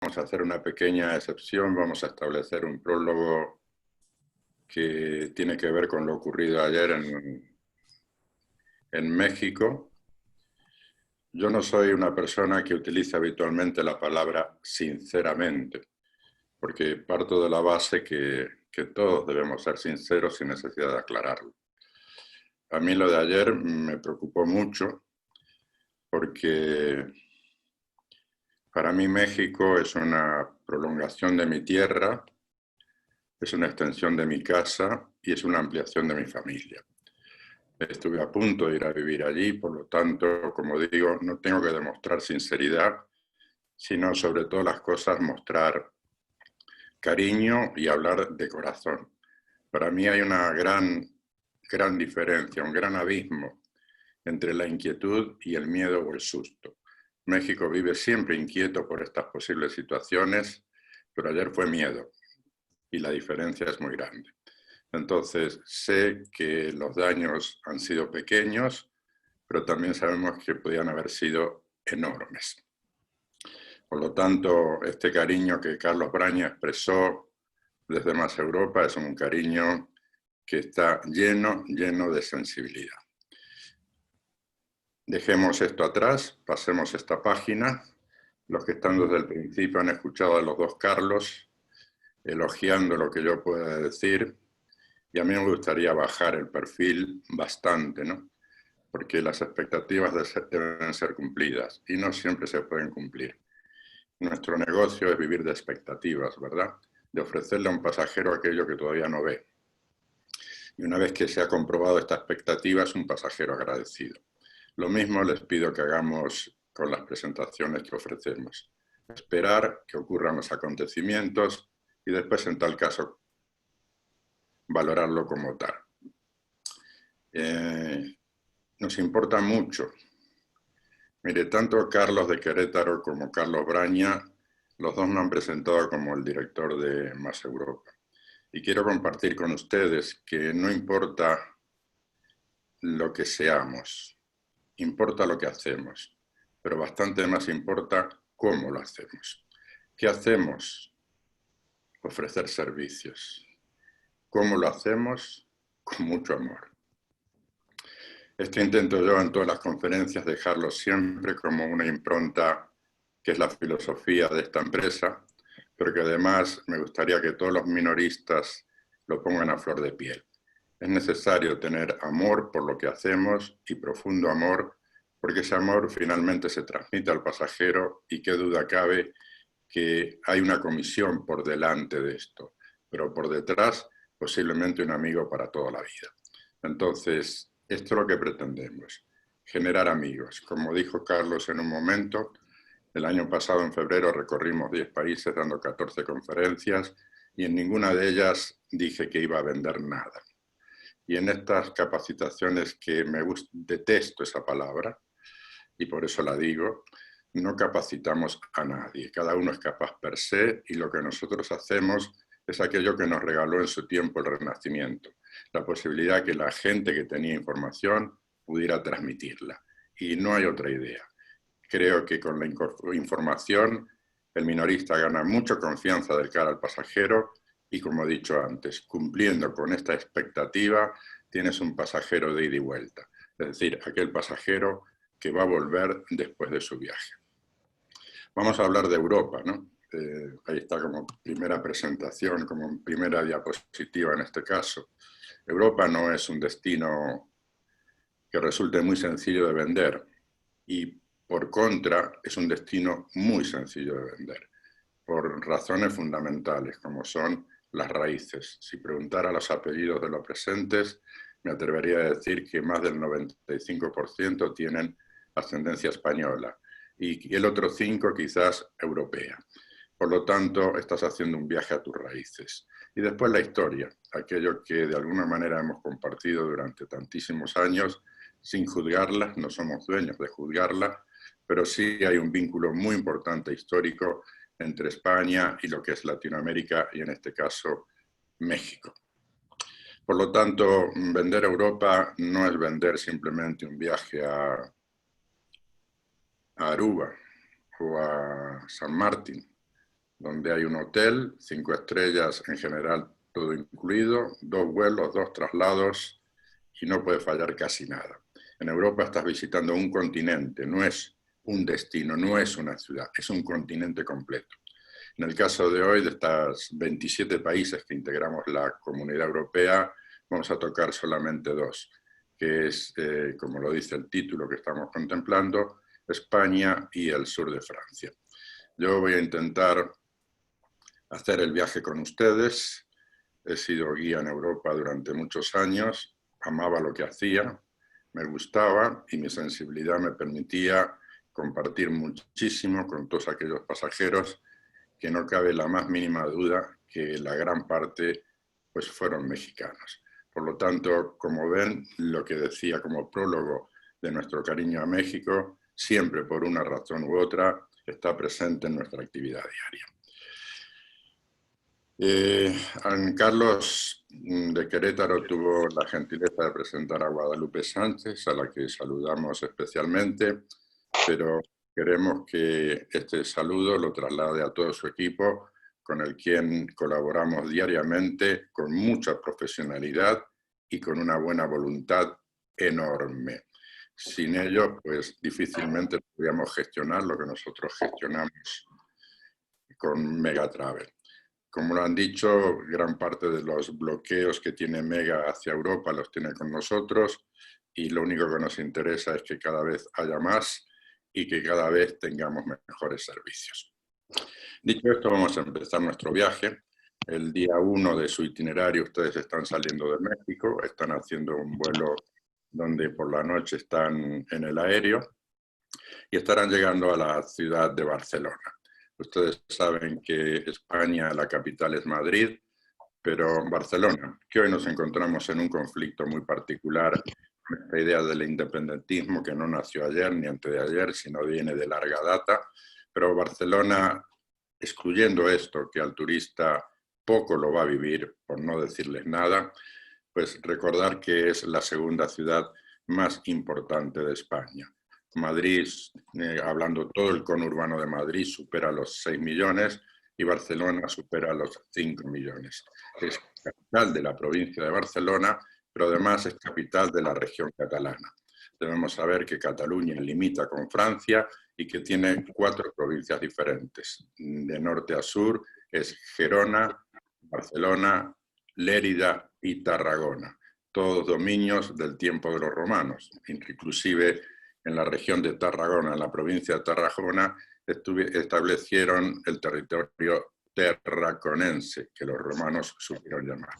Vamos a hacer una pequeña excepción, vamos a establecer un prólogo que tiene que ver con lo ocurrido ayer en México. Yo no soy una persona que utiliza habitualmente la palabra sinceramente, porque parto de la base que todos debemos ser sinceros sin necesidad de aclararlo. A mí lo de ayer me preocupó mucho porque para mí México es una prolongación de mi tierra, es una extensión de mi casa y es una ampliación de mi familia. Estuve a punto de ir a vivir allí, por lo tanto, como digo, no tengo que demostrar sinceridad, sino sobre todas las cosas mostrar cariño y hablar de corazón. Para mí hay una gran diferencia, un gran abismo entre la inquietud y el miedo o el susto. México vive siempre inquieto por estas posibles situaciones, pero ayer fue miedo y la diferencia es muy grande. Entonces, sé que los daños han sido pequeños, pero también sabemos que podían haber sido enormes. Por lo tanto, este cariño que Carlos Braña expresó desde Más Europa es un cariño que está lleno de sensibilidad. Dejemos esto atrás, pasemos esta página. Los que están desde el principio han escuchado a los dos Carlos elogiando lo que yo pueda decir, y a mí me gustaría bajar el perfil bastante, ¿no? Porque las expectativas deben ser cumplidas y no siempre se pueden cumplir. Nuestro negocio es vivir de expectativas, ¿verdad? De ofrecerle a un pasajero aquello que todavía no ve. Y una vez que se ha comprobado esta expectativa, es un pasajero agradecido. Lo mismo les pido que hagamos con las presentaciones que ofrecemos. Esperar que ocurran los acontecimientos y después, en tal caso, valorarlo como tal. Nos importa mucho. Mire, tanto Carlos de Querétaro como Carlos Braña, los dos me han presentado como el director de Más Europa. Y quiero compartir con ustedes que no importa lo que seamos, importa lo que hacemos, pero bastante más importa cómo lo hacemos. ¿Qué hacemos? Ofrecer servicios. ¿Cómo lo hacemos? Con mucho amor. Esto intento yo en todas las conferencias dejarlo siempre como una impronta que es la filosofía de esta empresa, pero que además me gustaría que todos los minoristas lo pongan a flor de piel. Es necesario tener amor por lo que hacemos y profundo amor, porque ese amor finalmente se transmite al pasajero y qué duda cabe que hay una comisión por delante de esto, pero por detrás posiblemente un amigo para toda la vida. Entonces, esto es lo que pretendemos, generar amigos. Como dijo Carlos en un momento, el año pasado en febrero recorrimos 10 países dando 14 conferencias y en ninguna de ellas dije que iba a vender nada. Y en estas capacitaciones que detesto esa palabra, y por eso la digo, no capacitamos a nadie. Cada uno es capaz per se y lo que nosotros hacemos es aquello que nos regaló en su tiempo el Renacimiento, la posibilidad que la gente que tenía información pudiera transmitirla. Y no hay otra idea. Creo que con la información el minorista gana mucha confianza del cara al pasajero y, como he dicho antes, cumpliendo con esta expectativa, tienes un pasajero de ida y vuelta. Es decir, aquel pasajero que va a volver después de su viaje. Vamos a hablar de Europa, ¿no? Ahí está como primera presentación, como primera diapositiva en este caso. Europa no es un destino que resulte muy sencillo de vender y, por contra, es un destino muy sencillo de vender, por razones fundamentales, como son las raíces. Si preguntara los apellidos de los presentes, me atrevería a decir que más del 95% tienen ascendencia española y el otro 5% quizás europea. Por lo tanto, estás haciendo un viaje a tus raíces. Y después la historia, aquello que de alguna manera hemos compartido durante tantísimos años, sin juzgarla, no somos dueños de juzgarla, pero sí hay un vínculo muy importante histórico entre España y lo que es Latinoamérica y en este caso México. Por lo tanto, vender Europa no es vender simplemente un viaje a Aruba o a San Martín. donde hay un hotel, 5 estrellas en general, todo incluido, 2 vuelos, 2 traslados y no puede fallar casi nada. En Europa estás visitando un continente, no es un destino, no es una ciudad, es un continente completo. En el caso de hoy, de estos 27 países que integramos la Comunidad Europea, vamos a tocar solamente 2, que es, como lo dice el título que estamos contemplando, España y el sur de Francia. Yo voy a intentar hacer el viaje con ustedes. He sido guía en Europa durante muchos años, amaba lo que hacía, me gustaba y mi sensibilidad me permitía compartir muchísimo con todos aquellos pasajeros que no cabe la más mínima duda que la gran parte pues, fueron mexicanos. Por lo tanto, como ven, lo que decía como prólogo de nuestro cariño a México, siempre por una razón u otra, está presente en nuestra actividad diaria. Carlos de Querétaro tuvo la gentileza de presentar a Guadalupe Sánchez, a la que saludamos especialmente, pero queremos que este saludo lo traslade a todo su equipo, con el quien colaboramos diariamente con mucha profesionalidad y con una buena voluntad enorme. Sin ellos, pues difícilmente podríamos gestionar lo que nosotros gestionamos con Megatravel. Como lo han dicho, gran parte de los bloqueos que tiene Mega hacia Europa los tiene con nosotros y lo único que nos interesa es que cada vez haya más y que cada vez tengamos mejores servicios. Dicho esto, vamos a empezar nuestro viaje. El día 1 de su itinerario ustedes están saliendo de México, están haciendo un vuelo donde por la noche están en el aéreo y estarán llegando a la ciudad de Barcelona. Ustedes saben que España, la capital es Madrid, pero Barcelona, que hoy nos encontramos en un conflicto muy particular, esta idea del independentismo que no nació ayer ni antes de ayer, sino viene de larga data, pero Barcelona, excluyendo esto, que al turista poco lo va a vivir, por no decirles nada, pues recordar que es la segunda ciudad más importante de España. Madrid, hablando todo el conurbano de Madrid, supera los 6 millones y Barcelona supera los 5 millones. Es capital de la provincia de Barcelona, pero además es capital de la región catalana. Debemos saber que Cataluña limita con Francia y que tiene 4 provincias diferentes. De norte a sur es Gerona, Barcelona, Lérida y Tarragona. Todos dominios del tiempo de los romanos, inclusive en la región de Tarragona, en la provincia de Tarragona, establecieron el territorio terraconense, que los romanos supieron llamar.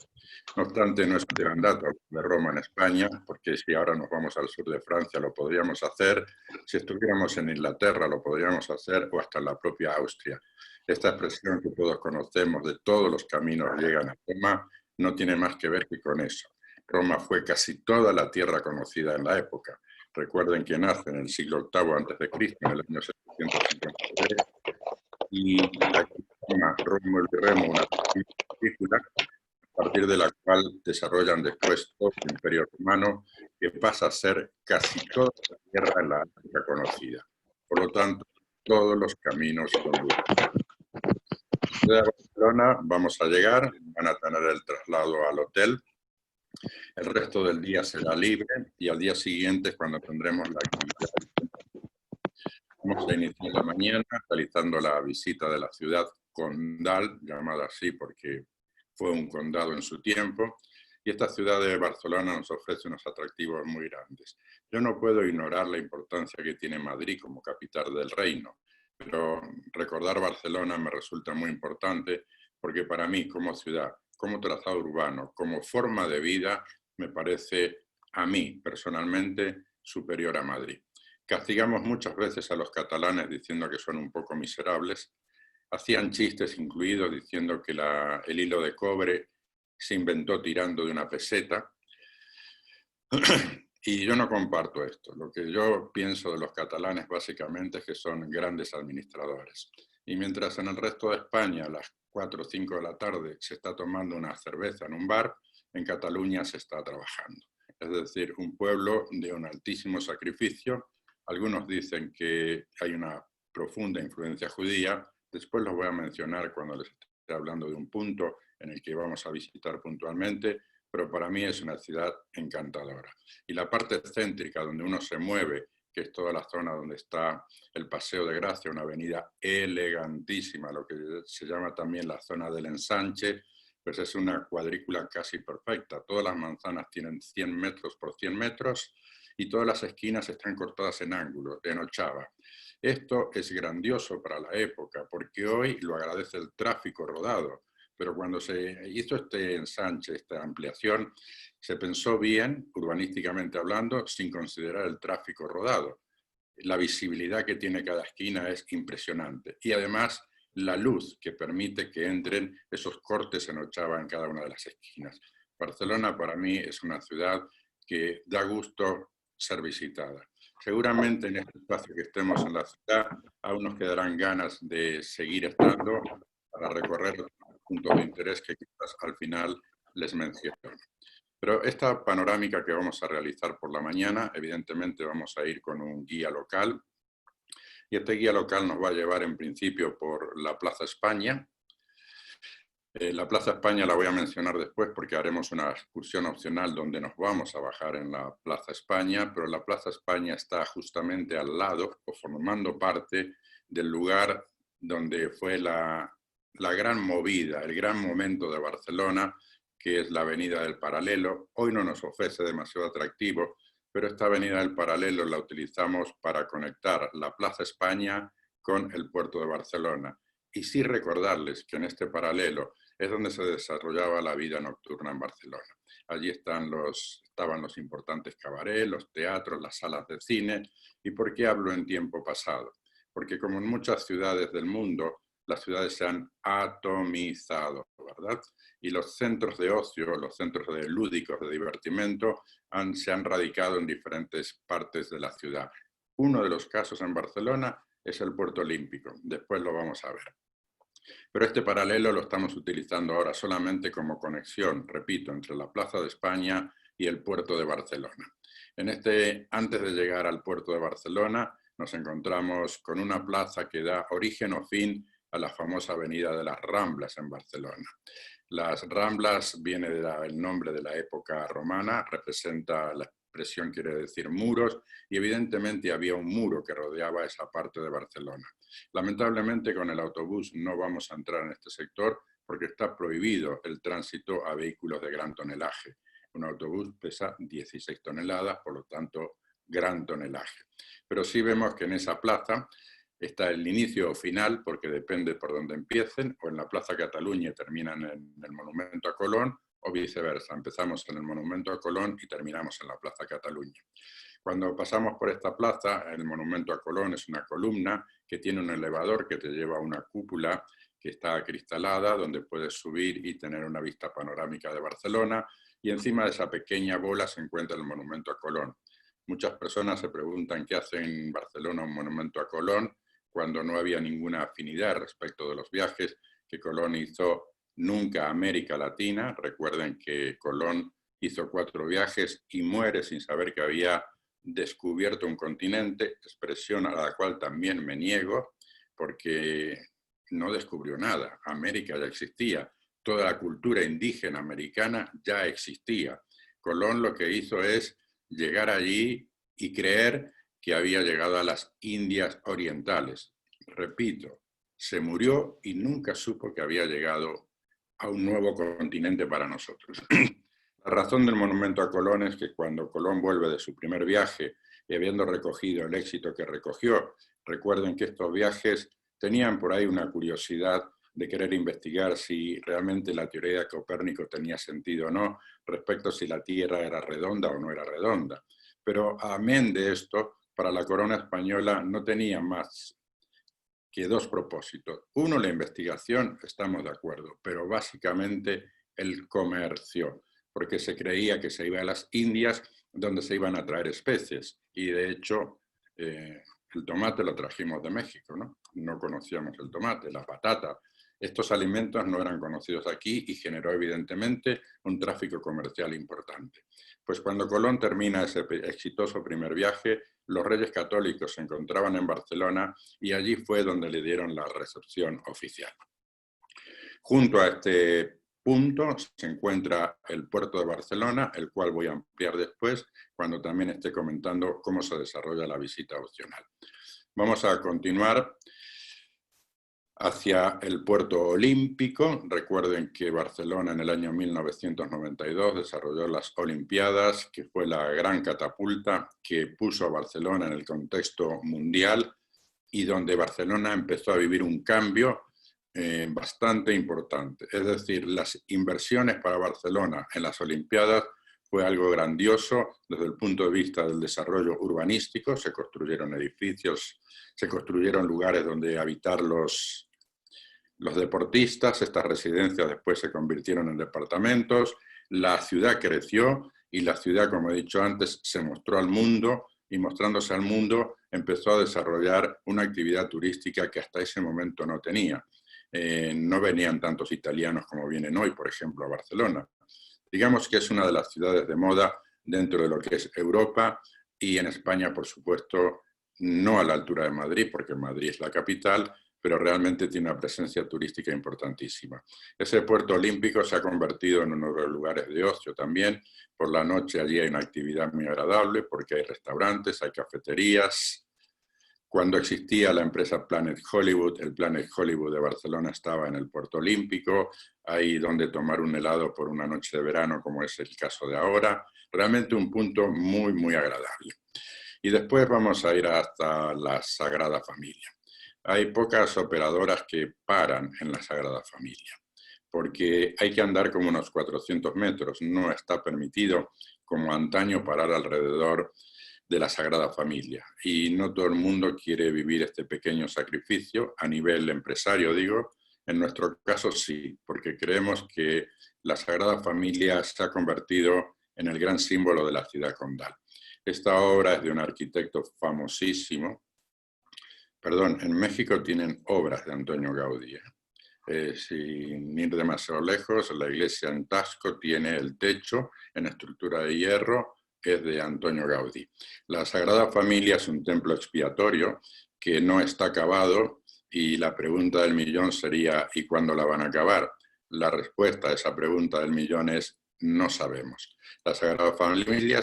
No obstante, no es un gran dato de Roma en España, porque si ahora nos vamos al sur de Francia lo podríamos hacer, si estuviéramos en Inglaterra lo podríamos hacer, o hasta en la propia Austria. Esta expresión que todos conocemos de todos los caminos llegan a Roma no tiene más que ver que con eso. Roma fue casi toda la tierra conocida en la época. Recuerden que nace en el siglo VIII a.C., en el año 753, y aquí se llama Rómulo y Remo, una película, a partir de la cual desarrollan después todo el Imperio Romano, que pasa a ser casi toda la tierra en la África conocida. Por lo tanto, todos los caminos conducen. De Barcelona vamos a llegar, van a tener el traslado al hotel. El resto del día será libre y al día siguiente es cuando tendremos la actividad. Vamos a iniciar la mañana realizando la visita de la ciudad condal, llamada así porque fue un condado en su tiempo, y esta ciudad de Barcelona nos ofrece unos atractivos muy grandes. Yo no puedo ignorar la importancia que tiene Madrid como capital del reino, pero recordar Barcelona me resulta muy importante porque para mí como ciudad, como trazado urbano, como forma de vida, me parece a mí personalmente superior a Madrid. Castigamos muchas veces a los catalanes diciendo que son un poco miserables. Hacían chistes incluidos diciendo que el hilo de cobre se inventó tirando de una peseta. Y yo no comparto esto. Lo que yo pienso de los catalanes básicamente es que son grandes administradores. Y mientras en el resto de España a las 4 o 5 de la tarde se está tomando una cerveza en un bar, en Cataluña se está trabajando. Es decir, un pueblo de un altísimo sacrificio. Algunos dicen que hay una profunda influencia judía, Después los voy a mencionar cuando les esté hablando de un punto en el que vamos a visitar puntualmente, pero para mí es una ciudad encantadora. Y la parte céntrica donde uno se mueve, que es toda la zona donde está el Paseo de Gracia, una avenida elegantísima, lo que se llama también la zona del ensanche, pues es una cuadrícula casi perfecta. Todas las manzanas tienen 100 metros por 100 metros y todas las esquinas están cortadas en ángulo, en ochava. Esto es grandioso para la época, porque hoy lo agradece el tráfico rodado, pero cuando se hizo este ensanche, esta ampliación, se pensó bien, urbanísticamente hablando, sin considerar el tráfico rodado. La visibilidad que tiene cada esquina es impresionante. Y además, la luz que permite que entren esos cortes en ochava en cada una de las esquinas. Barcelona para mí es una ciudad que da gusto ser visitada. Seguramente en este espacio que estemos en la ciudad aún nos quedarán ganas de seguir estando para recorrer los puntos de interés que quizás al final les menciono. Pero esta panorámica que vamos a realizar por la mañana, evidentemente vamos a ir con un guía local. Y este guía local nos va a llevar en principio por la Plaza España. La Plaza España la voy a mencionar después porque haremos una excursión opcional donde nos vamos a bajar en la Plaza España, pero la Plaza España está justamente al lado o formando parte del lugar donde fue la gran movida, el gran momento de Barcelona, que es la Avenida del Paralelo. Hoy no nos ofrece demasiado atractivo, pero esta Avenida del Paralelo la utilizamos para conectar la Plaza España con el puerto de Barcelona. Y sí recordarles que en este paralelo es donde se desarrollaba la vida nocturna en Barcelona. Allí estaban los importantes cabarets, los teatros, las salas de cine. ¿Y por qué hablo en tiempo pasado? Porque como en muchas ciudades del mundo, las ciudades se han atomizado, ¿verdad? Y los centros de ocio, los centros de lúdicos, de divertimento, se han radicado en diferentes partes de la ciudad. Uno de los casos en Barcelona es el Puerto Olímpico. Después lo vamos a ver. Pero este paralelo lo estamos utilizando ahora solamente como conexión, repito, entre la Plaza de España y el puerto de Barcelona. Antes de llegar al puerto de Barcelona, nos encontramos con una plaza que da origen o fin a la famosa avenida de las Ramblas en Barcelona. Las Ramblas viene del nombre de la época romana, representa la expresión, quiere decir muros, y evidentemente había un muro que rodeaba esa parte de Barcelona. Lamentablemente con el autobús no vamos a entrar en este sector porque está prohibido el tránsito a vehículos de gran tonelaje. Un autobús pesa 16 toneladas, por lo tanto, gran tonelaje. Pero sí vemos que en esa plaza está el inicio o final, porque depende por dónde empiecen, o en la Plaza Cataluña terminan en el Monumento a Colón, o viceversa, empezamos en el Monumento a Colón y terminamos en la Plaza Cataluña. Cuando pasamos por esta plaza, el Monumento a Colón es una columna que tiene un elevador que te lleva a una cúpula que está acristalada, donde puedes subir y tener una vista panorámica de Barcelona, y encima de esa pequeña bola se encuentra el Monumento a Colón. Muchas personas se preguntan qué hace en Barcelona un monumento a Colón cuando no había ninguna afinidad respecto de los viajes que Colón hizo nunca a América Latina. Recuerden que Colón hizo 4 viajes y muere sin saber que había descubierto un continente, expresión a la cual también me niego, porque no descubrió nada. América ya existía. Toda la cultura indígena americana ya existía. Colón lo que hizo es llegar allí y creer que había llegado a las Indias Orientales. Repito, se murió y nunca supo que había llegado a un nuevo continente para nosotros. La razón del monumento a Colón es que cuando Colón vuelve de su primer viaje y habiendo recogido el éxito que recogió, recuerden que estos viajes tenían por ahí una curiosidad de querer investigar si realmente la teoría de Copérnico tenía sentido o no, respecto a si la Tierra era redonda o no era redonda. Pero amén de esto, para la corona española no tenía más que 2 propósitos. Uno, la investigación, estamos de acuerdo, pero básicamente el comercio, porque se creía que se iba a las Indias donde se iban a traer especies. Y de hecho, el tomate lo trajimos de México, ¿no? No conocíamos el tomate, la patata. Estos alimentos no eran conocidos aquí y generó evidentemente un tráfico comercial importante. Pues cuando Colón termina ese exitoso primer viaje, los Reyes Católicos se encontraban en Barcelona y allí fue donde le dieron la recepción oficial. Junto a este punto se encuentra el puerto de Barcelona, el cual voy a ampliar después, cuando también esté comentando cómo se desarrolla la visita opcional. Vamos a continuar hacia el puerto olímpico. Recuerden que Barcelona en el año 1992 desarrolló las Olimpiadas, que fue la gran catapulta que puso a Barcelona en el contexto mundial y donde Barcelona empezó a vivir un cambio bastante importante. Es decir, las inversiones para Barcelona en las Olimpiadas fue algo grandioso desde el punto de vista del desarrollo urbanístico. Se construyeron edificios, se construyeron lugares donde habitar los deportistas. Estas residencias después se convirtieron en departamentos. La ciudad creció y la ciudad, como he dicho antes, se mostró al mundo, y mostrándose al mundo empezó a desarrollar una actividad turística que hasta ese momento no tenía. No venían tantos italianos como vienen hoy, por ejemplo, a Barcelona. Digamos que es una de las ciudades de moda dentro de lo que es Europa, y en España, por supuesto, no a la altura de Madrid, porque Madrid es la capital, pero realmente tiene una presencia turística importantísima. Ese puerto olímpico se ha convertido en uno de los lugares de ocio también. Por la noche allí hay una actividad muy agradable porque hay restaurantes, hay cafeterías. Cuando existía la empresa Planet Hollywood, el Planet Hollywood de Barcelona estaba en el puerto olímpico, hay donde tomar un helado por una noche de verano, como es el caso de ahora. Realmente un punto muy, muy agradable. Y después vamos a ir hasta la Sagrada Familia. Hay pocas operadoras que paran en la Sagrada Familia, porque hay que andar como unos 400 metros. No está permitido, como antaño, parar alrededor de la Sagrada Familia. Y no todo el mundo quiere vivir este pequeño sacrificio, a nivel empresario, digo. En nuestro caso sí, porque creemos que la Sagrada Familia se ha convertido en el gran símbolo de la ciudad condal. Esta obra es de un arquitecto famosísimo. Perdón, en México tienen obras de Antonio Gaudí. Sin ir demasiado lejos, la iglesia en Taxco tiene el techo en estructura de hierro, que es de Antonio Gaudí. La Sagrada Familia es un templo expiatorio que no está acabado, y la pregunta del millón sería: ¿y cuándo la van a acabar? La respuesta a esa pregunta del millón es: no sabemos. La Sagrada Familia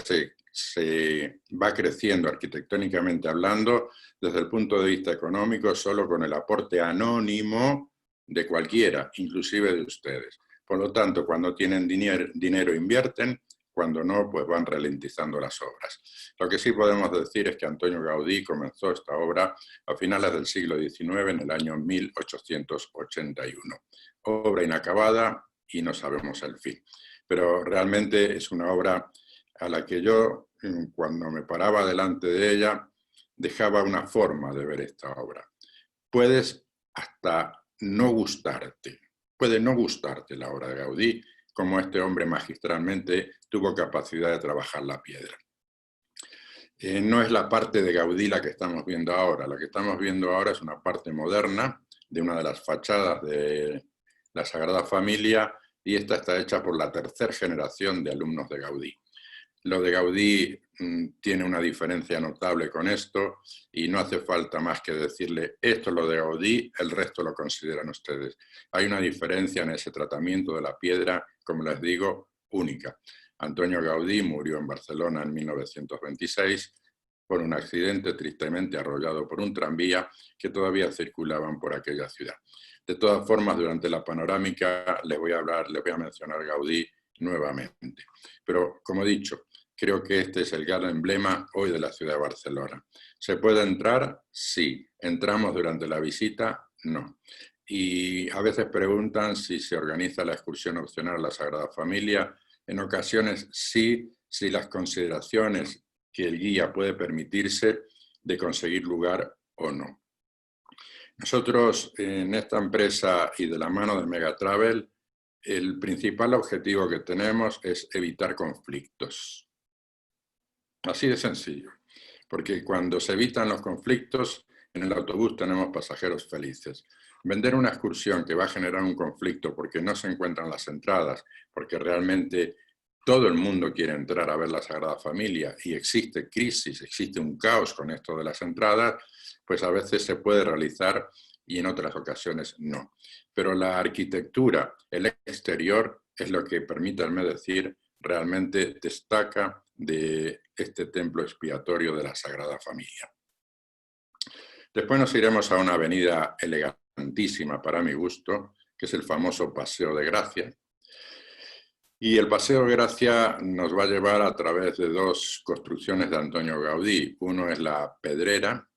se va creciendo arquitectónicamente hablando desde el punto de vista económico solo con el aporte anónimo de cualquiera, inclusive de ustedes. Por lo tanto, cuando tienen dinero invierten, cuando no, pues van ralentizando las obras. Lo que sí podemos decir es que Antonio Gaudí comenzó esta obra a finales del siglo XIX, en el año 1881. Obra inacabada y no sabemos el fin. Pero realmente es una obra a la que yo, cuando me paraba delante de ella, dejaba una forma de ver esta obra. Puedes hasta no gustarte, puede no gustarte la obra de Gaudí, como este hombre magistralmente tuvo capacidad de trabajar la piedra. No es la parte de Gaudí la que estamos viendo ahora. La que estamos viendo ahora es una parte moderna de una de las fachadas de la Sagrada Familia, y esta está hecha por la tercera generación de alumnos de Gaudí. Lo de Gaudí tiene una diferencia notable con esto, y no hace falta más que decirle: esto es lo de Gaudí, el resto lo consideran ustedes. Hay una diferencia en ese tratamiento de la piedra, como les digo, única. Antonio Gaudí murió en Barcelona en 1926 por un accidente, tristemente arrollado por un tranvía que todavía circulaban por aquella ciudad. De todas formas, durante la panorámica les voy a mencionar Gaudí nuevamente. Pero, como he dicho, creo que este es el gran emblema hoy de la ciudad de Barcelona. ¿Se puede entrar? Sí. ¿Entramos durante la visita? No. Y a veces preguntan si se organiza la excursión opcional a la Sagrada Familia. En ocasiones sí, si las consideraciones que el guía puede permitirse de conseguir lugar o no. Nosotros en esta empresa y de la mano de Megatravel, el principal objetivo que tenemos es evitar conflictos. Así de sencillo, porque cuando se evitan los conflictos, en el autobús tenemos pasajeros felices. Vender una excursión que va a generar un conflicto porque no se encuentran las entradas, porque realmente todo el mundo quiere entrar a ver la Sagrada Familia y existe crisis, existe un caos con esto de las entradas, pues a veces se puede realizar y en otras ocasiones no. Pero la arquitectura, el exterior, es lo que, permítanme decir, realmente destaca de este templo expiatorio de la Sagrada Familia. Después nos iremos a una avenida elegantísima para mi gusto, que es el famoso Paseo de Gracia. Y el Paseo de Gracia nos va a llevar a través de dos construcciones de Antonio Gaudí. Uno es la Pedrera,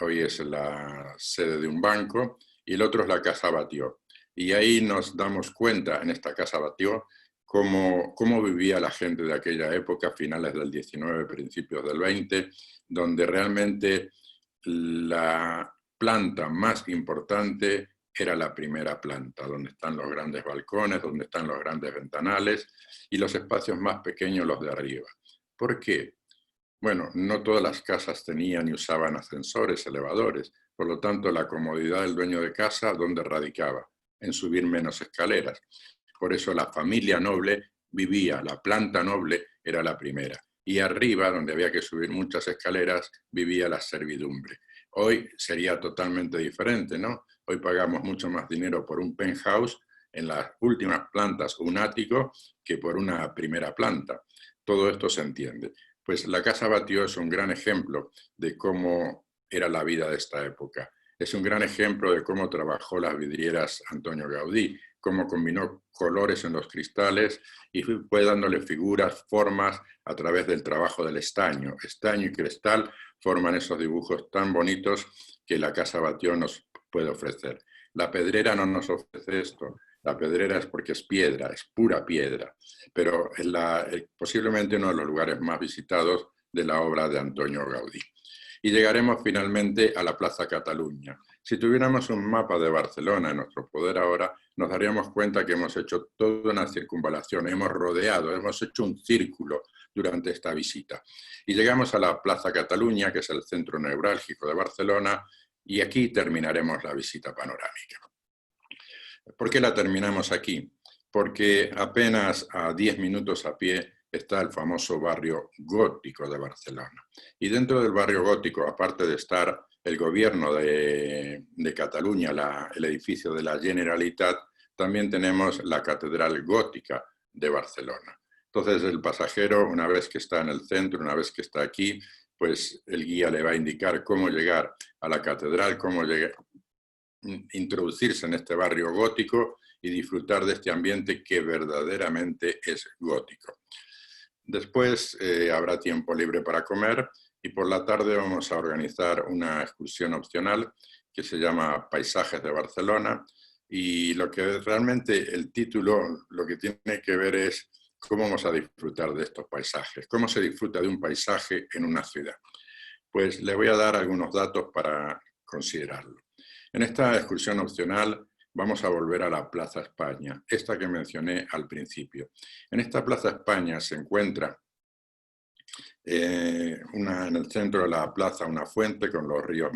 hoy es la sede de un banco, y el otro es la Casa Batlló. Y ahí nos damos cuenta, en esta Casa Batlló, cómo vivía la gente de aquella época, finales del 19, principios del 20, donde realmente la planta más importante era la primera planta, donde están los grandes balcones, donde están los grandes ventanales, y los espacios más pequeños los de arriba. ¿Por qué? Bueno, no todas las casas tenían y usaban ascensores, elevadores, por lo tanto la comodidad del dueño de casa, ¿dónde radicaba? En subir menos escaleras. Por eso la familia noble vivía, la planta noble era la primera. Y arriba, donde había que subir muchas escaleras, vivía la servidumbre. Hoy sería totalmente diferente, ¿no? Hoy pagamos mucho más dinero por un penthouse en las últimas plantas, un ático, que por una primera planta. Todo esto se entiende. Pues la Casa Batlló es un gran ejemplo de cómo era la vida de esta época. Es un gran ejemplo de cómo trabajó las vidrieras Antonio Gaudí, cómo combinó colores en los cristales y fue dándole figuras, formas a través del trabajo del estaño. Estaño y cristal forman esos dibujos tan bonitos que la Casa Batlló nos puede ofrecer. La Pedrera no nos ofrece esto. La Pedrera es porque es piedra, es pura piedra, pero es posiblemente uno de los lugares más visitados de la obra de Antonio Gaudí. Y llegaremos finalmente a la Plaza Cataluña. Si tuviéramos un mapa de Barcelona en nuestro poder ahora, nos daríamos cuenta que hemos hecho toda una circunvalación, hemos rodeado, hemos hecho un círculo durante esta visita. Y llegamos a la Plaza Cataluña, que es el centro neurálgico de Barcelona, y aquí terminaremos la visita panorámica. ¿Por qué la terminamos aquí? Porque apenas a 10 minutos a pie está el famoso barrio gótico de Barcelona. Y dentro del barrio gótico, aparte de estar el gobierno de Cataluña, el edificio de la Generalitat, también tenemos la Catedral Gótica de Barcelona. Entonces el pasajero, una vez que está en el centro, una vez que está aquí, pues el guía le va a indicar cómo llegar a la catedral, cómo introducirse en este barrio gótico y disfrutar de este ambiente que verdaderamente es gótico. Después habrá tiempo libre para comer y por la tarde vamos a organizar una excursión opcional que se llama Paisajes de Barcelona, y lo que realmente el título lo que tiene que ver es cómo vamos a disfrutar de estos paisajes, cómo se disfruta de un paisaje en una ciudad. Pues le voy a dar algunos datos para considerarlo. En esta excursión opcional vamos a volver a la Plaza España, esta que mencioné al principio. En esta Plaza España se encuentra en el centro de la plaza una fuente con los ríos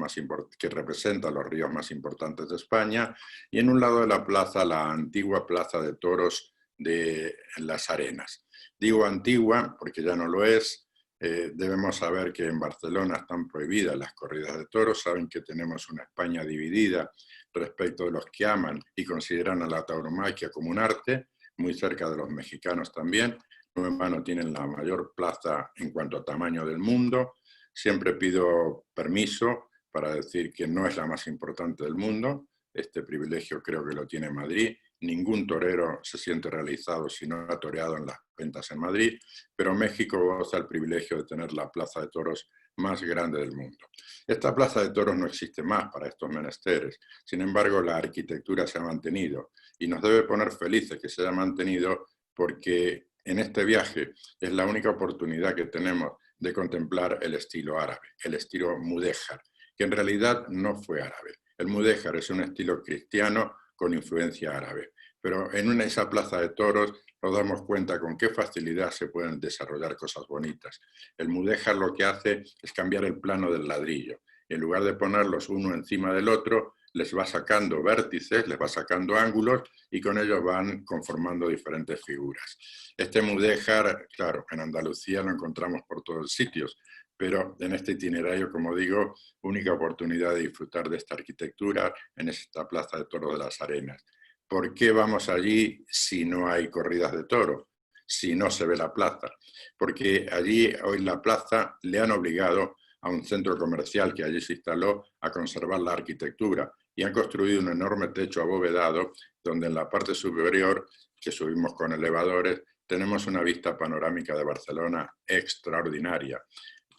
que representa los ríos más importantes de España, y en un lado de la plaza la antigua Plaza de Toros de Las Arenas. Digo antigua porque ya no lo es. Debemos saber que en Barcelona están prohibidas las corridas de toros. Saben que tenemos una España dividida respecto de los que aman y consideran a la tauromaquia como un arte, muy cerca de los mexicanos también. Nuevo Hermano tienen la mayor plaza en cuanto a tamaño del mundo. Siempre pido permiso para decir que no es la más importante del mundo. Este privilegio creo que lo tiene Madrid. Ningún torero se siente realizado si no ha toreado en las ventas en Madrid, pero México goza el privilegio de tener la plaza de toros más grande del mundo. Esta plaza de toros no existe más para estos menesteres. Sin embargo, la arquitectura se ha mantenido y nos debe poner felices que se haya mantenido, porque en este viaje es la única oportunidad que tenemos de contemplar el estilo árabe, el estilo mudéjar, que en realidad no fue árabe. El mudéjar es un estilo cristiano con influencia árabe, pero en esa plaza de toros nos damos cuenta con qué facilidad se pueden desarrollar cosas bonitas. El mudéjar lo que hace es cambiar el plano del ladrillo. En lugar de ponerlos uno encima del otro, les va sacando vértices, les va sacando ángulos y con ellos van conformando diferentes figuras. Este mudéjar, claro, en Andalucía lo encontramos por todos sitios, pero en este itinerario, como digo, única oportunidad de disfrutar de esta arquitectura en esta Plaza de Toros de las Arenas. ¿Por qué vamos allí si no hay corridas de toros? Si no se ve la plaza? Porque allí, hoy la plaza, le han obligado a un centro comercial que allí se instaló a conservar la arquitectura y han construido un enorme techo abovedado donde en la parte superior, que subimos con elevadores, tenemos una vista panorámica de Barcelona extraordinaria,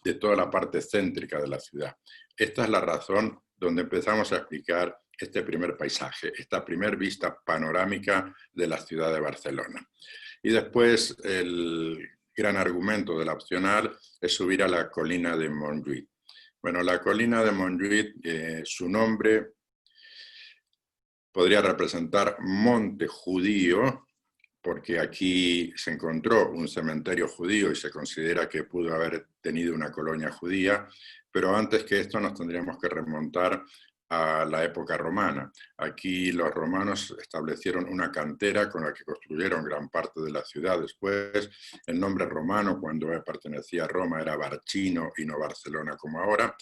de toda la parte céntrica de la ciudad. Esta es la razón donde empezamos a explicar este primer paisaje, esta primer vista panorámica de la ciudad de Barcelona. Y después el gran argumento de la opcional es subir a la colina de Montjuïc. Bueno, la colina de Montjuïc, su nombre podría representar monte judío, porque aquí se encontró un cementerio judío y se considera que pudo haber tenido una colonia judía, pero antes que esto nos tendríamos que remontar a la época romana. Aquí los romanos establecieron una cantera con la que construyeron gran parte de la ciudad. Después, el nombre romano, cuando pertenecía a Roma, era Barcino y no Barcelona como ahora.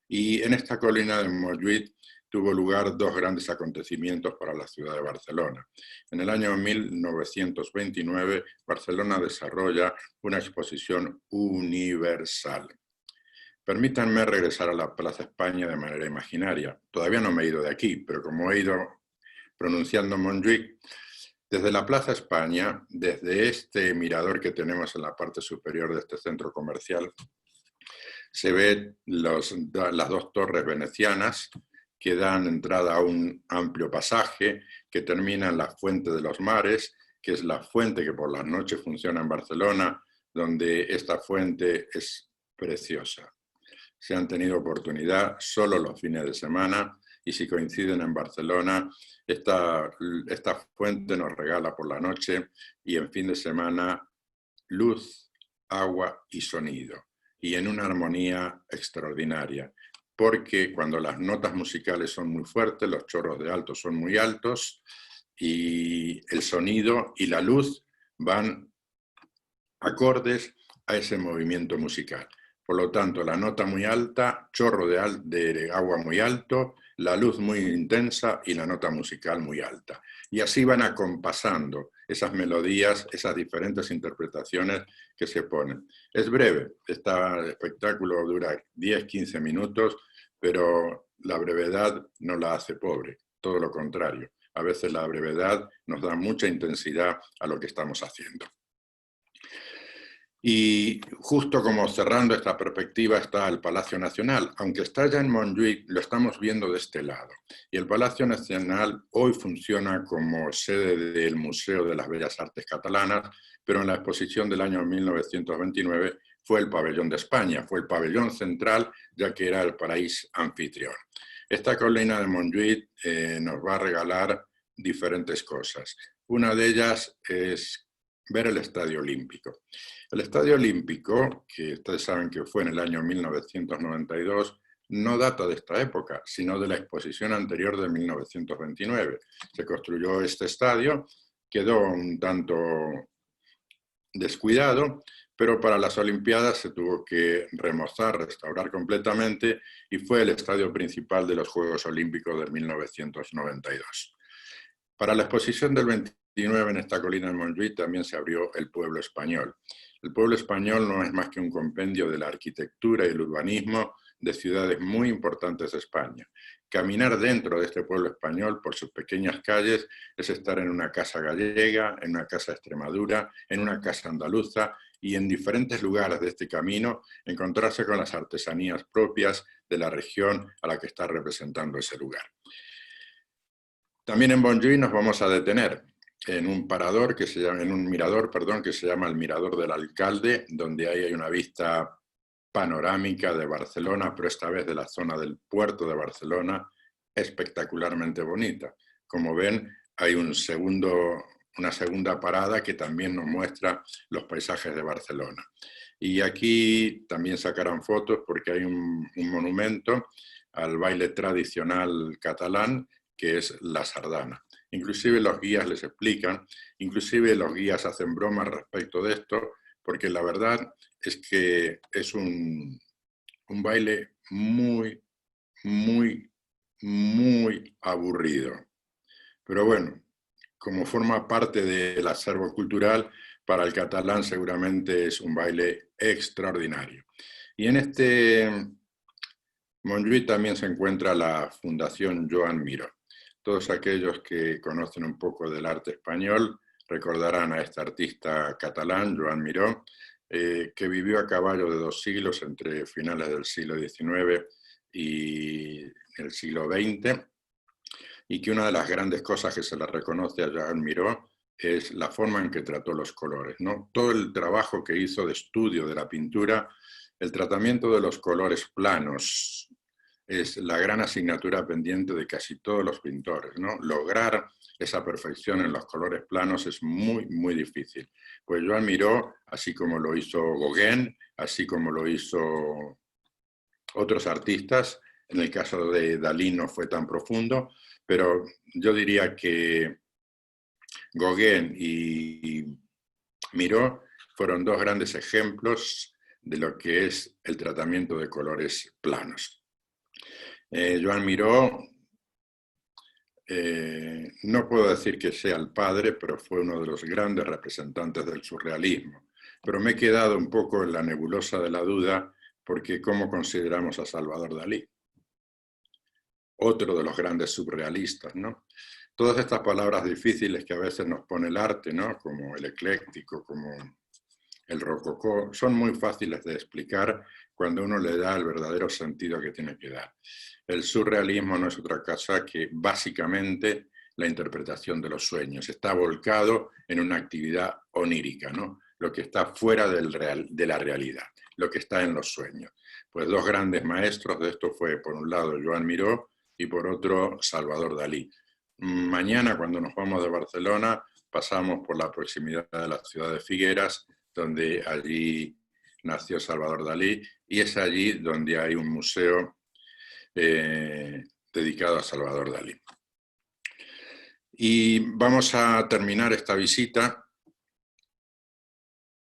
Y en esta colina de Montjuïc tuvo lugar dos grandes acontecimientos para la ciudad de Barcelona. En el año 1929, Barcelona desarrolla una exposición universal. Permítanme regresar a la Plaza España de manera imaginaria. Todavía no me he ido de aquí, pero como he ido pronunciando Montjuïc, desde la Plaza España, desde este mirador que tenemos en la parte superior de este centro comercial, se ven las dos torres venecianas que dan entrada a un amplio pasaje que termina en la Fuente de los Mares, que es la fuente que por las noches funciona en Barcelona, donde esta fuente es preciosa. Si han tenido oportunidad, solo los fines de semana, y si coinciden en Barcelona, esta fuente nos regala por la noche y en fin de semana luz, agua y sonido, y en una armonía extraordinaria, porque cuando las notas musicales son muy fuertes, los chorros de alto son muy altos, y el sonido y la luz van acordes a ese movimiento musical. Por lo tanto, la nota muy alta, chorro de agua muy alto, la luz muy intensa y la nota musical muy alta. Y así van acompasando esas melodías, esas diferentes interpretaciones que se ponen. Es breve, este espectáculo dura 10-15 minutos, pero la brevedad no la hace pobre, todo lo contrario. A veces la brevedad nos da mucha intensidad a lo que estamos haciendo. Y justo como cerrando esta perspectiva está el Palacio Nacional. Aunque está ya en Montjuïc, lo estamos viendo de este lado. Y el Palacio Nacional hoy funciona como sede del Museo de las Bellas Artes Catalanas, pero en la exposición del año 1929 fue el pabellón de España, fue el pabellón central, ya que era el país anfitrión. Esta colina de Montjuïc nos va a regalar diferentes cosas. Una de ellas es ver el Estadio Olímpico. El Estadio Olímpico, que ustedes saben que fue en el año 1992, no data de esta época, sino de la exposición anterior de 1929. Se construyó este estadio, quedó un tanto descuidado, pero para las Olimpiadas se tuvo que remozar, restaurar completamente, y fue el estadio principal de los Juegos Olímpicos de 1992. Para la exposición del 29 en esta colina de Montjuïc también se abrió el Pueblo Español. El Pueblo Español no es más que un compendio de la arquitectura y el urbanismo de ciudades muy importantes de España. Caminar dentro de este pueblo español por sus pequeñas calles es estar en una casa gallega, en una casa de Extremadura, en una casa andaluza, y en diferentes lugares de este camino encontrarse con las artesanías propias de la región a la que está representando ese lugar. También en Montjuïc nos vamos a detener en un parador que se llama, en un mirador, perdón, que se llama el Mirador del Alcalde, donde ahí hay una vista panorámica de Barcelona, pero esta vez de la zona del puerto de Barcelona, espectacularmente bonita. Como ven, hay una segunda parada que también nos muestra los paisajes de Barcelona. Y aquí también sacarán fotos porque hay un monumento al baile tradicional catalán, que es la sardana. Inclusive los guías les explican, inclusive los guías hacen bromas respecto de esto, porque la verdad es que es un baile muy, muy, muy aburrido. Pero bueno, como forma parte del acervo cultural, para el catalán seguramente es un baile extraordinario. Y en este Montjuïc también se encuentra la Fundación Joan Miró. Todos aquellos que conocen un poco del arte español recordarán a este artista catalán, Joan Miró, que vivió a caballo de 2 siglos entre finales del siglo XIX y el siglo XX, y que una de las grandes cosas que se le reconoce a Joan Miró es la forma en que trató los colores, ¿no? Todo el trabajo que hizo de estudio de la pintura, el tratamiento de los colores planos, es la gran asignatura pendiente de casi todos los pintores, ¿no? Lograr esa perfección en los colores planos es muy, muy difícil. Pues Joan Miró, así como lo hizo Gauguin, así como lo hizo otros artistas, en el caso de Dalí no fue tan profundo, pero yo diría que Gauguin y Miró fueron dos grandes ejemplos de lo que es el tratamiento de colores planos. Joan Miró, no puedo decir que sea el padre, pero fue uno de los grandes representantes del surrealismo. Pero me he quedado un poco en la nebulosa de la duda, porque ¿cómo consideramos a Salvador Dalí? Otro de los grandes surrealistas, ¿no? Todas estas palabras difíciles que a veces nos pone el arte, ¿no? Como el ecléctico, como el rococó, son muy fáciles de explicar cuando uno le da el verdadero sentido que tiene que dar. El surrealismo no es otra cosa que básicamente la interpretación de los sueños. Está volcado en una actividad onírica, ¿no? Lo que está fuera de la realidad, lo que está en los sueños. Pues dos grandes maestros de esto fue, por un lado, Joan Miró y por otro, Salvador Dalí. Mañana, cuando nos vamos de Barcelona, pasamos por la proximidad de la ciudad de Figueras, donde allí nació Salvador Dalí, y es allí donde hay un museo dedicado a Salvador Dalí. Y vamos a terminar esta visita,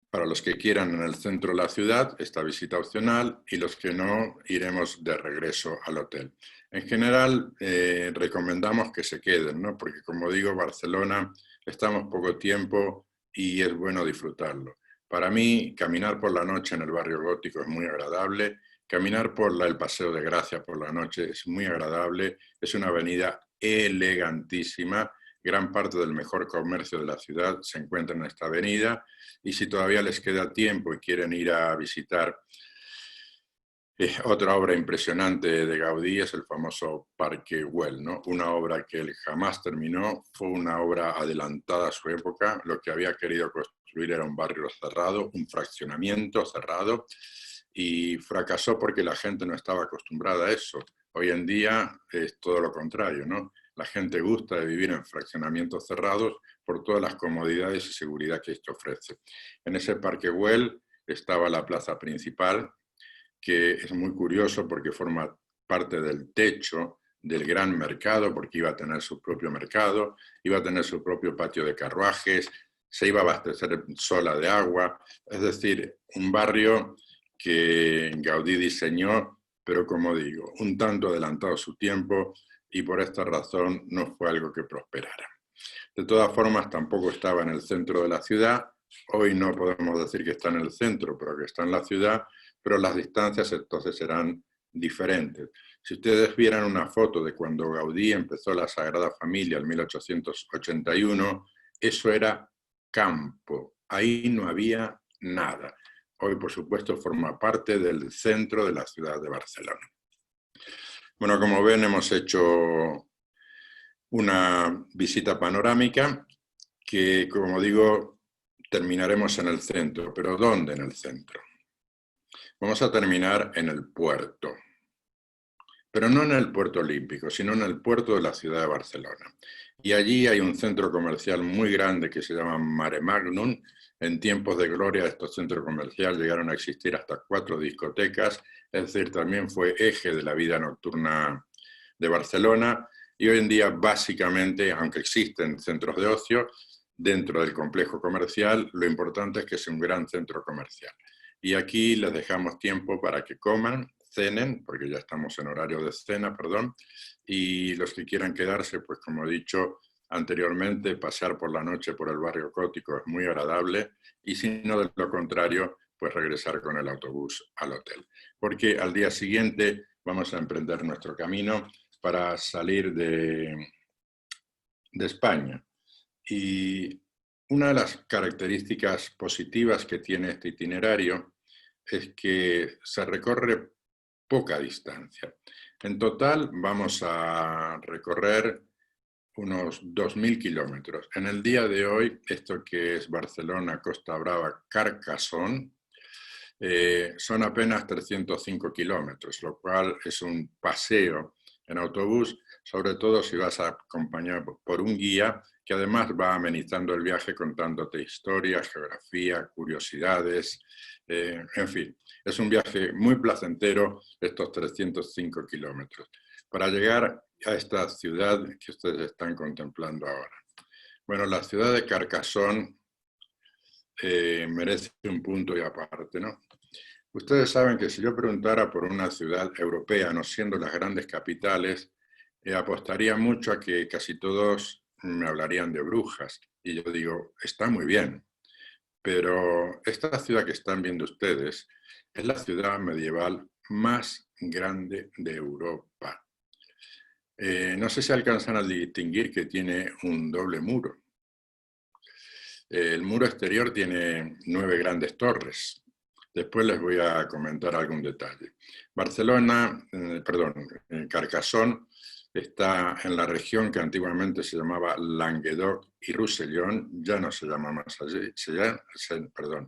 para los que quieran, en el centro de la ciudad, esta visita opcional, y los que no, iremos de regreso al hotel. En general, recomendamos que se queden, ¿no? Porque, como digo, Barcelona, estamos poco tiempo y es bueno disfrutarlo. Para mí, caminar por la noche en el barrio gótico es muy agradable. Caminar por el Paseo de Gracia por la noche es muy agradable. Es una avenida elegantísima. Gran parte del mejor comercio de la ciudad se encuentra en esta avenida, y si todavía les queda tiempo y quieren ir a visitar otra obra impresionante de Gaudí, es el famoso Parque Güell, ¿no? Una obra que él jamás terminó, fue una obra adelantada a su época. Lo que había querido construir era un barrio cerrado, un fraccionamiento cerrado, y fracasó porque la gente no estaba acostumbrada a eso. Hoy en día es todo lo contrario, ¿no? La gente gusta de vivir en fraccionamientos cerrados por todas las comodidades y seguridad que esto ofrece. En ese Parque Güell estaba la plaza principal, que es muy curioso porque forma parte del techo del gran mercado, porque iba a tener su propio mercado, iba a tener su propio patio de carruajes, se iba a abastecer sola de agua, es decir, un barrio que Gaudí diseñó, pero como digo, un tanto adelantado a su tiempo, y por esta razón no fue algo que prosperara. De todas formas, tampoco estaba en el centro de la ciudad. Hoy no podemos decir que está en el centro, pero que está en la ciudad, pero las distancias entonces serán diferentes. Si ustedes vieran una foto de cuando Gaudí empezó la Sagrada Familia en 1881, eso era campo, ahí no había nada. Hoy, por supuesto, forma parte del centro de la ciudad de Barcelona. Bueno, como ven, hemos hecho una visita panorámica que, como digo, terminaremos en el centro. ¿Pero dónde en el centro? Vamos a terminar en el puerto, pero no en el puerto olímpico, sino en el puerto de la ciudad de Barcelona. Y allí hay un centro comercial muy grande que se llama Mare Magnum. En tiempos de gloria estos centros comerciales llegaron a existir hasta 4 discotecas, es decir, también fue eje de la vida nocturna de Barcelona, y hoy en día básicamente, aunque existen centros de ocio dentro del complejo comercial, lo importante es que es un gran centro comercial. Y aquí les dejamos tiempo para que coman, cenen, porque ya estamos en horario de cena, perdón, y los que quieran quedarse, pues como he dicho anteriormente, pasear por la noche por el barrio gótico es muy agradable, y si no, de lo contrario, pues regresar con el autobús al hotel. Porque al día siguiente vamos a emprender nuestro camino para salir de España. Y una de las características positivas que tiene este itinerario es que se recorre poca distancia. En total vamos a recorrer unos 2.000 kilómetros. En el día de hoy, esto que es Barcelona, Costa Brava, Carcassonne, son apenas 305 kilómetros, lo cual es un paseo en autobús, sobre todo si vas acompañado por un guía que además va amenizando el viaje contándote historia, geografía, curiosidades, en fin. Es un viaje muy placentero, estos 305 kilómetros, para llegar a esta ciudad que ustedes están contemplando ahora. Bueno, la ciudad de Carcassonne merece un punto y aparte, ¿no? Ustedes saben que si yo preguntara por una ciudad europea, no siendo las grandes capitales, apostaría mucho a que casi todos me hablarían de Brujas. Y yo digo, está muy bien, pero esta ciudad que están viendo ustedes es la ciudad medieval más grande de Europa. No sé si alcanzan a distinguir que tiene un doble muro. El muro exterior tiene 9 grandes torres. Después les voy a comentar algún detalle. Carcassonne está en la región que antiguamente se llamaba Languedoc y Roussillon, ya no se llama más así,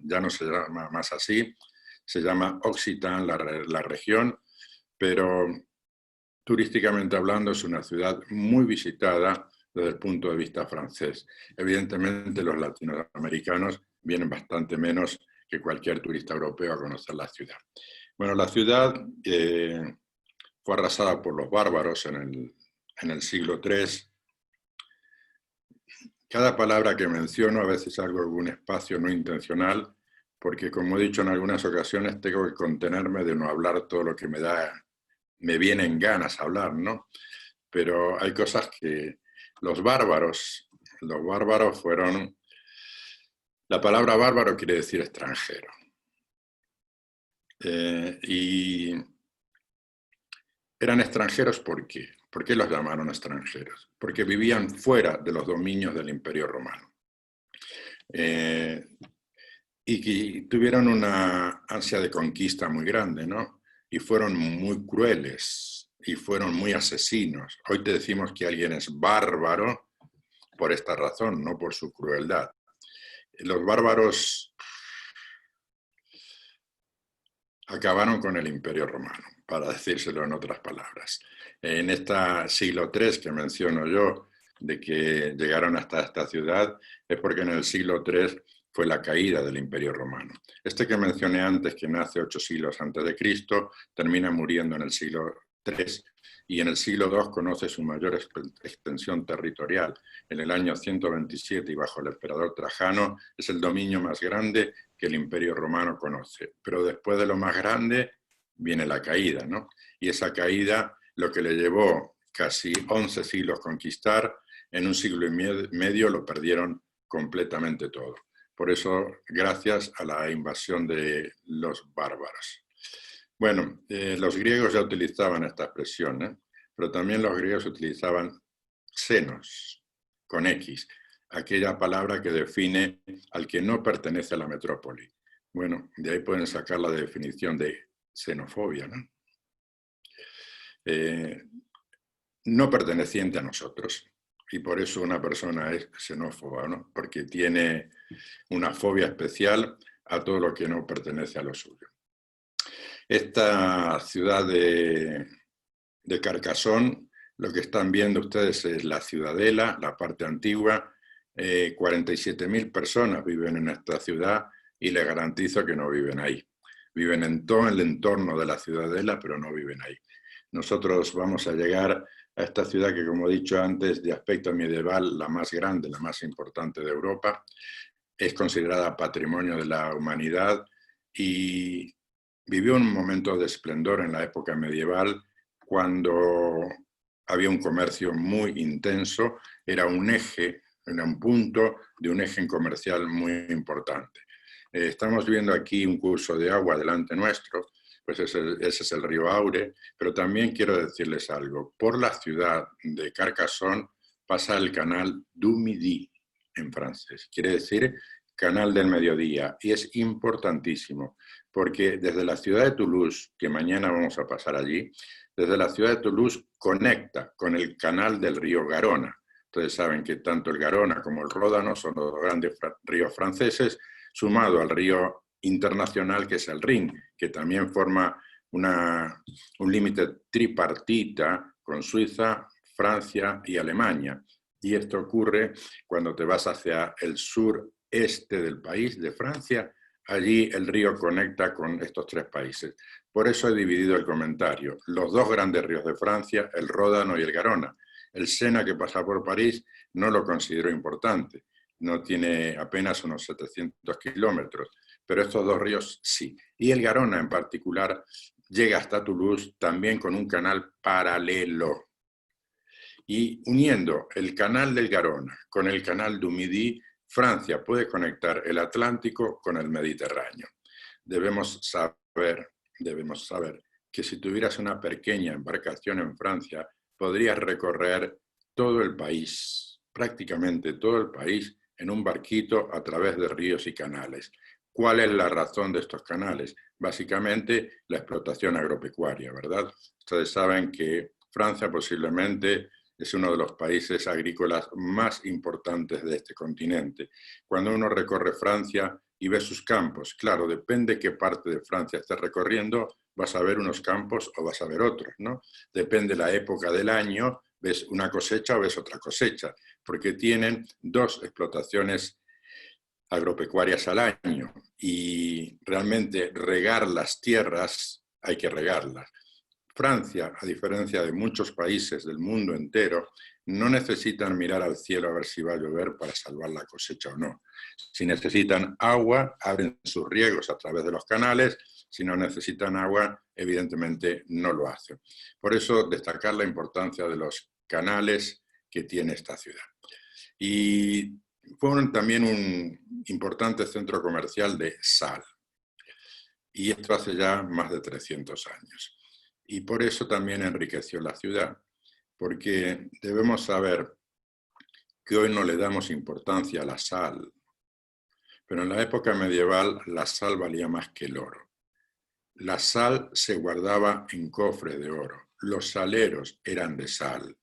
ya no se llama más así, se llama Occitan la región, pero turísticamente hablando es una ciudad muy visitada desde el punto de vista francés. Evidentemente los latinoamericanos vienen bastante menos que cualquier turista europeo a conocer la ciudad. Bueno, la ciudad fue arrasada por los bárbaros en el siglo III. Cada palabra que menciono a veces hago algún espacio no intencional, porque como he dicho en algunas ocasiones, tengo que contenerme de no hablar todo lo que me vienen ganas hablar, ¿no? Pero hay cosas que los bárbaros fueron... La palabra bárbaro quiere decir extranjero. Y eran extranjeros, ¿por qué? ¿Por qué los llamaron extranjeros? Porque vivían fuera de los dominios del Imperio Romano. Y que tuvieron una ansia de conquista muy grande, ¿no? Y fueron muy crueles y fueron muy asesinos. Hoy te decimos que alguien es bárbaro por esta razón, no por su crueldad. Los bárbaros acabaron con el Imperio Romano, para decírselo en otras palabras. En este siglo III que menciono yo, de que llegaron hasta esta ciudad, es porque en el siglo III fue la caída del Imperio Romano. Este que mencioné antes, que nace 8 siglos antes de Cristo, termina muriendo en el siglo III, y en el siglo II conoce su mayor extensión territorial. En el año 127 y bajo el emperador Trajano es el dominio más grande que el Imperio Romano conoce. Pero después de lo más grande viene la caída, ¿no? Y esa caída, lo que le llevó casi 11 siglos conquistar, en un siglo y medio lo perdieron completamente todo. Por eso, gracias a la invasión de los bárbaros. Bueno, los griegos ya utilizaban esta expresión, pero también los griegos utilizaban xenos, con X, aquella palabra que define al que no pertenece a la metrópoli. Bueno, de ahí pueden sacar la definición de xenofobia, ¿no? No perteneciente a nosotros. Y por eso una persona es xenófoba, ¿no? Porque tiene una fobia especial a todo lo que no pertenece a lo suyo. Esta ciudad de Carcassonne Lo que están viendo ustedes es la ciudadela, la parte antigua. 47.000 personas viven en esta ciudad y les garantizo que no viven ahí. Viven en todo el entorno de la ciudadela, pero no viven ahí. Nosotros vamos a llegar a esta ciudad que, como he dicho antes, de aspecto medieval, la más grande, la más importante de Europa. Es considerada patrimonio de la humanidad y vivió un momento de esplendor en la época medieval, cuando había un comercio muy intenso, era un eje, era un punto de un eje comercial muy importante. Estamos viendo aquí un curso de agua delante nuestro, pues ese es el río Aure, pero también quiero decirles algo. Por la ciudad de Carcassonne pasa el canal du Midi en francés, quiere decir canal del mediodía, y es importantísimo, porque desde la ciudad de Toulouse, que mañana vamos a pasar allí, desde la ciudad de Toulouse conecta con el canal del río Garona. Ustedes saben que tanto el Garona como el Ródano son los grandes ríos franceses, sumado al río internacional que es el Rin, que también forma un límite tripartita con Suiza, Francia y Alemania. Y esto ocurre cuando te vas hacia el sureste del país, de Francia. Allí el río conecta con estos tres países. Por eso he dividido el comentario. Los dos grandes ríos de Francia, el Ródano y el Garona. El Sena, que pasa por París, no lo considero importante. No tiene apenas unos 700 kilómetros, pero estos dos ríos sí. Y el Garona en particular llega hasta Toulouse también con un canal paralelo. Y uniendo el canal del Garona con el canal du Midi, Francia puede conectar el Atlántico con el Mediterráneo. Debemos saber que si tuvieras una pequeña embarcación en Francia, podrías recorrer todo el país, prácticamente todo el país, en un barquito a través de ríos y canales. ¿Cuál es la razón de estos canales? Básicamente la explotación agropecuaria, ¿verdad? Ustedes saben que Francia posiblemente es uno de los países agrícolas más importantes de este continente. Cuando uno recorre Francia y ve sus campos, claro, depende qué parte de Francia estés recorriendo, vas a ver unos campos o vas a ver otros, ¿no? Depende la época del año, ves una cosecha o ves otra cosecha, porque tienen dos explotaciones agropecuarias al año y realmente regar las tierras hay que regarlas. Francia, a diferencia de muchos países del mundo entero, no necesitan mirar al cielo a ver si va a llover para salvar la cosecha o no. Si necesitan agua, abren sus riegos a través de los canales. Si no necesitan agua, evidentemente no lo hacen. Por eso, destacar la importancia de los canales que tiene esta ciudad. Y fue también un importante centro comercial de sal. Y esto hace ya más de 300 años. Y por eso también enriqueció la ciudad, porque debemos saber que hoy no le damos importancia a la sal, pero en la época medieval la sal valía más que el oro. La sal se guardaba en cofres de oro, los saleros eran de sal,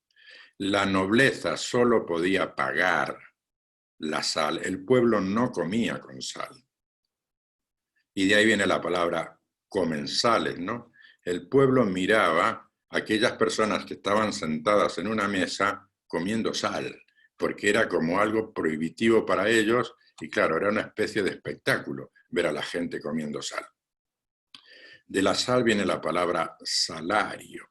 la nobleza solo podía pagar la sal, el pueblo no comía con sal. Y de ahí viene la palabra comensales, ¿no? El pueblo miraba a aquellas personas que estaban sentadas en una mesa comiendo sal, porque era como algo prohibitivo para ellos y claro, era una especie de espectáculo ver a la gente comiendo sal. De la sal viene la palabra salario.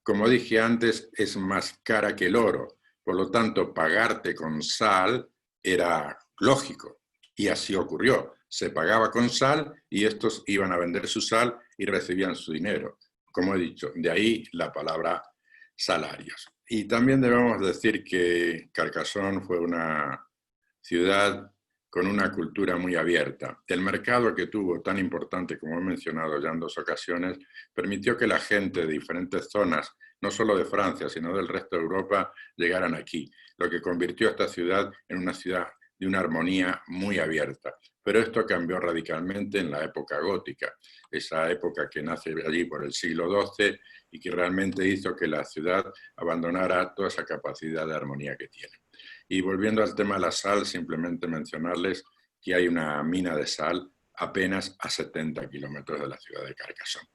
Como dije antes, es más cara que el oro, por lo tanto, pagarte con sal era lógico y así ocurrió. Se pagaba con sal y estos iban a vender su sal y recibían su dinero. Como he dicho, de ahí la palabra salarios. Y también debemos decir que Carcassonne fue una ciudad con una cultura muy abierta. El mercado que tuvo, tan importante como he mencionado ya en 2 ocasiones, permitió que la gente de diferentes zonas, no solo de Francia, sino del resto de Europa, llegaran aquí, lo que convirtió a esta ciudad en una ciudad de una armonía muy abierta. Pero esto cambió radicalmente en la época gótica, esa época que nace allí por el siglo XII y que realmente hizo que la ciudad abandonara toda esa capacidad de armonía que tiene. Y volviendo al tema de la sal, simplemente mencionarles que hay una mina de sal apenas a 70 kilómetros de la ciudad de Carcassonne.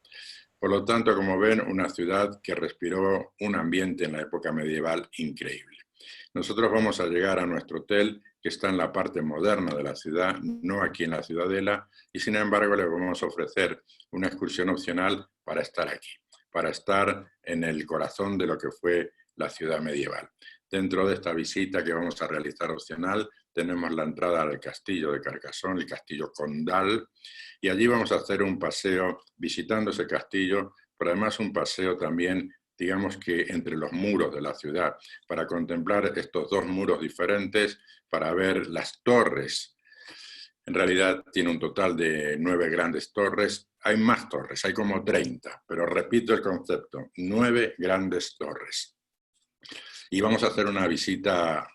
Por lo tanto, como ven, una ciudad que respiró un ambiente en la época medieval increíble. Nosotros vamos a llegar a nuestro hotel, que está en la parte moderna de la ciudad, no aquí en la Ciudadela, y sin embargo les vamos a ofrecer una excursión opcional para estar aquí, para estar en el corazón de lo que fue la ciudad medieval. Dentro de esta visita que vamos a realizar opcional, tenemos la entrada al castillo de Carcassonne, el castillo condal, y allí vamos a hacer un paseo visitando ese castillo, pero además un paseo también, digamos que entre los muros de la ciudad, para contemplar estos dos muros diferentes, para ver las torres. En realidad tiene un total de 9 grandes torres. Hay más torres, hay como 30, pero repito el concepto, 9 grandes torres. Y vamos a hacer una visita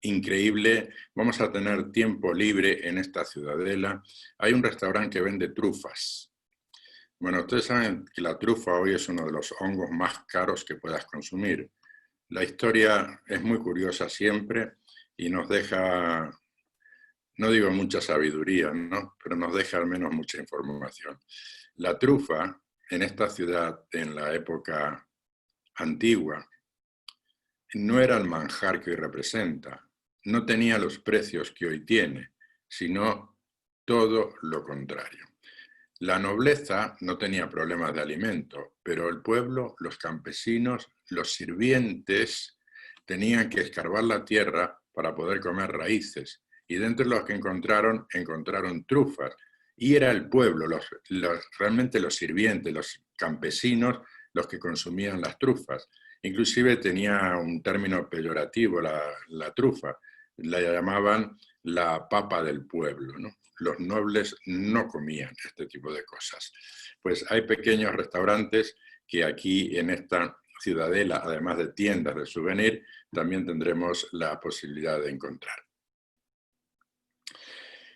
increíble, vamos a tener tiempo libre en esta ciudadela. Hay un restaurante que vende trufas. Bueno, ustedes saben que la trufa hoy es uno de los hongos más caros que puedas consumir. La historia es muy curiosa siempre y nos deja, no digo mucha sabiduría, ¿no? Pero nos deja al menos mucha información. La trufa en esta ciudad, en la época antigua, no era el manjar que hoy representa, no tenía los precios que hoy tiene, sino todo lo contrario. La nobleza no tenía problemas de alimento, pero el pueblo, los campesinos, los sirvientes, tenían que escarbar la tierra para poder comer raíces. Y dentro de los que encontraron trufas. Y era el pueblo, realmente los sirvientes, los campesinos, los que consumían las trufas. Inclusive tenía un término peyorativo la trufa, la llamaban la papa del pueblo, ¿no? Los nobles no comían este tipo de cosas. Pues hay pequeños restaurantes que aquí en esta ciudadela, además de tiendas de souvenir, también tendremos la posibilidad de encontrar.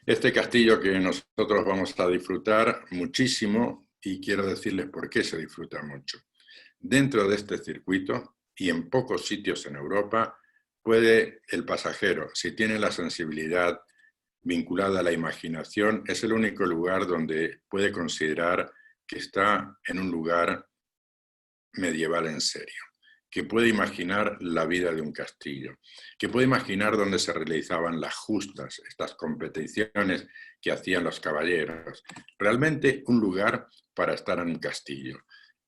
Este castillo que nosotros vamos a disfrutar muchísimo, y quiero decirles por qué se disfruta mucho. Dentro de este circuito, y en pocos sitios en Europa, puede el pasajero, si tiene la sensibilidad vinculada a la imaginación, es el único lugar donde puede considerar que está en un lugar medieval en serio, que puede imaginar la vida de un castillo, que puede imaginar dónde se realizaban las justas, estas competiciones que hacían los caballeros. Realmente un lugar para estar en un castillo.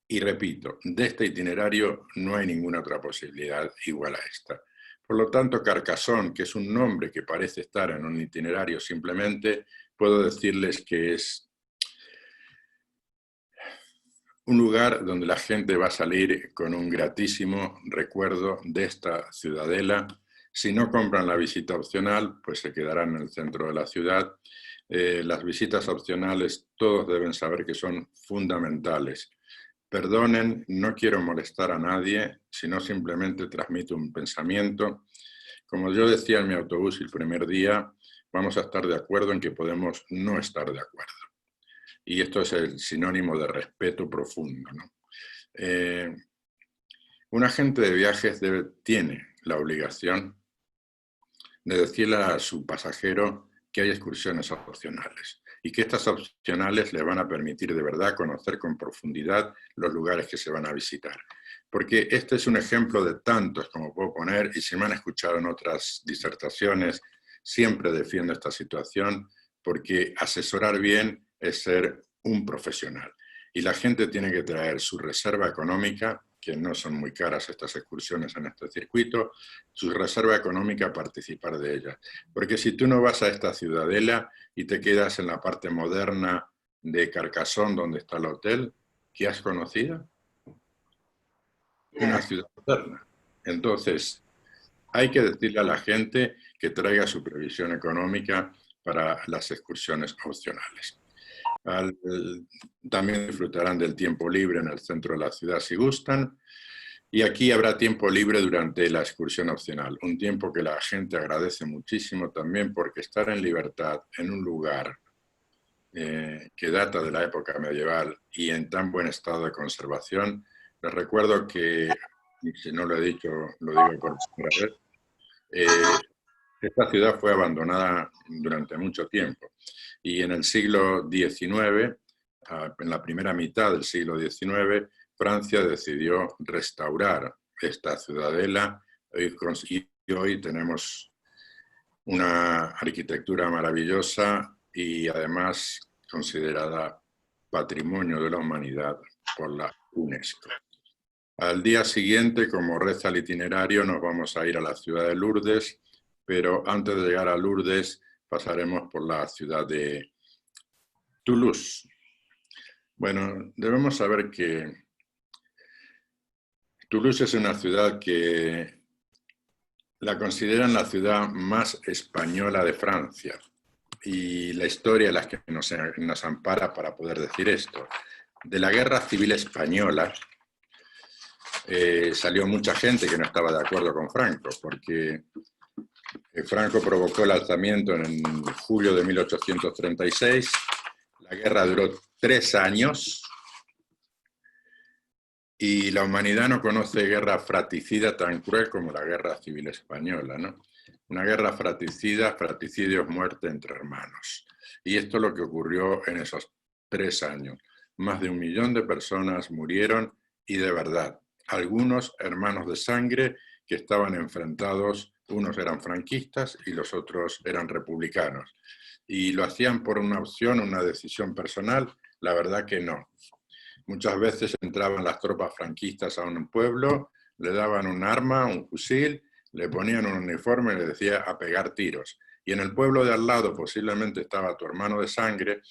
Y repito, de este itinerario no hay ninguna otra posibilidad igual a esta. Por lo tanto, Carcassonne, que es un nombre que parece estar en un itinerario simplemente, puedo decirles que es un lugar donde la gente va a salir con un gratísimo recuerdo de esta ciudadela. Si no compran la visita opcional, pues se quedarán en el centro de la ciudad. Las visitas opcionales todos deben saber que son fundamentales. Perdonen, no quiero molestar a nadie, sino simplemente transmito un pensamiento. Como yo decía en mi autobús el primer día, vamos a estar de acuerdo en que podemos no estar de acuerdo. Y esto es el sinónimo de respeto profundo, ¿no? Un agente de viajes tiene la obligación de decirle a su pasajero que hay excursiones opcionales y que estas opcionales le van a permitir de verdad conocer con profundidad los lugares que se van a visitar. Porque este es un ejemplo de tantos como puedo poner, y si me han escuchado en otras disertaciones, siempre defiendo esta situación, porque asesorar bien es ser un profesional. Y la gente tiene que traer su reserva económica, que no son muy caras estas excursiones en este circuito, su reserva económica a participar de ellas. Porque si tú no vas a esta ciudadela y te quedas en la parte moderna de Carcassonne, donde está el hotel, ¿qué has conocido? Una ciudad moderna. Entonces, hay que decirle a la gente que traiga su previsión económica para las excursiones opcionales. También disfrutarán del tiempo libre en el centro de la ciudad si gustan. Y aquí habrá tiempo libre durante la excursión opcional, un tiempo que la gente agradece muchísimo también, porque estar en libertad en un lugar que data de la época medieval y en tan buen estado de conservación. Les recuerdo que, si no lo he dicho, lo digo por primera vez, esta ciudad fue abandonada durante mucho tiempo y en el siglo XIX en la primera mitad del siglo XIX, Francia decidió restaurar esta ciudadela y hoy tenemos una arquitectura maravillosa y además considerada Patrimonio de la Humanidad por la UNESCO. Al día siguiente, como reza el itinerario, nos vamos a ir a la ciudad de Lourdes, pero antes de llegar a Lourdes pasaremos por la ciudad de Toulouse. Bueno, debemos saber que Toulouse es una ciudad que la consideran la ciudad más española de Francia. Y la historia es la que nos ampara para poder decir esto. De la Guerra Civil Española salió mucha gente que no estaba de acuerdo con Franco, porque Franco provocó el alzamiento en julio de 1836. La guerra duró 3 años y la humanidad no conoce guerra fratricida tan cruel como la Guerra Civil Española, ¿no? Una guerra fratricida, fratricidios, muerte entre hermanos. Y esto es lo que ocurrió en esos 3 años. Más de 1 millón de personas murieron y de verdad. Algunos hermanos de sangre que estaban enfrentados, unos eran franquistas y los otros eran republicanos. Y lo hacían por una opción, una decisión personal, la verdad que no. Muchas veces entraban las tropas franquistas a un pueblo, le daban un arma, un fusil, le ponían un uniforme y le decía a pegar tiros. Y en el pueblo de al lado posiblemente estaba tu hermano de sangre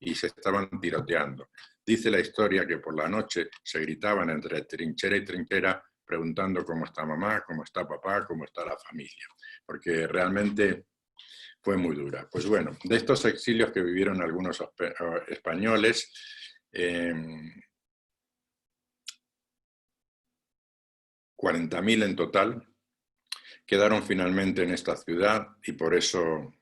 y se estaban tiroteando. Dice la historia que por la noche se gritaban entre trinchera y trinchera preguntando cómo está mamá, cómo está papá, cómo está la familia. Porque realmente fue muy dura. Pues bueno, de estos exilios que vivieron algunos españoles, 40.000 en total, quedaron finalmente en esta ciudad y por eso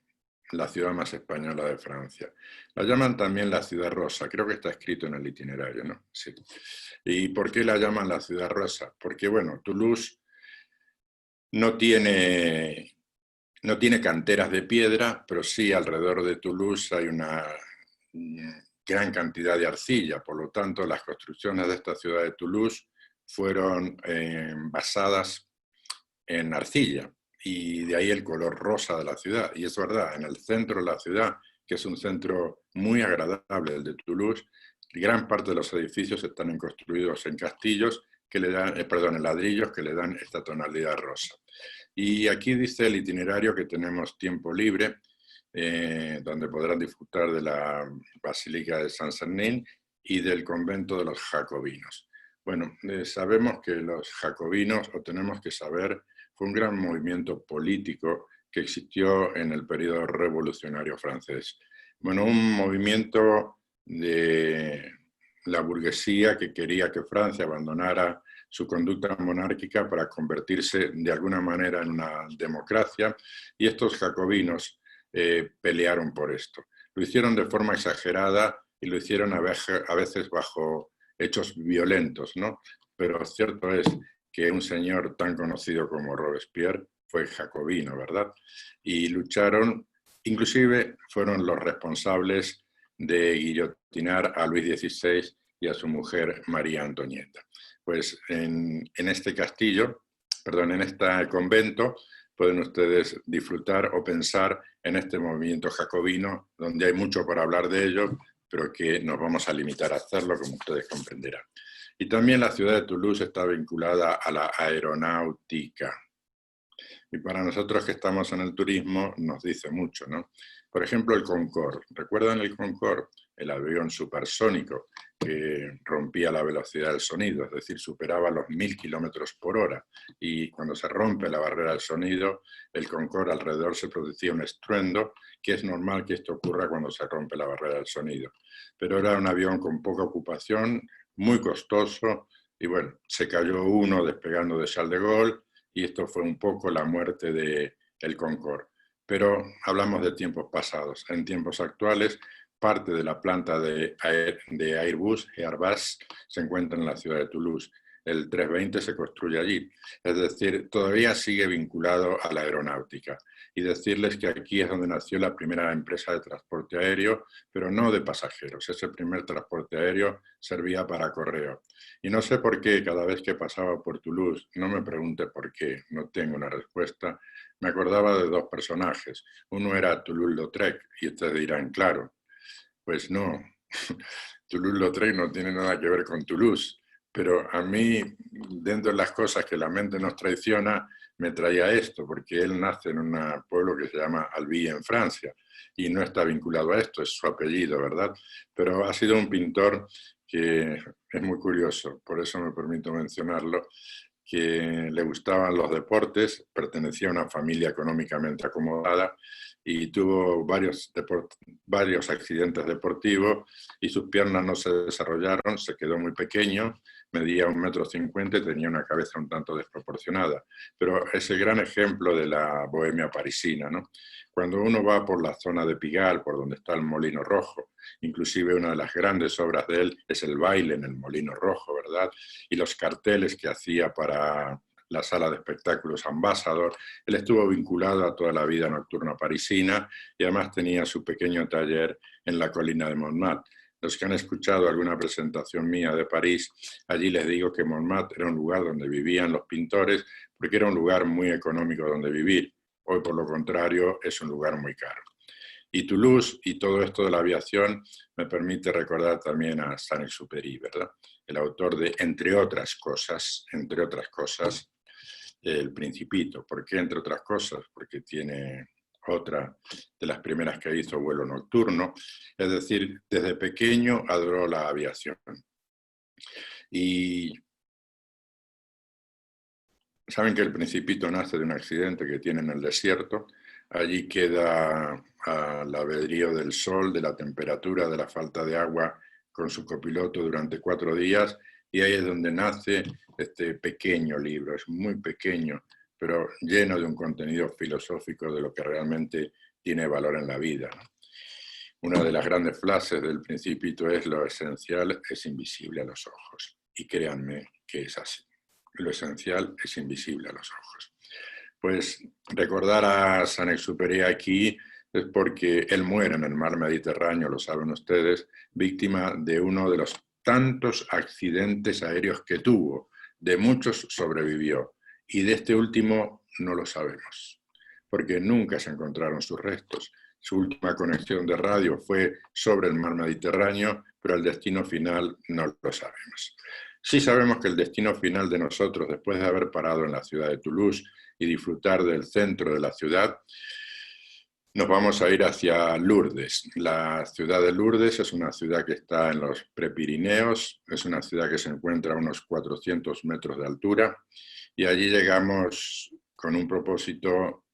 la ciudad más española de Francia. La llaman también la ciudad rosa, creo que está escrito en el itinerario, ¿no? Sí. ¿Y por qué la llaman la ciudad rosa? Porque, bueno, Toulouse no tiene canteras de piedra, pero sí alrededor de Toulouse hay una gran cantidad de arcilla, por lo tanto las construcciones de esta ciudad de Toulouse fueron basadas en arcilla y de ahí el color rosa de la ciudad. Y es verdad, en el centro de la ciudad, que es un centro muy agradable, el de Toulouse, gran parte de los edificios están construidos en castillos que le dan, en ladrillos que le dan esta tonalidad rosa. Y aquí dice el itinerario que tenemos tiempo libre, donde podrán disfrutar de la Basílica de Saint-Sernin y del convento de los jacobinos. Bueno, sabemos que los jacobinos, o tenemos que saber, fue un gran movimiento político que existió en el periodo revolucionario francés. Bueno, un movimiento de la burguesía que quería que Francia abandonara su conducta monárquica para convertirse de alguna manera en una democracia, y estos jacobinos pelearon por esto. Lo hicieron de forma exagerada y lo hicieron a veces bajo hechos violentos, ¿no? Pero cierto es que un señor tan conocido como Robespierre fue jacobino, ¿verdad? Y lucharon, inclusive fueron los responsables de guillotinar a Luis XVI y a su mujer María Antonieta. Pues en este castillo, perdón, en este convento, pueden ustedes disfrutar o pensar en este movimiento jacobino, donde hay mucho por hablar de ello, pero que nos vamos a limitar a hacerlo, como ustedes comprenderán. Y también la ciudad de Toulouse está vinculada a la aeronáutica. Y para nosotros que estamos en el turismo nos dice mucho, ¿no? Por ejemplo, el Concorde. ¿Recuerdan el Concorde? El avión supersónico que rompía la velocidad del sonido, es decir, superaba los 1000 kilómetros por hora. Y cuando se rompe la barrera del sonido, el Concorde alrededor se producía un estruendo, que es normal que esto ocurra cuando se rompe la barrera del sonido. Pero era un avión con poca ocupación, muy costoso, y bueno, se cayó uno despegando de Charles de Gaulle, y esto fue un poco la muerte del Concorde. Pero hablamos de tiempos pasados. En tiempos actuales, parte de la planta de Airbus se encuentra en la ciudad de Toulouse. el 320 se construye allí. Es decir, todavía sigue vinculado a la aeronáutica. Y decirles que aquí es donde nació la primera empresa de transporte aéreo, pero no de pasajeros. Ese primer transporte aéreo servía para correo. Y no sé por qué, cada vez que pasaba por Toulouse, no me pregunte por qué, no tengo una respuesta, me acordaba de dos personajes. Uno era Toulouse-Lautrec, y ustedes dirán, claro, pues no, Toulouse-Lautrec no tiene nada que ver con Toulouse, pero a mí, dentro de las cosas que la mente nos traiciona, me traía esto, porque él nace en un pueblo que se llama Albi, en Francia, y no está vinculado a esto, es su apellido, ¿verdad? Pero ha sido un pintor que es muy curioso, por eso me permito mencionarlo, que le gustaban los deportes, pertenecía a una familia económicamente acomodada y tuvo varios accidentes deportivos y sus piernas no se desarrollaron, se quedó muy pequeño, medía 1,50 m y tenía una cabeza un tanto desproporcionada. Pero es el gran ejemplo de la bohemia parisina, ¿no? Cuando uno va por la zona de Pigalle, por donde está el Molino Rojo, inclusive una de las grandes obras de él es el baile en el Molino Rojo, ¿verdad? Y los carteles que hacía para la sala de espectáculos Ambassador. Él estuvo vinculado a toda la vida nocturna parisina y además tenía su pequeño taller en la colina de Montmartre. Los que han escuchado alguna presentación mía de París, allí les digo que Montmartre era un lugar donde vivían los pintores porque era un lugar muy económico donde vivir. Hoy, por lo contrario, es un lugar muy caro. Y Toulouse y todo esto de la aviación me permite recordar también a Saint-Exupéry, ¿verdad? El autor de, entre otras cosas, El Principito. ¿Por qué entre otras cosas? Porque tiene otra de las primeras que hizo, Vuelo Nocturno. Es decir, desde pequeño adoró la aviación. Y saben que El Principito nace de un accidente que tiene en el desierto. Allí queda al albedrío del sol, de la temperatura, de la falta de agua con su copiloto durante 4 días, y ahí es donde nace este pequeño libro. Es muy pequeño, pero lleno de un contenido filosófico de lo que realmente tiene valor en la vida. Una de las grandes frases del Principito es: lo esencial es invisible a los ojos. Y créanme que es así. Lo esencial es invisible a los ojos. Pues recordar a Saint-Exupéry aquí es porque él muere en el mar Mediterráneo, lo saben ustedes, víctima de uno de los tantos accidentes aéreos que tuvo. De muchos sobrevivió y de este último no lo sabemos, porque nunca se encontraron sus restos. Su última conexión de radio fue sobre el mar Mediterráneo, pero el destino final no lo sabemos. Sí sabemos que el destino final de nosotros, después de haber parado en la ciudad de Toulouse y disfrutar del centro de la ciudad, nos vamos a ir hacia Lourdes. La ciudad de Lourdes es una ciudad que está en los Prepirineos, es una ciudad que se encuentra a unos 400 metros de altura y allí llegamos con un propósito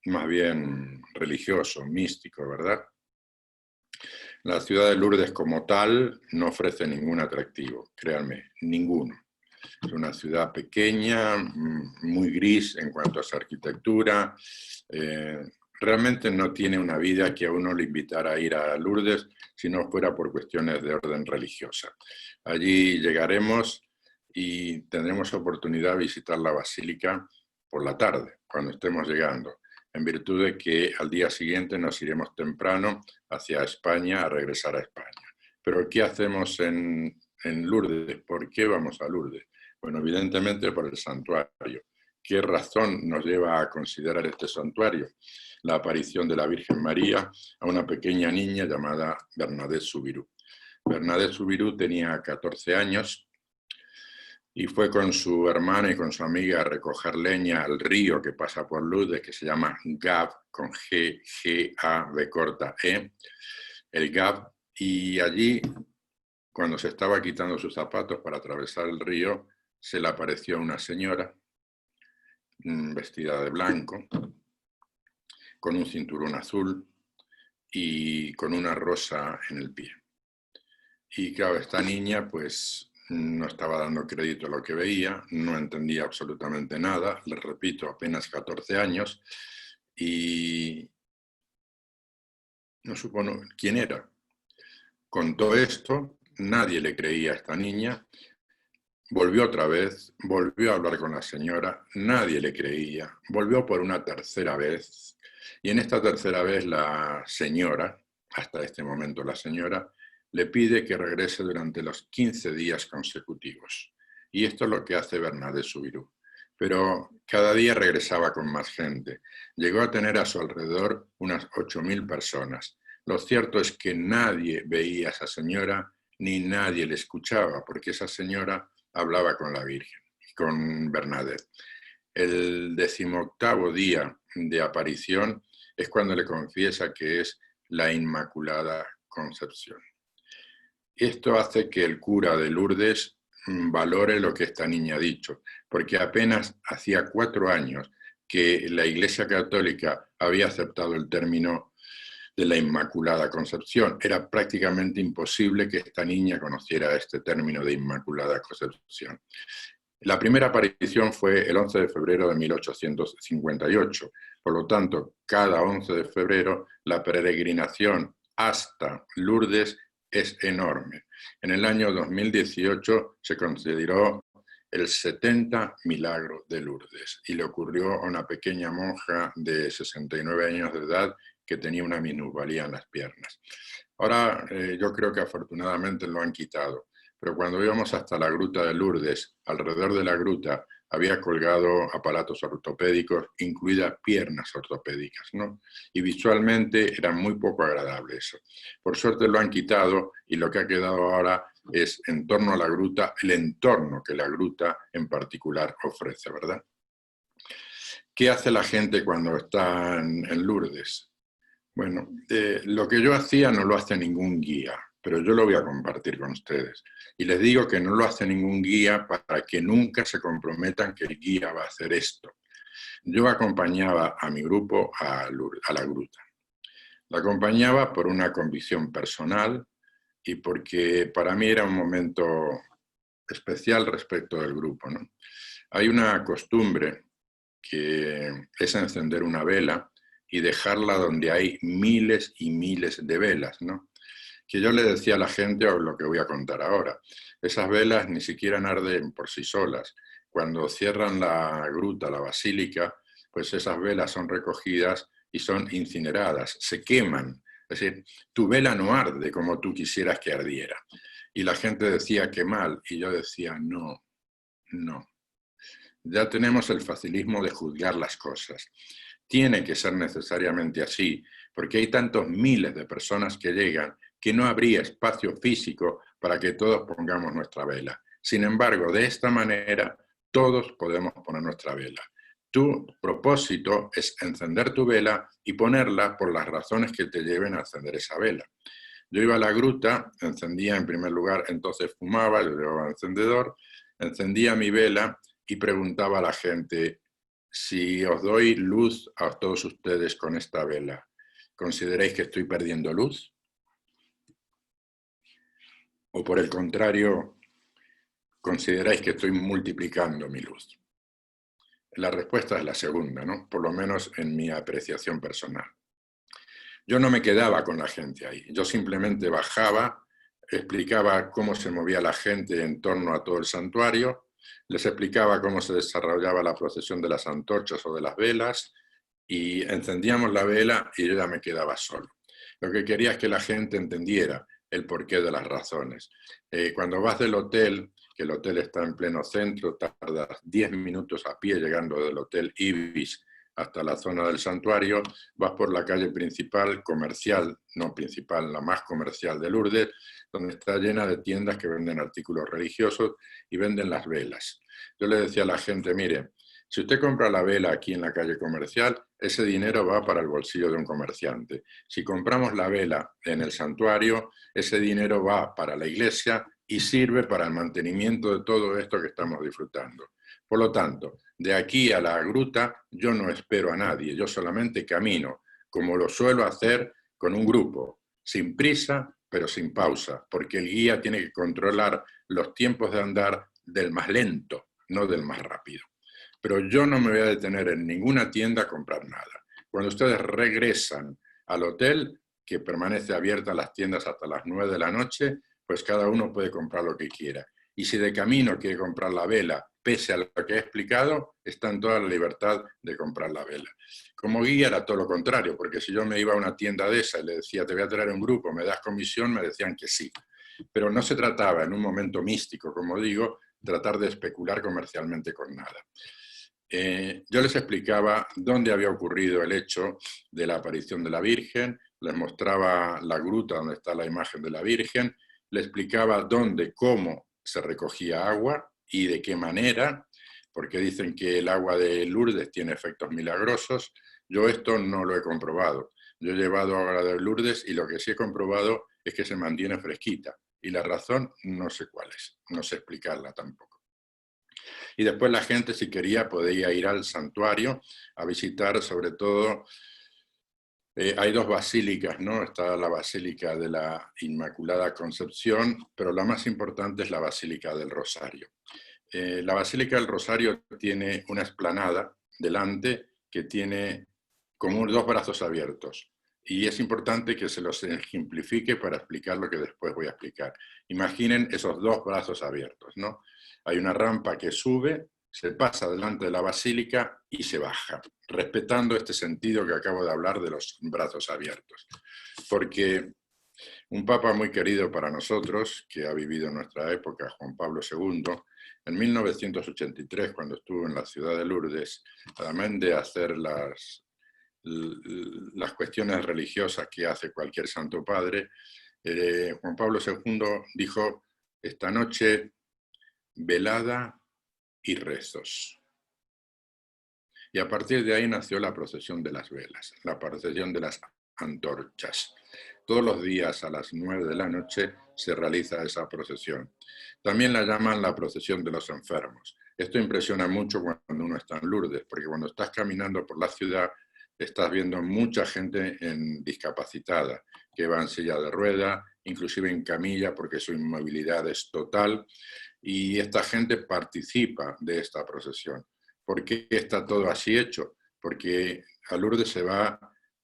más bien religioso, místico, ¿verdad? La ciudad de Lourdes como tal no ofrece ningún atractivo, créanme, ninguno. Es una ciudad pequeña, muy gris en cuanto a su arquitectura. Realmente no tiene una vida que a uno le invitara a ir a Lourdes si no fuera por cuestiones de orden religiosa. Allí llegaremos y tendremos oportunidad de visitar la basílica por la tarde, cuando estemos llegando, en virtud de que al día siguiente nos iremos temprano hacia España a regresar a España. Pero ¿qué hacemos en Lourdes? ¿Por qué vamos a Lourdes? Bueno, evidentemente por el santuario. ¿Qué razón nos lleva a considerar este santuario? La aparición de la Virgen María a una pequeña niña llamada Bernadette Soubirous. Bernadette Soubirous tenía 14 años y fue con su hermana y con su amiga a recoger leña al río que pasa por Lourdes, que se llama Gave, con G, G-A, B corta, E, el Gave, y allí, cuando se estaba quitando sus zapatos para atravesar el río, se le apareció una señora vestida de blanco, con un cinturón azul y con una rosa en el pie. Y claro, esta niña pues no estaba dando crédito a lo que veía, no entendía absolutamente nada, les repito, apenas 14 años, y no supo quién era. Con todo esto, nadie le creía a esta niña. Volvió otra vez, volvió a hablar con la señora, nadie le creía, volvió por una tercera vez, y en esta tercera vez la señora, hasta este momento la señora, le pide que regrese durante los 15 días consecutivos. Y esto es lo que hace Bernadette Soubirous. Pero cada día regresaba con más gente. Llegó a tener a su alrededor unas 8.000 personas. Lo cierto es que nadie veía a esa señora ni nadie le escuchaba, porque esa señora hablaba con la Virgen, con Bernadette. El 18º día de aparición es cuando le confiesa que es la Inmaculada Concepción. Esto hace que el cura de Lourdes valore lo que esta niña ha dicho, porque apenas hacía 4 años que la Iglesia Católica había aceptado el término de la Inmaculada Concepción. Era prácticamente imposible que esta niña conociera este término de Inmaculada Concepción. La primera aparición fue el 11 de febrero de 1858. Por lo tanto, cada 11 de febrero la peregrinación hasta Lourdes es enorme. En el año 2018 se consideró el 70 milagro de Lourdes y le ocurrió a una pequeña monja de 69 años de edad que tenía una minusvalía en las piernas. Ahora yo creo que afortunadamente lo han quitado, pero cuando íbamos hasta la gruta de Lourdes, alrededor de la gruta había colgado aparatos ortopédicos, incluidas piernas ortopédicas, ¿no? Y visualmente era muy poco agradable eso. Por suerte lo han quitado y lo que ha quedado ahora es en torno a la gruta, el entorno que la gruta en particular ofrece, ¿verdad? ¿Qué hace la gente cuando está en Lourdes? Bueno, lo que yo hacía no lo hace ningún guía, pero yo lo voy a compartir con ustedes. Y les digo que no lo hace ningún guía para que nunca se comprometan que el guía va a hacer esto. Yo acompañaba a mi grupo a la gruta. La acompañaba por una convicción personal y porque para mí era un momento especial respecto del grupo, ¿no? Hay una costumbre que es encender una vela y dejarla donde hay miles y miles de velas, ¿no? Que yo le decía a la gente, o lo que voy a contar ahora, esas velas ni siquiera arden por sí solas. Cuando cierran la gruta, la basílica, pues esas velas son recogidas y son incineradas, se queman. Es decir, tu vela no arde como tú quisieras que ardiera. Y la gente decía que mal, y yo decía no, no. Ya tenemos el facilismo de juzgar las cosas. Tiene que ser necesariamente así, porque hay tantos miles de personas que llegan que no habría espacio físico para que todos pongamos nuestra vela. Sin embargo, de esta manera, todos podemos poner nuestra vela. Tu propósito es encender tu vela y ponerla por las razones que te lleven a encender esa vela. Yo iba a la gruta, encendía en primer lugar, entonces fumaba, yo llevaba encendedor, encendía mi vela y preguntaba a la gente: si os doy luz a todos ustedes con esta vela, ¿consideráis que estoy perdiendo luz? ¿O por el contrario, consideráis que estoy multiplicando mi luz? La respuesta es la segunda, ¿no? Por lo menos en mi apreciación personal. Yo no me quedaba con la gente ahí, yo simplemente bajaba, explicaba cómo se movía la gente en torno a todo el santuario, les explicaba cómo se desarrollaba la procesión de las antorchas o de las velas, y encendíamos la vela y yo ya me quedaba solo. Lo que quería es que la gente entendiera el porqué de las razones. Cuando vas del hotel, que el hotel está en pleno centro, tardas 10 minutos a pie llegando del Hotel Ibis hasta la zona del santuario, vas por la calle principal, comercial, no principal, la más comercial de Lourdes, donde está llena de tiendas que venden artículos religiosos y venden las velas. Yo le decía a la gente, mire, si usted compra la vela aquí en la calle comercial, ese dinero va para el bolsillo de un comerciante. Si compramos la vela en el santuario, ese dinero va para la iglesia y sirve para el mantenimiento de todo esto que estamos disfrutando. Por lo tanto, de aquí a la gruta yo no espero a nadie, yo solamente camino, como lo suelo hacer con un grupo, sin prisa, pero sin pausa, porque el guía tiene que controlar los tiempos de andar del más lento, no del más rápido. Pero yo no me voy a detener en ninguna tienda a comprar nada. Cuando ustedes regresan al hotel, que permanece abierta las tiendas hasta las 9 de la noche, pues cada uno puede comprar lo que quiera. Y si de camino quiere comprar la vela, pese a lo que he explicado, está en toda la libertad de comprar la vela. Como guía era todo lo contrario, porque si yo me iba a una tienda de esa y le decía, te voy a traer un grupo, ¿me das comisión?, me decían que sí. Pero no se trataba, en un momento místico, como digo, tratar de especular comercialmente con nada. Yo les explicaba dónde había ocurrido el hecho de la aparición de la Virgen, les mostraba la gruta donde está la imagen de la Virgen, les explicaba dónde, cómo se recogía agua y de qué manera, porque dicen que el agua de Lourdes tiene efectos milagrosos. Yo esto no lo he comprobado. Yo he llevado agua de Lourdes y lo que sí he comprobado es que se mantiene fresquita. Y la razón no sé cuál es, no sé explicarla tampoco. Y después la gente, si quería, podía ir al santuario a visitar, sobre todo, hay dos basílicas, ¿no? Está la Basílica de la Inmaculada Concepción, pero la más importante es la Basílica del Rosario. La Basílica del Rosario tiene una explanada delante que tiene como dos brazos abiertos. Y es importante que se los ejemplifique para explicar lo que después voy a explicar. Imaginen esos dos brazos abiertos, ¿no? Hay una rampa que sube, se pasa delante de la basílica y se baja, respetando este sentido que acabo de hablar de los brazos abiertos. Porque un papa muy querido para nosotros, que ha vivido en nuestra época, Juan Pablo II, en 1983, cuando estuvo en la ciudad de Lourdes, además de hacer las cuestiones religiosas que hace cualquier santo padre, Juan Pablo II dijo, esta noche velada y rezos. Y a partir de ahí nació la procesión de las velas, la procesión de las antorchas. Todos los días a las 9 de la noche se realiza esa procesión. También la llaman la procesión de los enfermos. Esto impresiona mucho cuando uno está en Lourdes, porque cuando estás caminando por la ciudad estás viendo mucha gente discapacitada, que va en silla de rueda, inclusive en camilla, porque su inmovilidad es total, y esta gente participa de esta procesión. ¿Por qué está todo así hecho? Porque a Lourdes se va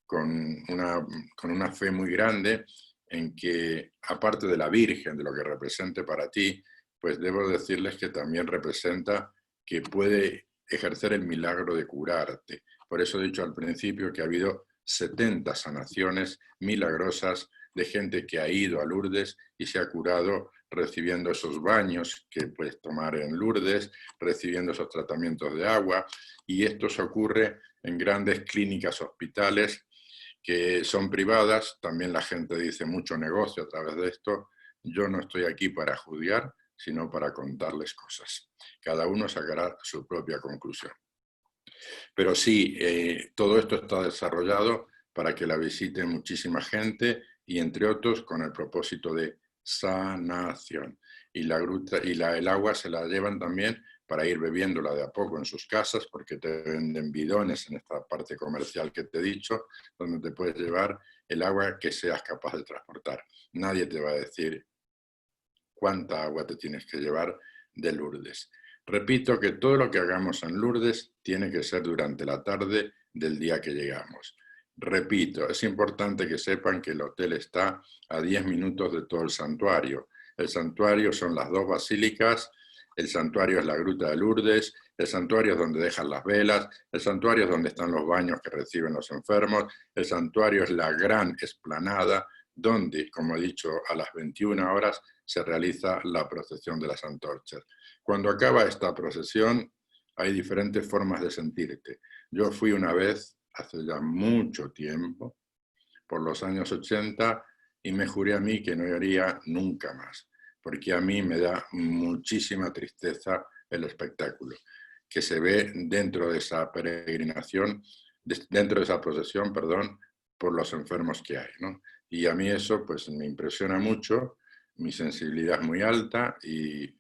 con una fe muy grande en que, aparte de la Virgen, de lo que represente para ti, pues debo decirles que también representa que puede ejercer el milagro de curarte. Por eso he dicho al principio que ha habido 70 sanaciones milagrosas de gente que ha ido a Lourdes y se ha curado recibiendo esos baños que puedes tomar en Lourdes, recibiendo esos tratamientos de agua, y esto se ocurre en grandes clínicas, hospitales, que son privadas. También la gente dice mucho negocio a través de esto. Yo no estoy aquí para juzgar, sino para contarles cosas. Cada uno sacará su propia conclusión. Pero sí, todo esto está desarrollado para que la visite muchísima gente y, entre otros, con el propósito de sanación. Y la gruta y el agua se la llevan también para ir bebiéndola de a poco en sus casas, porque te venden bidones en esta parte comercial que te he dicho, donde te puedes llevar el agua que seas capaz de transportar. Nadie te va a decir cuánta agua te tienes que llevar de Lourdes. Repito que todo lo que hagamos en Lourdes tiene que ser durante la tarde del día que llegamos. Repito, es importante que sepan que el hotel está a 10 minutos de todo el santuario. El santuario son las dos basílicas, el santuario es la gruta de Lourdes, el santuario es donde dejan las velas, el santuario es donde están los baños que reciben los enfermos, el santuario es la gran explanada donde, como he dicho, a las 21 horas se realiza la procesión de las antorchas. Cuando acaba esta procesión hay diferentes formas de sentirte. Yo fui una vez, hace ya mucho tiempo, por los años 80, y me juré a mí que no iría nunca más, porque a mí me da muchísima tristeza el espectáculo que se ve dentro de esa peregrinación, dentro de esa procesión, perdón, por los enfermos que hay, ¿no? Y a mí eso pues me impresiona mucho, mi sensibilidad es muy alta y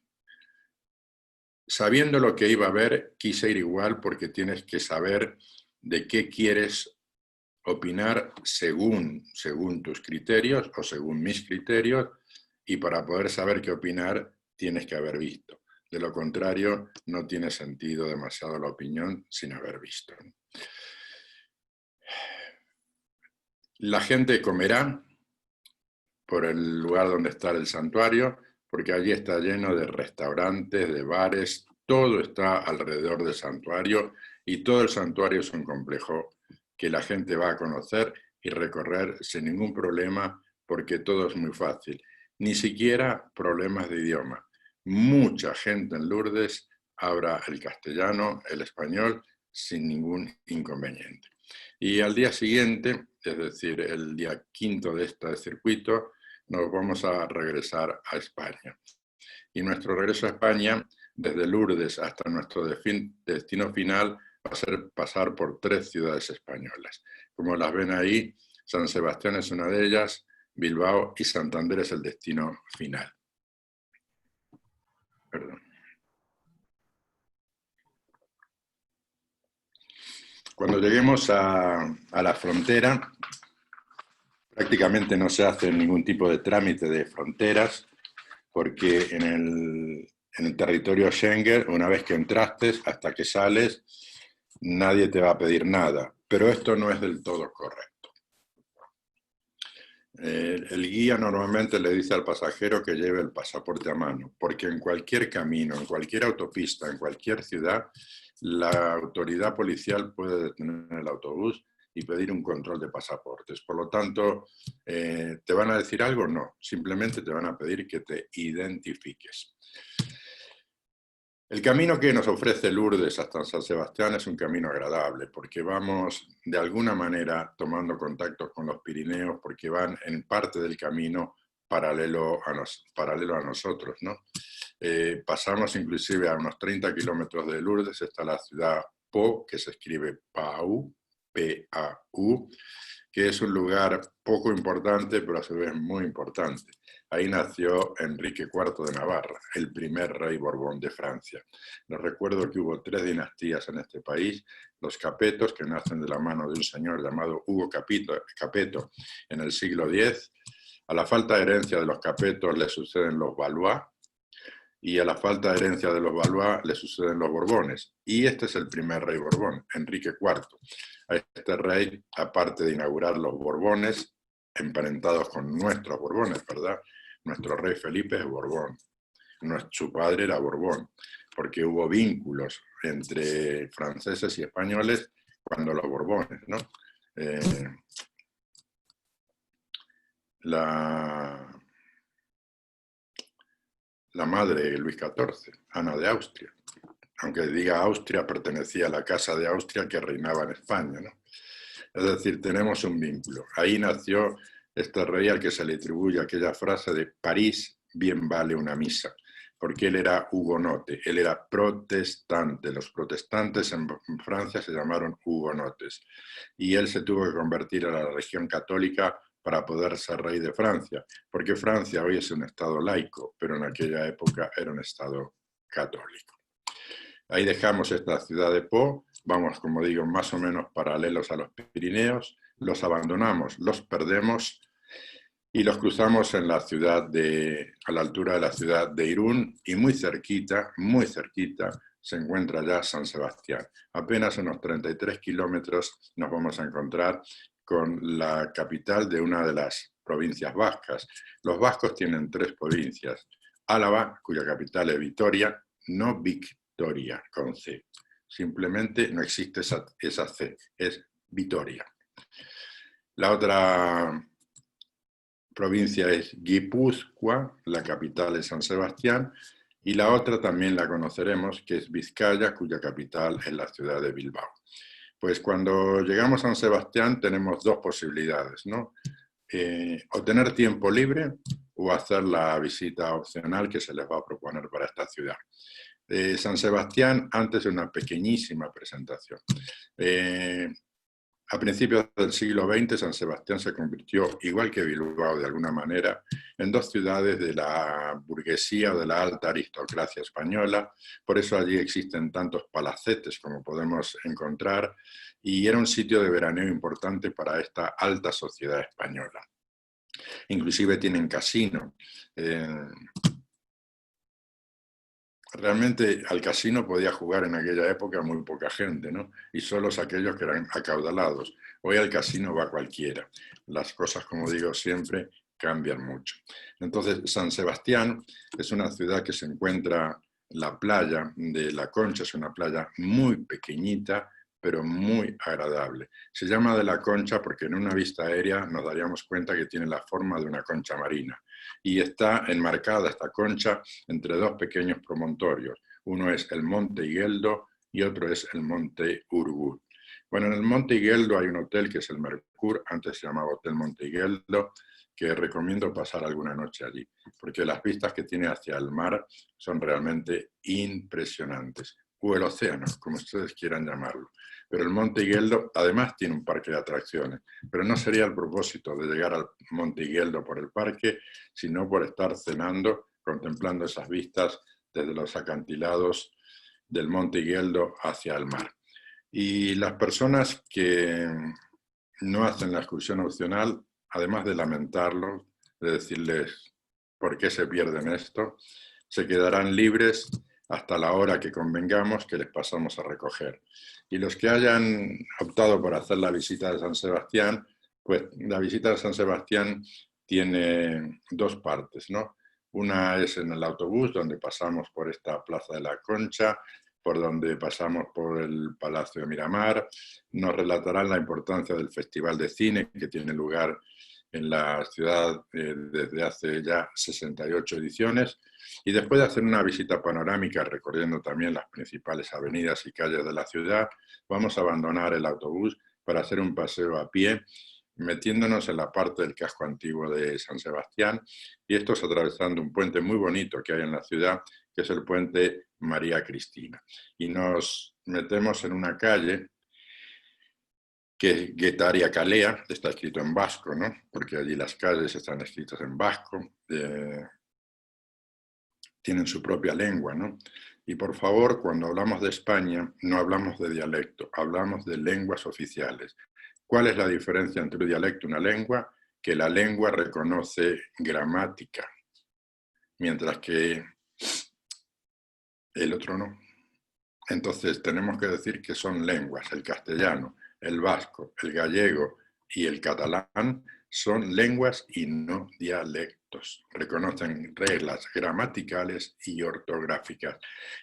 sabiendo lo que iba a ver, quise ir igual porque tienes que saber de qué quieres opinar según tus criterios o según mis criterios, y para poder saber qué opinar tienes que haber visto. De lo contrario, no tiene sentido demasiado la opinión sin haber visto. La gente comerá por el lugar donde está el santuario, porque allí está lleno de restaurantes, de bares, todo está alrededor del santuario y todo el santuario es un complejo que la gente va a conocer y recorrer sin ningún problema porque todo es muy fácil. Ni siquiera problemas de idioma. Mucha gente en Lourdes habla el castellano, el español, sin ningún inconveniente. Y al día siguiente, es decir, el día 5 de este circuito, nos vamos a regresar a España. Y nuestro regreso a España, desde Lourdes hasta nuestro destino final, va a ser pasar por 3 ciudades españolas. Como las ven ahí, San Sebastián es una de ellas, Bilbao y Santander es el destino final. Perdón. Cuando lleguemos a la frontera, prácticamente no se hace ningún tipo de trámite de fronteras, porque en el territorio Schengen, una vez que entraste, hasta que sales, nadie te va a pedir nada. Pero esto no es del todo correcto. El guía normalmente le dice al pasajero que lleve el pasaporte a mano, porque en cualquier camino, en cualquier autopista, en cualquier ciudad, la autoridad policial puede detener el autobús y pedir un control de pasaportes. Por lo tanto, ¿te van a decir algo? No, simplemente te van a pedir que te identifiques. El camino que nos ofrece Lourdes hasta San Sebastián es un camino agradable, porque vamos de alguna manera tomando contacto con los Pirineos, porque van en parte del camino paralelo a nosotros, ¿no? Pasamos inclusive a unos 30 kilómetros de Lourdes, está la ciudad Pau, que se escribe Pau, P-A-U, que es un lugar poco importante, pero a su vez muy importante. Ahí nació Enrique IV de Navarra, el primer rey Borbón de Francia. Les recuerdo que hubo 3 dinastías en este país, los Capetos, que nacen de la mano de un señor llamado Hugo Capeto en el siglo X. A la falta de herencia de los Capetos le suceden los Valois, y a la falta de herencia de los Valois le suceden los Borbones. Y este es el primer rey Borbón, Enrique IV. A este rey, aparte de inaugurar los Borbones, emparentados con nuestros Borbones, ¿verdad? Nuestro rey Felipe es Borbón. Su padre era Borbón, porque hubo vínculos entre franceses y españoles cuando los Borbones, ¿no? La madre de Luis XIV, Ana de Austria. Aunque diga Austria, pertenecía a la Casa de Austria que reinaba en España, ¿no? Es decir, tenemos un vínculo. Ahí nació este rey al que se le atribuye aquella frase de París bien vale una misa, porque él era hugonote, él era protestante. Los protestantes en Francia se llamaron hugonotes. Y él se tuvo que convertir a la religión católica para poder ser rey de Francia, porque Francia hoy es un estado laico, pero en aquella época era un estado católico. Ahí dejamos esta ciudad de Pau, vamos, como digo, más o menos paralelos a los Pirineos, los abandonamos, los perdemos y los cruzamos en la ciudad a la altura de la ciudad de Irún, y muy cerquita, se encuentra ya San Sebastián. Apenas unos 33 kilómetros nos vamos a encontrar con la capital de una de las provincias vascas. Los vascos tienen 3 provincias: Álava, cuya capital es Vitoria, no Victoria con C. Simplemente no existe esa C, es Vitoria. La otra provincia es Guipúzcoa, la capital es San Sebastián, y la otra también la conoceremos, que es Vizcaya, cuya capital es la ciudad de Bilbao. Pues cuando llegamos a San Sebastián tenemos 2 posibilidades, ¿no? O tener tiempo libre o hacer la visita opcional que se les va a proponer para esta ciudad. San Sebastián, antes de una pequeñísima presentación. A principios del siglo XX, San Sebastián se convirtió, igual que Bilbao de alguna manera, en 2 ciudades de la burguesía o de la alta aristocracia española. Por eso allí existen tantos palacetes como podemos encontrar, y era un sitio de veraneo importante para esta alta sociedad española. Inclusive tienen casino. Realmente al casino podía jugar en aquella época muy poca gente, ¿no? Y solo aquellos que eran acaudalados. Hoy al casino va cualquiera. Las cosas, como digo siempre, cambian mucho. Entonces, San Sebastián es una ciudad que se encuentra, la playa de La Concha es una playa muy pequeñita, pero muy agradable. Se llama de La Concha porque en una vista aérea nos daríamos cuenta que tiene la forma de una concha marina. Y está enmarcada esta concha entre dos pequeños promontorios. Uno es el Monte Igueldo y otro es el Monte Urgú. Bueno, en el Monte Igueldo hay un hotel que es el Mercur, antes se llamaba Hotel Monte Igueldo, que recomiendo pasar alguna noche allí, porque las vistas que tiene hacia el mar son realmente impresionantes, o el océano, como ustedes quieran llamarlo. Pero el Monte Igueldo además tiene un parque de atracciones, pero no sería el propósito de llegar al Monte Igueldo por el parque, sino por estar cenando, contemplando esas vistas desde los acantilados del Monte Igueldo hacia el mar. Y las personas que no hacen la excursión opcional, además de lamentarlo, de decirles por qué se pierden esto, se quedarán libres hasta la hora que convengamos que les pasamos a recoger. Y los que hayan optado por hacer la visita de San Sebastián, pues la visita de San Sebastián tiene dos partes, ¿no? Una es en el autobús, donde pasamos por esta Plaza de la Concha, por donde pasamos por el Palacio de Miramar, nos relatarán la importancia del Festival de Cine que tiene lugar en la ciudad desde hace ya 68 ediciones, y después de hacer una visita panorámica recorriendo también las principales avenidas y calles de la ciudad, vamos a abandonar el autobús para hacer un paseo a pie, metiéndonos en la parte del casco antiguo de San Sebastián, y esto es atravesando un puente muy bonito que hay en la ciudad, que es el puente María Cristina. Y nos metemos en una calle que es Guetaria Calea, está escrito en vasco, ¿no? Porque allí las calles están escritas en vasco, tienen su propia lengua, ¿no? Y por favor, cuando hablamos de España, no hablamos de dialecto, hablamos de lenguas oficiales. ¿Cuál es la diferencia entre un dialecto y una lengua? Que la lengua reconoce gramática, mientras que el otro no. Entonces tenemos que decir que son lenguas. El castellano, el vasco, el gallego y el catalán son lenguas y no dialectos. Reconocen reglas gramaticales y ortográficas.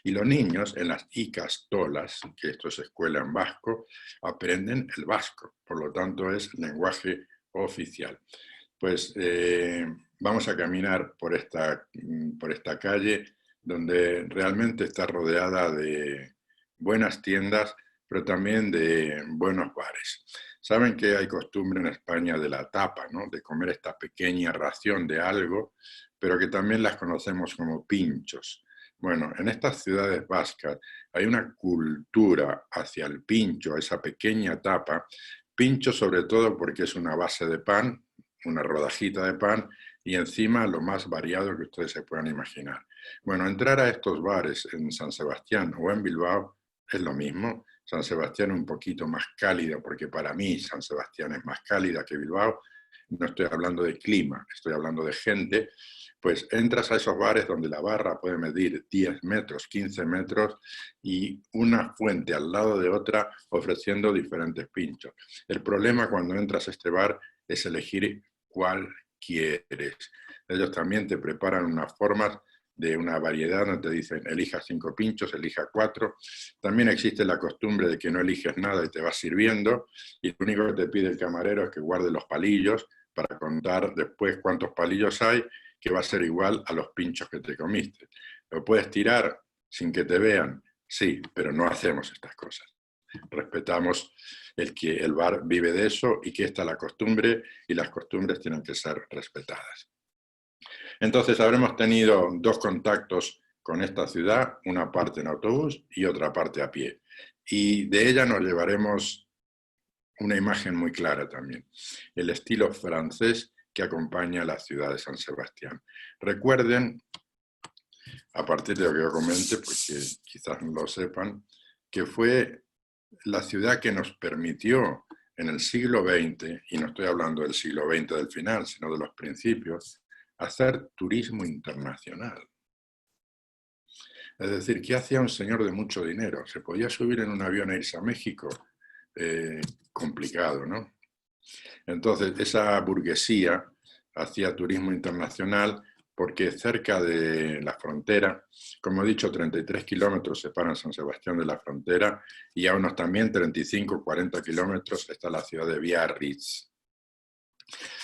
Y los niños en las icastolas, que esto es escuela en vasco, aprenden el vasco. Por lo tanto es lenguaje oficial. Pues vamos a caminar por esta calle donde realmente está rodeada de buenas tiendas, pero también de buenos bares. Saben que hay costumbre en España de la tapa, ¿no? De comer esta pequeña ración de algo, pero que también las conocemos como pinchos. Bueno, en estas ciudades vascas hay una cultura hacia el pincho, esa pequeña tapa, pincho sobre todo porque es una base de pan, una rodajita de pan, y encima lo más variado que ustedes se puedan imaginar. Bueno, entrar a estos bares en San Sebastián o en Bilbao es lo mismo. San Sebastián un poquito más cálido, porque para mí San Sebastián es más cálida que Bilbao. No estoy hablando de clima, estoy hablando de gente. Pues entras a esos bares donde la barra puede medir 10 metros, 15 metros y una fuente al lado de otra ofreciendo diferentes pinchos. El problema cuando entras a este bar es elegir cuál quieres. Ellos también te preparan unas formas de una variedad, donde te dicen elija 5 pinchos, elija 4. También existe la costumbre de que no eliges nada y te vas sirviendo, y lo único que te pide el camarero es que guarde los palillos para contar después cuántos palillos hay, que va a ser igual a los pinchos que te comiste. ¿Lo puedes tirar sin que te vean? Sí, pero no hacemos estas cosas. Respetamos que el bar vive de eso y que esta es la costumbre, y las costumbres tienen que ser respetadas. Entonces habremos tenido 2 contactos con esta ciudad, una parte en autobús y otra parte a pie. Y de ella nos llevaremos una imagen muy clara también, el estilo francés que acompaña a la ciudad de San Sebastián. Recuerden, a partir de lo que yo comente, porque quizás no lo sepan, que fue la ciudad que nos permitió en el siglo XX, y no estoy hablando del siglo XX del final, sino de los principios, hacer turismo internacional. Es decir, ¿qué hacía un señor de mucho dinero? ¿Se podía subir en un avión e irse a México? Complicado, ¿no? Entonces, esa burguesía hacía turismo internacional porque cerca de la frontera, como he dicho, 33 kilómetros separan San Sebastián de la frontera y a unos también 35, 40 kilómetros está la ciudad de Biarritz.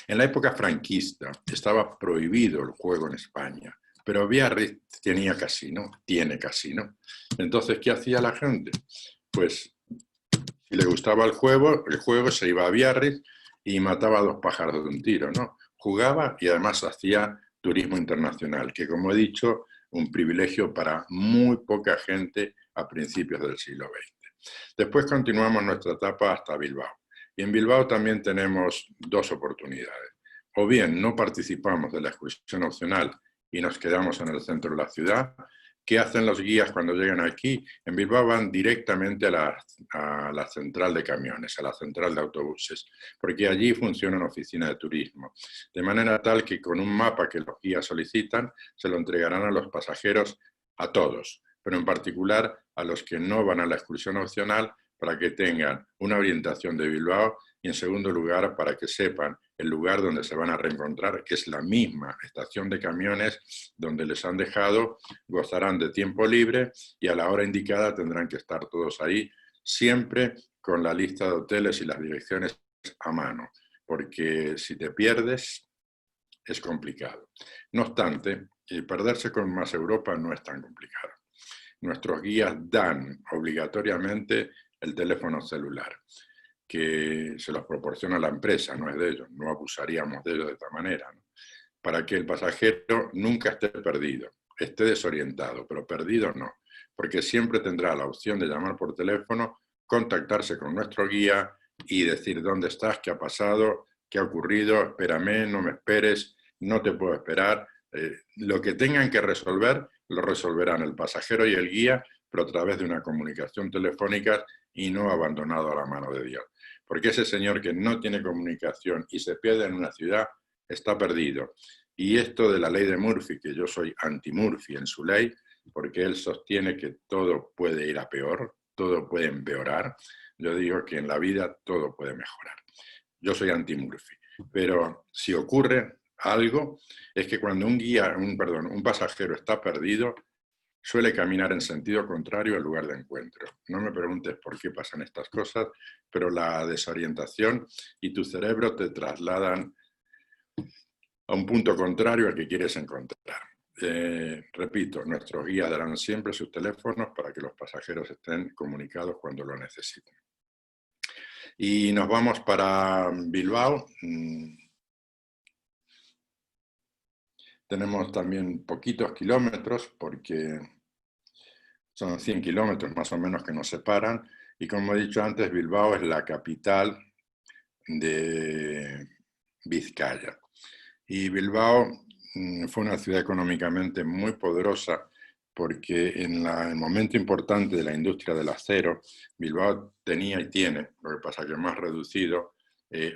En la época franquista estaba prohibido el juego en España, pero Biarritz tenía casino, tiene casino. Entonces, ¿qué hacía la gente? Pues, si le gustaba el juego se iba a Biarritz y mataba a dos pájaros de un tiro, ¿no? Jugaba y además hacía turismo internacional, que como he dicho, un privilegio para muy poca gente a principios del siglo XX. Después continuamos nuestra etapa hasta Bilbao. Y en Bilbao también tenemos dos oportunidades. O bien no participamos de la excursión opcional y nos quedamos en el centro de la ciudad. ¿Qué hacen los guías cuando llegan aquí? En Bilbao van directamente a la central de camiones, a la central de autobuses, porque allí funciona una oficina de turismo. De manera tal que con un mapa que los guías solicitan, se lo entregarán a los pasajeros, a todos, pero en particular a los que no van a la excursión opcional, para que tengan una orientación de Bilbao y en segundo lugar para que sepan el lugar donde se van a reencontrar, que es la misma estación de camiones donde les han dejado, gozarán de tiempo libre y a la hora indicada tendrán que estar todos ahí, siempre con la lista de hoteles y las direcciones a mano, porque si te pierdes es complicado. No obstante, perderse con Más Europa no es tan complicado. Nuestros guías dan obligatoriamente el teléfono celular, que se los proporciona la empresa, no es de ellos, no abusaríamos de ellos de esta manera, ¿no? Para que el pasajero nunca esté perdido, esté desorientado, pero perdido no, porque siempre tendrá la opción de llamar por teléfono, contactarse con nuestro guía y decir dónde estás, qué ha pasado, qué ha ocurrido, espérame, no me esperes, no te puedo esperar. Lo que tengan que resolver, lo resolverán el pasajero y el guía, pero a través de una comunicación telefónica y no abandonado a la mano de Dios. Porque ese señor que no tiene comunicación y se pierde en una ciudad, está perdido. Y esto de la ley de Murphy, que yo soy anti-Murphy en su ley, porque él sostiene que todo puede ir a peor, todo puede empeorar, yo digo que en la vida todo puede mejorar. Yo soy anti-Murphy. Pero si ocurre algo, es que cuando un pasajero está perdido, suele caminar en sentido contrario al lugar de encuentro. No me preguntes por qué pasan estas cosas, pero la desorientación y tu cerebro te trasladan a un punto contrario al que quieres encontrar. Repito, nuestros guías darán siempre sus teléfonos para que los pasajeros estén comunicados cuando lo necesiten. Y nos vamos para Bilbao. Tenemos también poquitos kilómetros porque son 100 kilómetros más o menos que nos separan. Y como he dicho antes, Bilbao es la capital de Vizcaya. Y Bilbao fue una ciudad económicamente muy poderosa porque en el momento importante de la industria del acero, Bilbao tenía y tiene, lo que pasa que más reducido,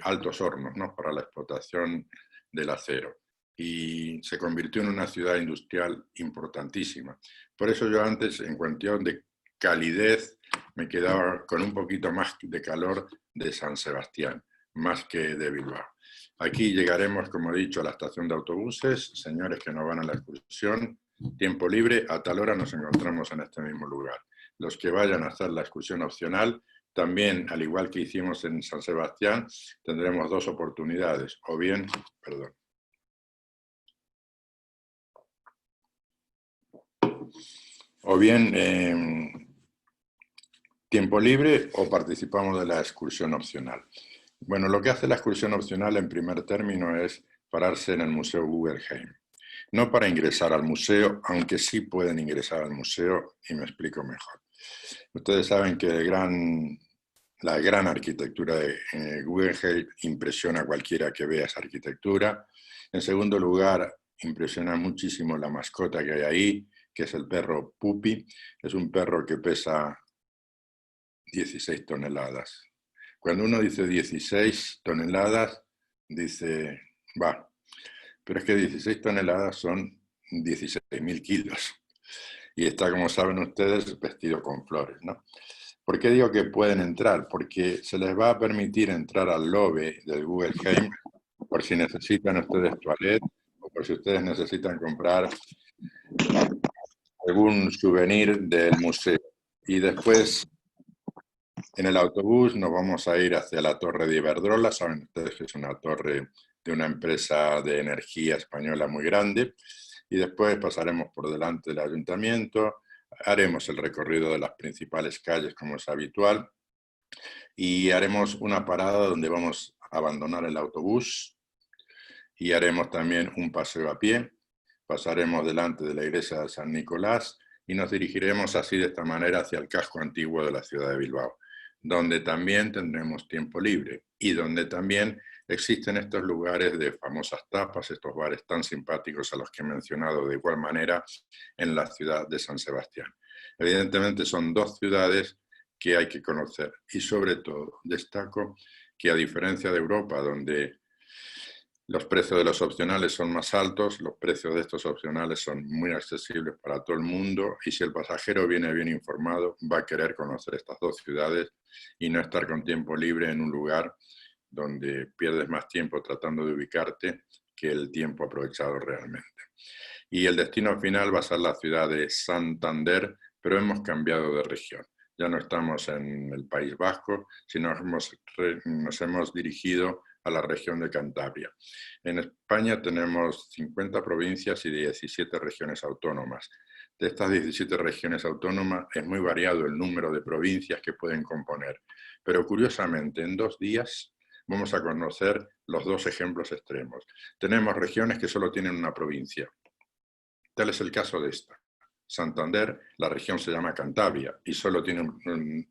altos hornos, ¿no?, para la explotación del acero. Y se convirtió en una ciudad industrial importantísima. Por eso yo antes, en cuestión de calidez, me quedaba con un poquito más de calor de San Sebastián, más que de Bilbao. Aquí llegaremos, como he dicho, a la estación de autobuses. Señores que no van a la excursión, tiempo libre, a tal hora nos encontramos en este mismo lugar. Los que vayan a hacer la excursión opcional, también, al igual que hicimos en San Sebastián, tendremos dos oportunidades. O bien, tiempo libre o participamos de la excursión opcional. Bueno, lo que hace la excursión opcional en primer término es pararse en el Museo Guggenheim. No para ingresar al museo, aunque sí pueden ingresar al museo, y me explico mejor. Ustedes saben que la gran arquitectura de Guggenheim impresiona a cualquiera que vea esa arquitectura. En segundo lugar, impresiona muchísimo la mascota que hay ahí, que es el perro Pupi. Es un perro que pesa 16 toneladas. Cuando uno dice 16 toneladas, dice, va, pero es que 16 toneladas son 16.000 kilos. Y está, como saben ustedes, vestido con flores, ¿no? ¿Por qué digo que pueden entrar? Porque se les va a permitir entrar al lobby del Guggenheim por si necesitan ustedes toilet o por si ustedes necesitan comprar algún souvenir del museo. Y después, en el autobús, nos vamos a ir hacia la Torre de Iberdrola. Saben ustedes que es una torre de una empresa de energía española muy grande. Y después pasaremos por delante del ayuntamiento, haremos el recorrido de las principales calles como es habitual y haremos una parada donde vamos a abandonar el autobús y haremos también un paseo a pie. Pasaremos delante de la iglesia de San Nicolás y nos dirigiremos así de esta manera hacia el casco antiguo de la ciudad de Bilbao, donde también tendremos tiempo libre y donde también existen estos lugares de famosas tapas, estos bares tan simpáticos a los que he mencionado de igual manera en la ciudad de San Sebastián. Evidentemente son dos ciudades que hay que conocer y sobre todo destaco que a diferencia de Europa, donde los precios de los opcionales son más altos, los precios de estos opcionales son muy accesibles para todo el mundo y si el pasajero viene bien informado va a querer conocer estas dos ciudades y no estar con tiempo libre en un lugar donde pierdes más tiempo tratando de ubicarte que el tiempo aprovechado realmente. Y el destino final va a ser la ciudad de Santander, pero hemos cambiado de región. Ya no estamos en el País Vasco, sino nos hemos dirigido a la región de Cantabria. En España tenemos 50 provincias y 17 regiones autónomas. De estas 17 regiones autónomas es muy variado el número de provincias que pueden componer, pero curiosamente en 2 días vamos a conocer los dos ejemplos extremos. Tenemos regiones que solo tienen una provincia. Tal es el caso de esta. Santander, la región se llama Cantabria y solo tiene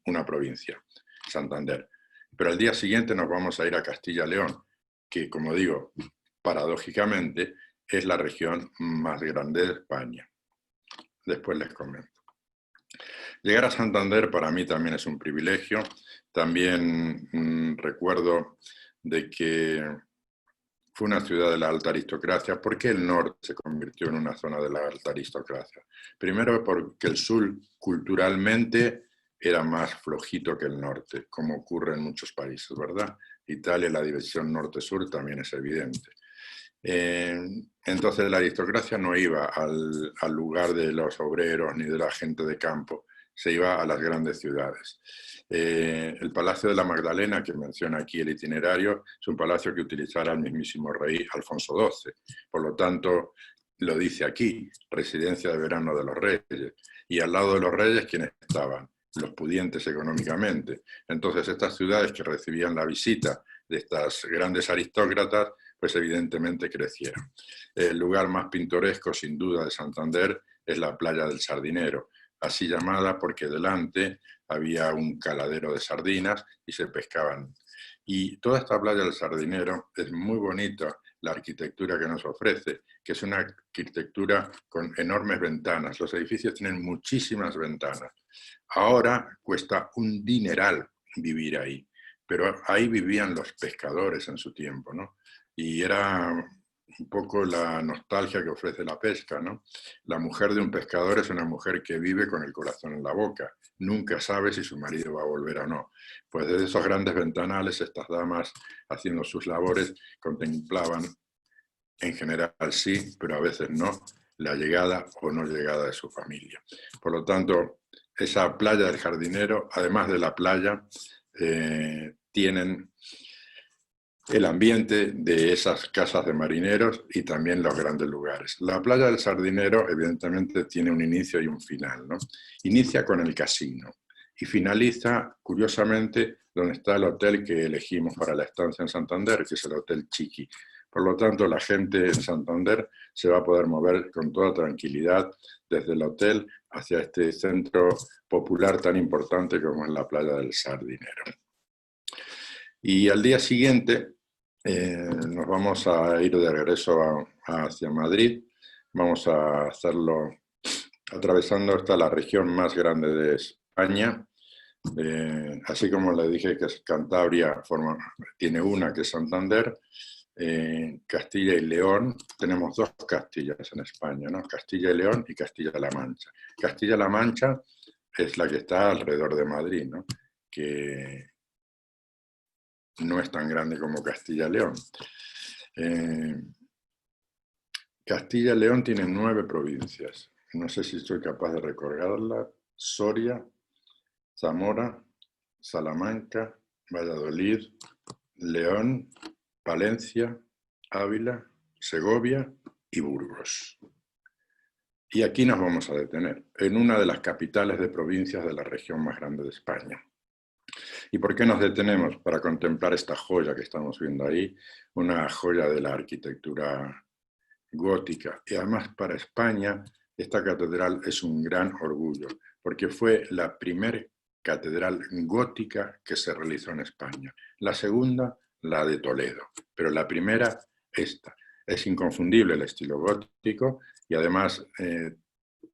una provincia, Santander. Pero al día siguiente nos vamos a ir a Castilla y León, que como digo, paradójicamente es la región más grande de España. Después les comento. Llegar a Santander para mí también es un privilegio. También recuerdo de que fue una ciudad de la alta aristocracia. ¿Por qué el norte se convirtió en una zona de la alta aristocracia? Primero porque el sur culturalmente era más flojito que el norte, como ocurre en muchos países, ¿verdad? Italia, la división norte-sur también es evidente. Entonces la aristocracia no iba al lugar de los obreros ni de la gente de campo, se iba a las grandes ciudades. El Palacio de la Magdalena, que menciona aquí el itinerario, es un palacio que utilizara el mismísimo rey Alfonso XII. Por lo tanto, lo dice aquí, residencia de verano de los reyes. Y al lado de los reyes, ¿quiénes estaban? Los pudientes económicamente. Entonces, estas ciudades que recibían la visita de estas grandes aristócratas, pues evidentemente crecieron. El lugar más pintoresco, sin duda, de Santander es la playa del Sardinero, así llamada porque delante había un caladero de sardinas y se pescaban. Y toda esta playa del Sardinero es muy bonita, la arquitectura que nos ofrece, que es una arquitectura con enormes ventanas. Los edificios tienen muchísimas ventanas. Ahora cuesta un dineral vivir ahí, pero ahí vivían los pescadores en su tiempo, ¿no? Y era un poco la nostalgia que ofrece la pesca, ¿no? La mujer de un pescador es una mujer que vive con el corazón en la boca, nunca sabe si su marido va a volver o no. Pues desde esos grandes ventanales estas damas haciendo sus labores contemplaban, en general sí, pero a veces no, la llegada o no llegada de su familia. Por lo tanto, esa playa del Jardinero, además de la playa, tienen el ambiente de esas casas de marineros y también los grandes lugares. La playa del Sardinero evidentemente tiene un inicio y un final, ¿no? Inicia con el casino y finaliza, curiosamente, donde está el hotel que elegimos para la estancia en Santander, que es el Hotel Chiqui. Por lo tanto, la gente en Santander se va a poder mover con toda tranquilidad desde el hotel hacia este centro popular tan importante como es la playa del Sardinero. Y al día siguiente nos vamos a ir de regreso hacia Madrid. Vamos a hacerlo atravesando esta la región más grande de España. Así como le dije que Cantabria tiene una que es Santander, Castilla y León, tenemos dos Castillas en España, ¿no? Castilla y León y Castilla-La Mancha. Castilla-La Mancha es la que está alrededor de Madrid, ¿no? Que no es tan grande como Castilla y León. Castilla y León tiene 9 provincias. No sé si soy capaz de recordarlas. Soria, Zamora, Salamanca, Valladolid, León, Palencia, Ávila, Segovia y Burgos. Y aquí nos vamos a detener, en una de las capitales de provincias de la región más grande de España. ¿Y por qué nos detenemos? Para contemplar esta joya que estamos viendo ahí, una joya de la arquitectura gótica. Y además para España esta catedral es un gran orgullo, porque fue la primera catedral gótica que se realizó en España. La segunda, la de Toledo, pero la primera, esta. Es inconfundible el estilo gótico y además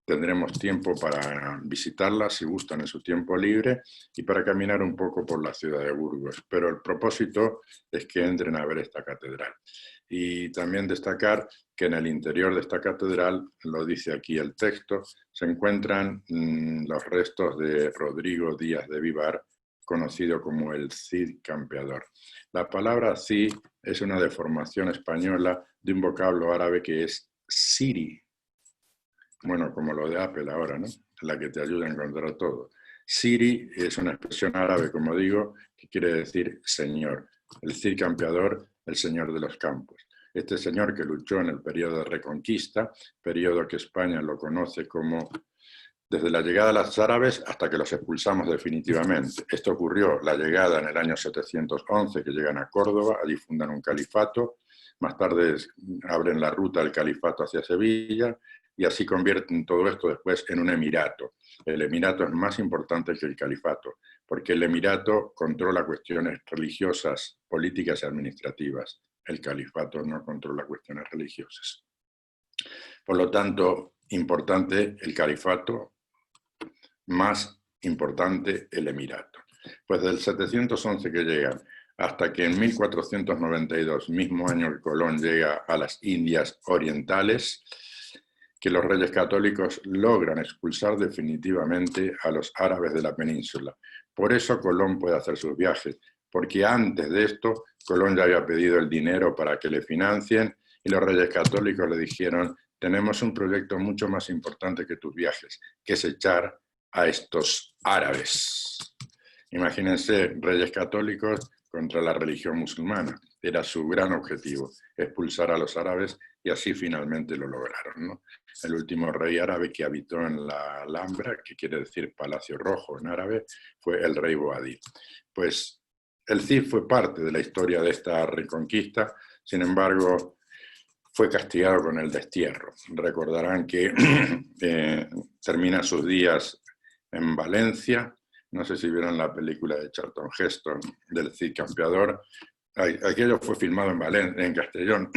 tendremos tiempo para visitarla si gustan en su tiempo libre y para caminar un poco por la ciudad de Burgos. Pero el propósito es que entren a ver esta catedral. Y también destacar que en el interior de esta catedral, lo dice aquí el texto, se encuentran los restos de Rodrigo Díaz de Vivar, conocido como el Cid Campeador. La palabra Cid es una deformación española de un vocablo árabe que es Siri. Bueno, como lo de Apple ahora, ¿no? La que te ayuda a encontrar todo. Siri es una expresión árabe, como digo, que quiere decir señor. El Cid Campeador, el señor de los campos. Este señor que luchó en el periodo de Reconquista, periodo que España lo conoce como desde la llegada de los árabes hasta que los expulsamos definitivamente. Esto ocurrió, la llegada en el año 711, que llegan a Córdoba, allí fundan un califato, más tarde abren la ruta del califato hacia Sevilla, y así convierten todo esto después en un emirato. El emirato es más importante que el califato, porque el emirato controla cuestiones religiosas, políticas y administrativas. El califato no controla cuestiones religiosas. Por lo tanto, importante el califato, más importante el emirato. Pues del 711 que llegan hasta que en 1492, mismo año que Colón llega a las Indias Orientales, que los reyes católicos logran expulsar definitivamente a los árabes de la península. Por eso Colón puede hacer sus viajes, porque antes de esto Colón ya había pedido el dinero para que le financien y los reyes católicos le dijeron: tenemos un proyecto mucho más importante que tus viajes, que es echar a estos árabes. Imagínense, reyes católicos contra la religión musulmana. Era su gran objetivo, expulsar a los árabes, y así finalmente lo lograron, ¿no? El último rey árabe que habitó en la Alhambra, que quiere decir Palacio Rojo en árabe, fue el rey Boabdil. Pues el Cid fue parte de la historia de esta reconquista, sin embargo, fue castigado con el destierro. Recordarán que termina sus días en Valencia. No sé si vieron la película de Charlton Heston del Cid Campeador. Aquello fue filmado en Castellón,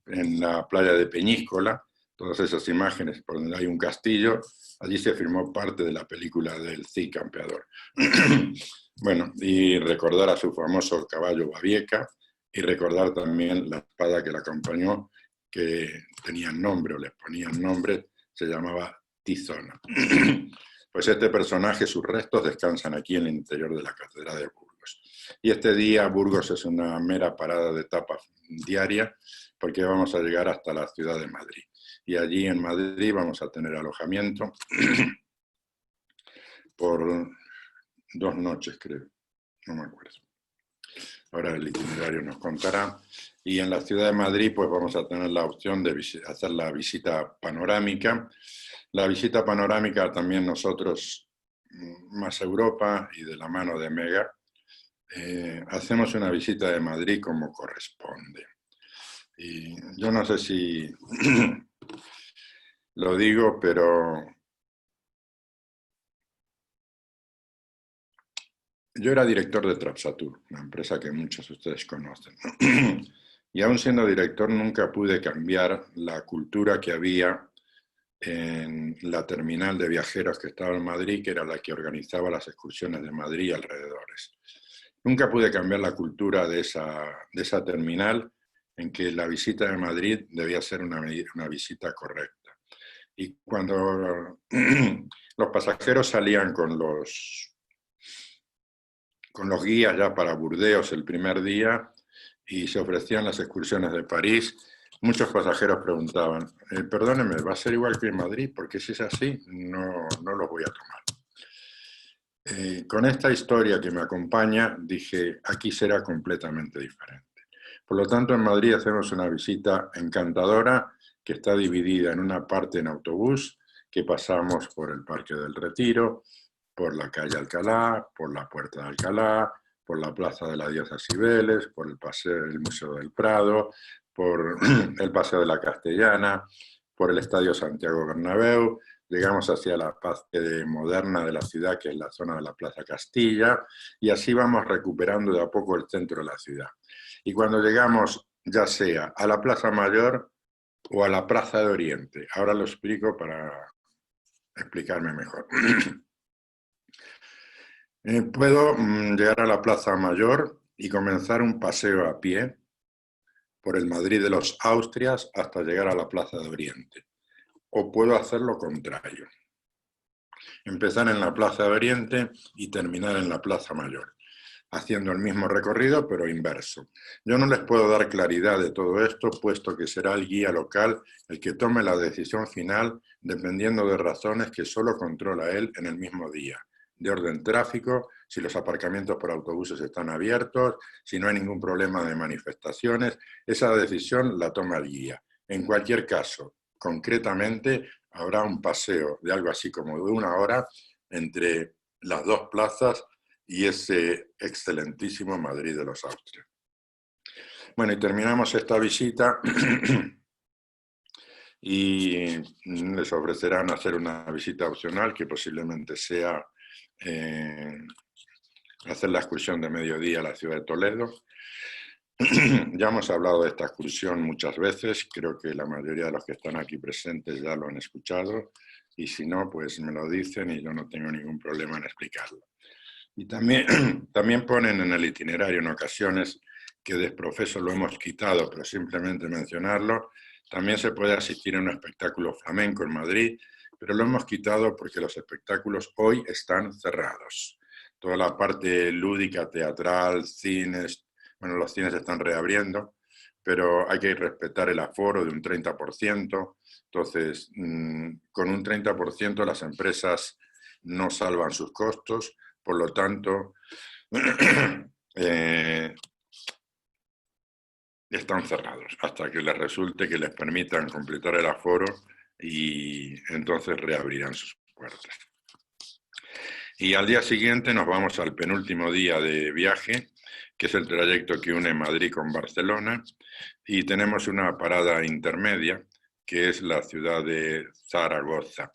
en la playa de Peñíscola. Todas esas imágenes por donde hay un castillo, allí se filmó parte de la película del Cid Campeador. Bueno, y recordar a su famoso caballo Babieca, y recordar también la espada que la acompañó, que tenían nombre o les ponían nombre, se llamaba Tizona. Pues este personaje, sus restos descansan aquí en el interior de la Catedral de Burgos. Y este día Burgos es una mera parada de etapa diaria, porque vamos a llegar hasta la ciudad de Madrid. Y allí en Madrid vamos a tener alojamiento por 2 noches, creo, no me acuerdo. Ahora el itinerario nos contará. Y en la ciudad de Madrid pues vamos a tener la opción de hacer la visita panorámica. La visita panorámica también nosotros, Más Europa y de la mano de Mega, hacemos una visita de Madrid como corresponde. Y yo no sé si lo digo, pero yo era director de Trapsatur, una empresa que muchos de ustedes conocen. Y aún siendo director nunca pude cambiar la cultura que había en la terminal de viajeros que estaba en Madrid, que era la que organizaba las excursiones de Madrid y alrededores. Nunca pude cambiar la cultura de esa terminal, en que la visita de Madrid debía ser una visita correcta. Y cuando los pasajeros salían con los guías ya para Burdeos el primer día, y se ofrecían las excursiones de París, muchos pasajeros preguntaban, perdóneme, ¿va a ser igual que en Madrid? Porque si es así, no los voy a tomar. Con esta historia que me acompaña, dije, aquí será completamente diferente. Por lo tanto, en Madrid hacemos una visita encantadora que está dividida en una parte en autobús, que pasamos por el Parque del Retiro, por la calle Alcalá, por la Puerta de Alcalá, por la Plaza de la Diosa Cibeles, por el paseo del Museo del Prado, por el Paseo de la Castellana, por el Estadio Santiago Bernabéu, llegamos hacia la parte moderna de la ciudad, que es la zona de la Plaza Castilla, y así vamos recuperando de a poco el centro de la ciudad. Y cuando llegamos, ya sea a la Plaza Mayor o a la Plaza de Oriente, ahora lo explico para explicarme mejor. Puedo llegar a la Plaza Mayor y comenzar un paseo a pie por el Madrid de los Austrias hasta llegar a la Plaza de Oriente. O puedo hacer lo contrario. Empezar en la Plaza de Oriente y terminar en la Plaza Mayor, haciendo el mismo recorrido pero inverso. Yo no les puedo dar claridad de todo esto, puesto que será el guía local el que tome la decisión final dependiendo de razones que solo controla él en el mismo día. De orden tráfico, si los aparcamientos por autobuses están abiertos, si no hay ningún problema de manifestaciones, esa decisión la toma el guía. En cualquier caso, concretamente, habrá un paseo de algo así como de 1 hora entre las dos plazas y ese excelentísimo Madrid de los Austrias. Bueno, y terminamos esta visita y les ofrecerán hacer una visita opcional que posiblemente sea hacer la excursión de mediodía a la ciudad de Toledo. Ya hemos hablado de esta excursión muchas veces, creo que la mayoría de los que están aquí presentes ya lo han escuchado, y si no, pues me lo dicen y yo no tengo ningún problema en explicarlo. Y también ponen en el itinerario en ocasiones que desprofeso lo hemos quitado, pero simplemente mencionarlo. También se puede asistir a un espectáculo flamenco en Madrid, pero lo hemos quitado porque los espectáculos hoy están cerrados. Toda la parte lúdica, teatral, cines, bueno, los cines están reabriendo, pero hay que respetar el aforo de un 30%. Entonces, con un 30% las empresas no salvan sus costos, por lo tanto, están cerrados hasta que les resulte que les permitan completar el aforo y entonces reabrirán sus puertas. Y al día siguiente nos vamos al penúltimo día de viaje, que es el trayecto que une Madrid con Barcelona, y tenemos una parada intermedia, que es la ciudad de Zaragoza.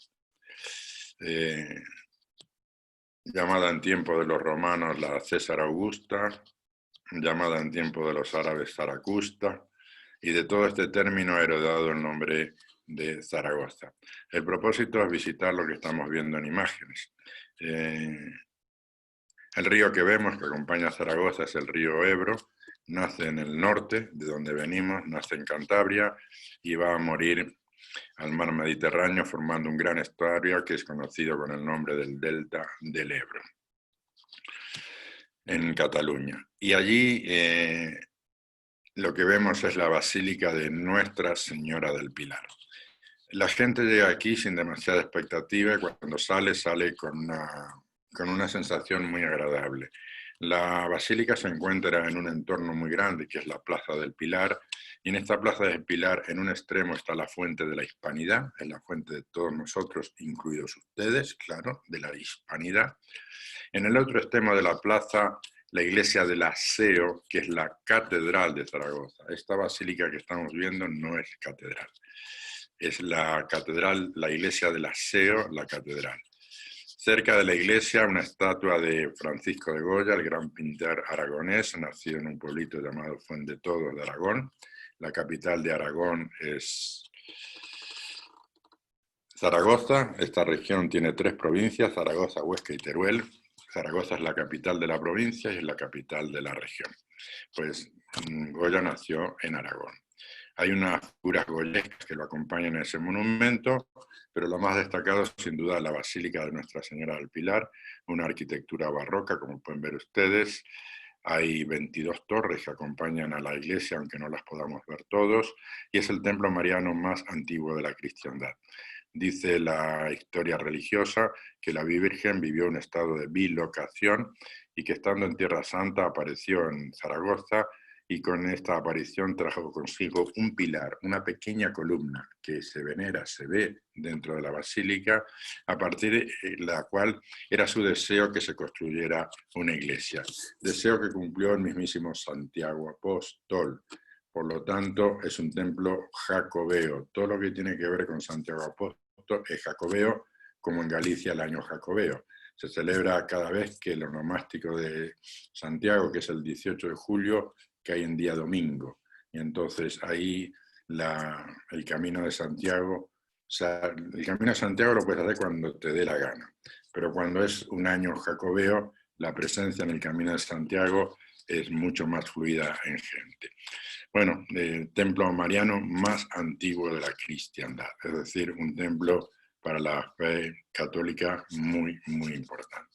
Llamada en tiempo de los romanos la César Augusta, llamada en tiempo de los árabes Zaracusta, y de todo este término ha heredado el nombre de Zaragoza. El propósito es visitar lo que estamos viendo en imágenes. El río que vemos que acompaña a Zaragoza es el río Ebro, nace en el norte, de donde venimos, nace en Cantabria y va a morir al mar Mediterráneo formando un gran estuario que es conocido con el nombre del Delta del Ebro, en Cataluña. Y allí lo que vemos es la Basílica de Nuestra Señora del Pilar. La gente llega aquí sin demasiada expectativa y cuando sale con una sensación muy agradable. La basílica se encuentra en un entorno muy grande, que es la Plaza del Pilar, y en esta Plaza del Pilar, en un extremo está la fuente de la Hispanidad, es la fuente de todos nosotros, incluidos ustedes, claro, de la Hispanidad. En el otro extremo de la plaza, la iglesia del Aseo, que es la Catedral de Zaragoza. Esta basílica que estamos viendo no es catedral. Es la catedral, la iglesia del Aseo, la catedral. Cerca de la iglesia, una estatua de Francisco de Goya, el gran pintor aragonés, nacido en un pueblito llamado Fuendetodos de Aragón. La capital de Aragón es Zaragoza. Esta región tiene 3 provincias, Zaragoza, Huesca y Teruel. Zaragoza es la capital de la provincia y es la capital de la región. Pues Goya nació en Aragón. Hay unas figuras goyescas que lo acompañan en ese monumento, pero lo más destacado es sin duda la Basílica de Nuestra Señora del Pilar, una arquitectura barroca, como pueden ver ustedes, Hay 22 torres que acompañan a la iglesia, aunque no las podamos ver todos, y es el templo mariano más antiguo de la cristiandad. Dice la historia religiosa que la Virgen vivió un estado de bilocación y que estando en Tierra Santa apareció en Zaragoza y con esta aparición trajo consigo un pilar, una pequeña columna que se venera, se ve dentro de la basílica, a partir de la cual era su deseo que se construyera una iglesia. Deseo que cumplió el mismísimo Santiago Apóstol. Por lo tanto, es un templo jacobeo. Todo lo que tiene que ver con Santiago Apóstol es jacobeo, como en Galicia el año jacobeo. Se celebra cada vez que el onomástico de Santiago, que es el 18 de julio, cae en día domingo. Y entonces ahí el camino de Santiago, o sea, el camino de Santiago lo puedes hacer cuando te dé la gana, pero cuando es un año jacobeo, la presencia en el camino de Santiago es mucho más fluida en gente. Bueno, el templo mariano más antiguo de la cristiandad, es decir, un templo para la fe católica muy, muy importante.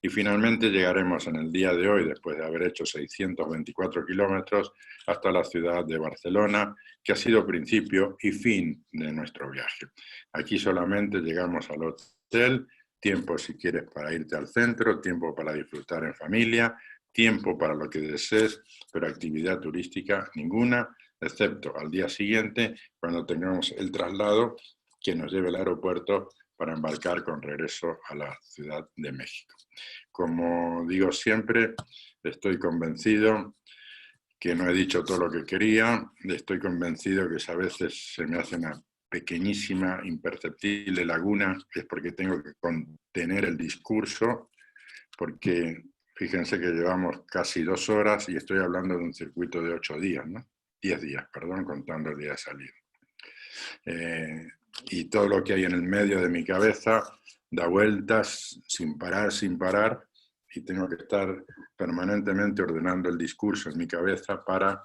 Y finalmente llegaremos en el día de hoy, después de haber hecho 624 kilómetros, hasta la ciudad de Barcelona, que ha sido principio y fin de nuestro viaje. Aquí solamente llegamos al hotel, tiempo si quieres para irte al centro, tiempo para disfrutar en familia, tiempo para lo que desees, pero actividad turística ninguna, excepto al día siguiente, cuando tengamos el traslado que nos lleve al aeropuerto para embarcar con regreso a la Ciudad de México. Como digo siempre, estoy convencido que no he dicho todo lo que quería, estoy convencido que a veces se me hace una pequeñísima, imperceptible laguna, es porque tengo que contener el discurso, porque fíjense que llevamos casi 2 horas y estoy hablando de un circuito de 8 días, ¿no? 10 días, perdón, contando el día de salida. Y todo lo que hay en el medio de mi cabeza da vueltas sin parar, y tengo que estar permanentemente ordenando el discurso en mi cabeza para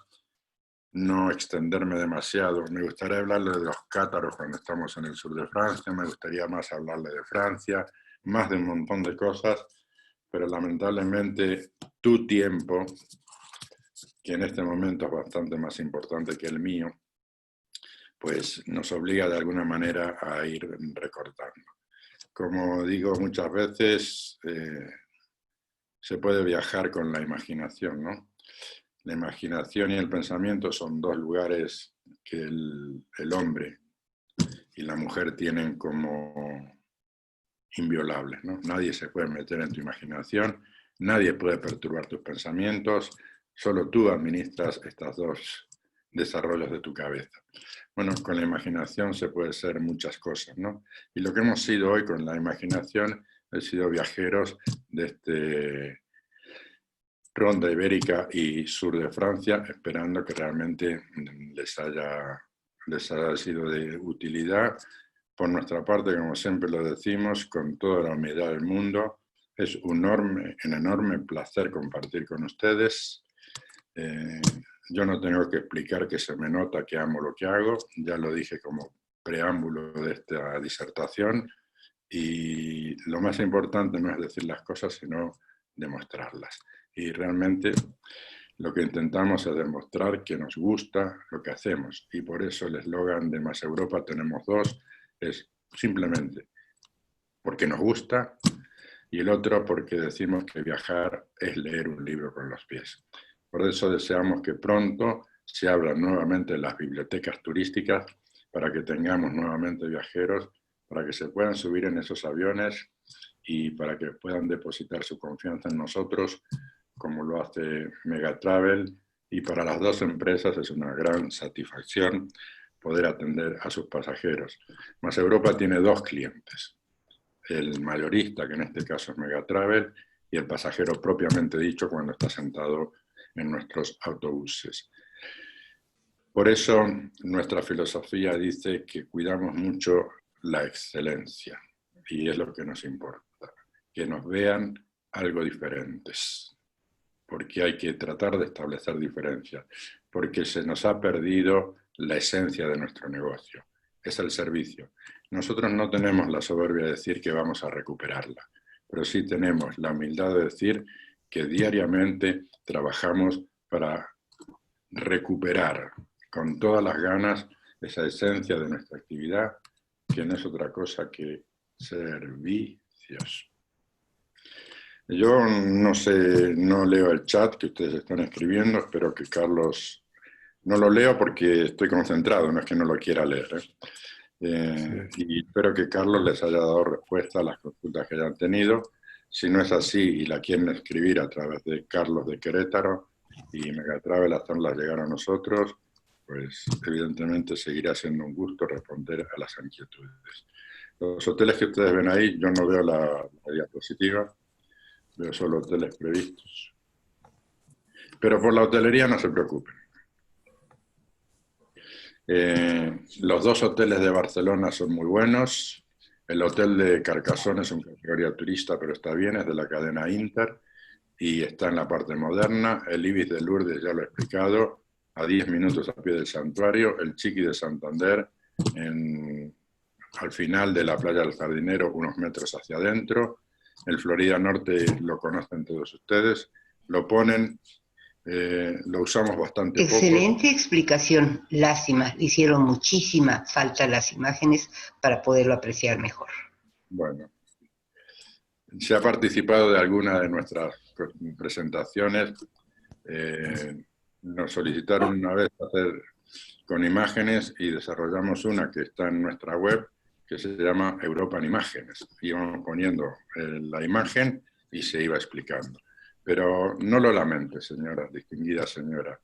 no extenderme demasiado. Me gustaría hablarle de los cátaros cuando estamos en el sur de Francia, me gustaría más hablarle de Francia, más de un montón de cosas, pero lamentablemente tu tiempo, que en este momento es bastante más importante que el mío, pues nos obliga de alguna manera a ir recortando. Como digo muchas veces, se puede viajar con la imaginación, ¿no? La imaginación y el pensamiento son 2 lugares que el hombre y la mujer tienen como inviolables, ¿no? Nadie se puede meter en tu imaginación, nadie puede perturbar tus pensamientos, solo tú administras estos 2 desarrollos de tu cabeza. Bueno, con la imaginación se puede ser muchas cosas, ¿no? Y lo que hemos sido hoy con la imaginación, he sido viajeros de este Ronda Ibérica y sur de Francia, esperando que realmente les haya sido de utilidad. Por nuestra parte, como siempre lo decimos, con toda la humildad del mundo, es un enorme placer compartir con ustedes. Yo no tengo que explicar que se me nota que amo lo que hago, ya lo dije como preámbulo de esta disertación, y lo más importante no es decir las cosas, sino demostrarlas. Y realmente lo que intentamos es demostrar que nos gusta lo que hacemos, y por eso el eslogan de Más Europa tenemos 2, es simplemente porque nos gusta, y el otro porque decimos que viajar es leer un libro con los pies. Por eso deseamos que pronto se abran nuevamente las bibliotecas turísticas para que tengamos nuevamente viajeros, para que se puedan subir en esos aviones y para que puedan depositar su confianza en nosotros, como lo hace Megatravel, y para las 2 empresas es una gran satisfacción poder atender a sus pasajeros. Más Europa tiene 2 clientes, el mayorista, que en este caso es Megatravel, y el pasajero propiamente dicho cuando está sentado en nuestros autobuses. Por eso nuestra filosofía dice que cuidamos mucho la excelencia, y es lo que nos importa, que nos vean algo diferentes, porque hay que tratar de establecer diferencias, porque se nos ha perdido la esencia de nuestro negocio, es el servicio. Nosotros no tenemos la soberbia de decir que vamos a recuperarla, pero sí tenemos la humildad de decir que diariamente trabajamos para recuperar con todas las ganas esa esencia de nuestra actividad, que no es otra cosa que servicios. Yo no sé, no leo el chat que ustedes están escribiendo, espero que Carlos... No lo leo porque estoy concentrado, no es que no lo quiera leer, Sí. y espero que Carlos les haya dado respuesta a las consultas que hayan tenido. Si no es así y la quieren escribir a través de Carlos de Querétaro y Megatravel hacerlas llegar a nosotros, pues evidentemente seguirá siendo un gusto responder a las inquietudes. Los hoteles que ustedes ven ahí, yo no veo la diapositiva, veo solo hoteles previstos. Pero por la hotelería no se preocupen. Los dos hoteles de Barcelona son muy buenos. El hotel de Carcassonne es en categoría turista, pero está bien, es de la cadena Inter y está en la parte moderna. El Ibis de Lourdes, ya lo he explicado, a 10 minutos a pie del santuario. El Chiqui de Santander, al final de la playa del Jardinero, unos metros hacia adentro. El Florida Norte lo conocen todos ustedes. Lo ponen, lo usamos bastante poco. Excelente explicación. Lástima, le hicieron muchísima falta las imágenes para poderlo apreciar mejor. Bueno, se ha participado de alguna de nuestras presentaciones. Nos solicitaron una vez hacer con imágenes y desarrollamos una que está en nuestra web que se llama Europa en Imágenes. Íbamos poniendo la imagen y se iba explicando. Pero no lo lamente, señora, distinguida señora.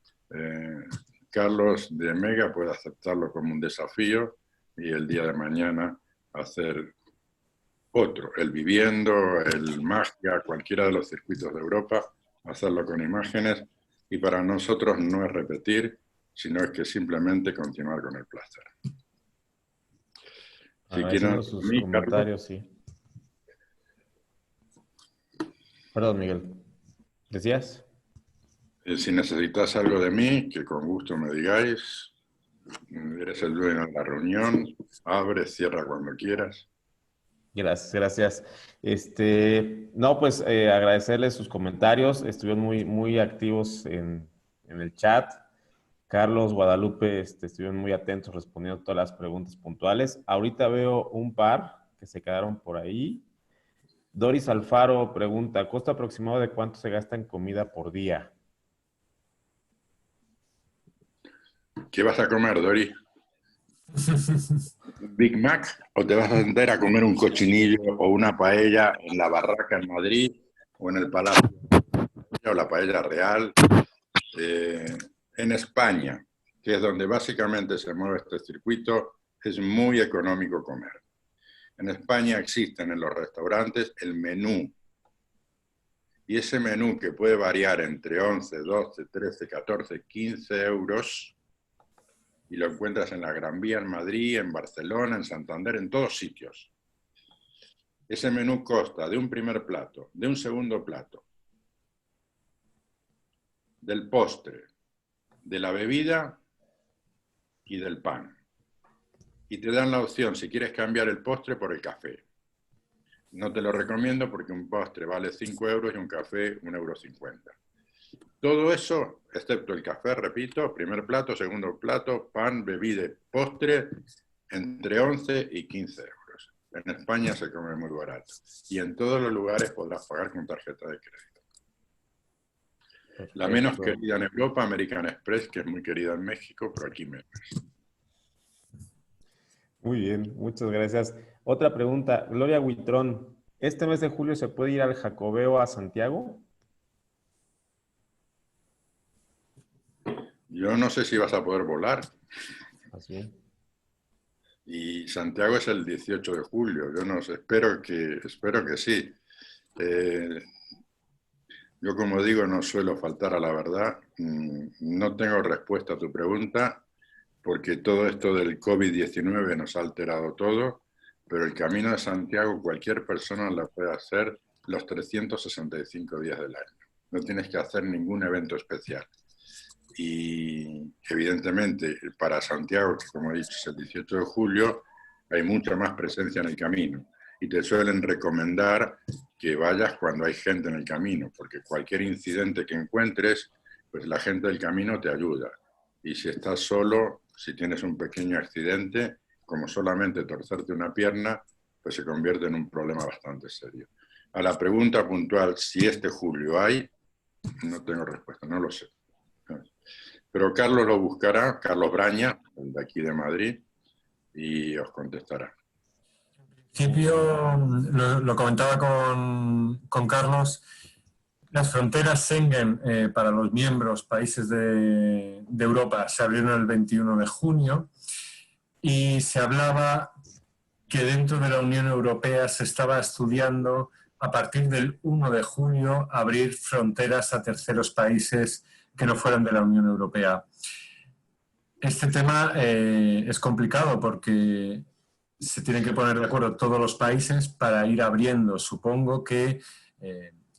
Carlos de Mega puede aceptarlo como un desafío y el día de mañana hacer otro, el Viviendo, el Magia, cualquiera de los circuitos de Europa, hacerlo con imágenes, y para nosotros no es repetir, sino es que simplemente continuar con el placer. Si quieren, Agradeciendo sus comentarios, sí. Perdón, Miguel. ¿Decías? Si necesitas algo de mí, que con gusto me digáis. Eres el dueño de la reunión. Abre, cierra cuando quieras. Gracias, gracias. No, pues agradecerles sus comentarios. Estuvieron muy activos en el chat. Carlos, Guadalupe, estuvieron muy atentos respondiendo todas las preguntas puntuales. Ahorita veo un par que se quedaron por ahí. Doris Alfaro pregunta, ¿costo aproximado de cuánto se gasta en comida por día? ¿Qué vas a comer, Dori? ¿Big Mac o te vas a sentar a comer un cochinillo o una paella en la Barraca en Madrid o en el Palacio o la paella real? En España, que es donde básicamente se mueve este circuito, es muy económico comer. En España existen en los restaurantes el menú. Y ese menú, que puede variar entre 11, 12, 13, 14, 15 euros, y lo encuentras en la Gran Vía en Madrid, en Barcelona, en Santander, en todos sitios. Ese menú consta de un primer plato, de un segundo plato, del postre, de la bebida y del pan. Y te dan la opción, si quieres cambiar el postre por el café. No te lo recomiendo porque un postre vale 5 euros y un café 1,50 €. Todo eso, excepto el café, repito, primer plato, segundo plato, pan, bebida, postre, entre 11 y 15 euros. En España se come muy barato. Y en todos los lugares podrás pagar con tarjeta de crédito. Perfecto. La menos querida en Europa, American Express, que es muy querida en México, pero aquí menos. Muy bien, muchas gracias. Otra pregunta, Gloria Huitrón, ¿este mes de julio se puede ir al Jacobeo a Santiago? Yo no sé si vas a poder volar. Así. Y Santiago es el 18 de julio. Yo no sé, espero que sí. Yo, como digo, no suelo faltar a la verdad. No tengo respuesta a tu pregunta, porque todo esto del COVID-19 nos ha alterado todo, pero el Camino de Santiago cualquier persona lo puede hacer los 365 días del año. No tienes que hacer ningún evento especial. Y evidentemente para Santiago, que como he dicho es el 18 de julio, hay mucha más presencia en el camino. Y te suelen recomendar que vayas cuando hay gente en el camino, porque cualquier incidente que encuentres, pues la gente del camino te ayuda. Y si estás solo, si tienes un pequeño accidente, como solamente torcerte una pierna, pues se convierte en un problema bastante serio. A la pregunta puntual, si este julio hay, no tengo respuesta, no lo sé. Pero Carlos lo buscará, Carlos Braña, el de aquí de Madrid, y os contestará. En principio, lo comentaba con Carlos, las fronteras Schengen para los miembros, países de Europa, se abrieron el 21 de junio y se hablaba que dentro de la Unión Europea se estaba estudiando a partir del 1 de junio abrir fronteras a terceros países que no fueran de la Unión Europea. Este tema es complicado porque se tienen que poner de acuerdo todos los países para ir abriendo. Supongo que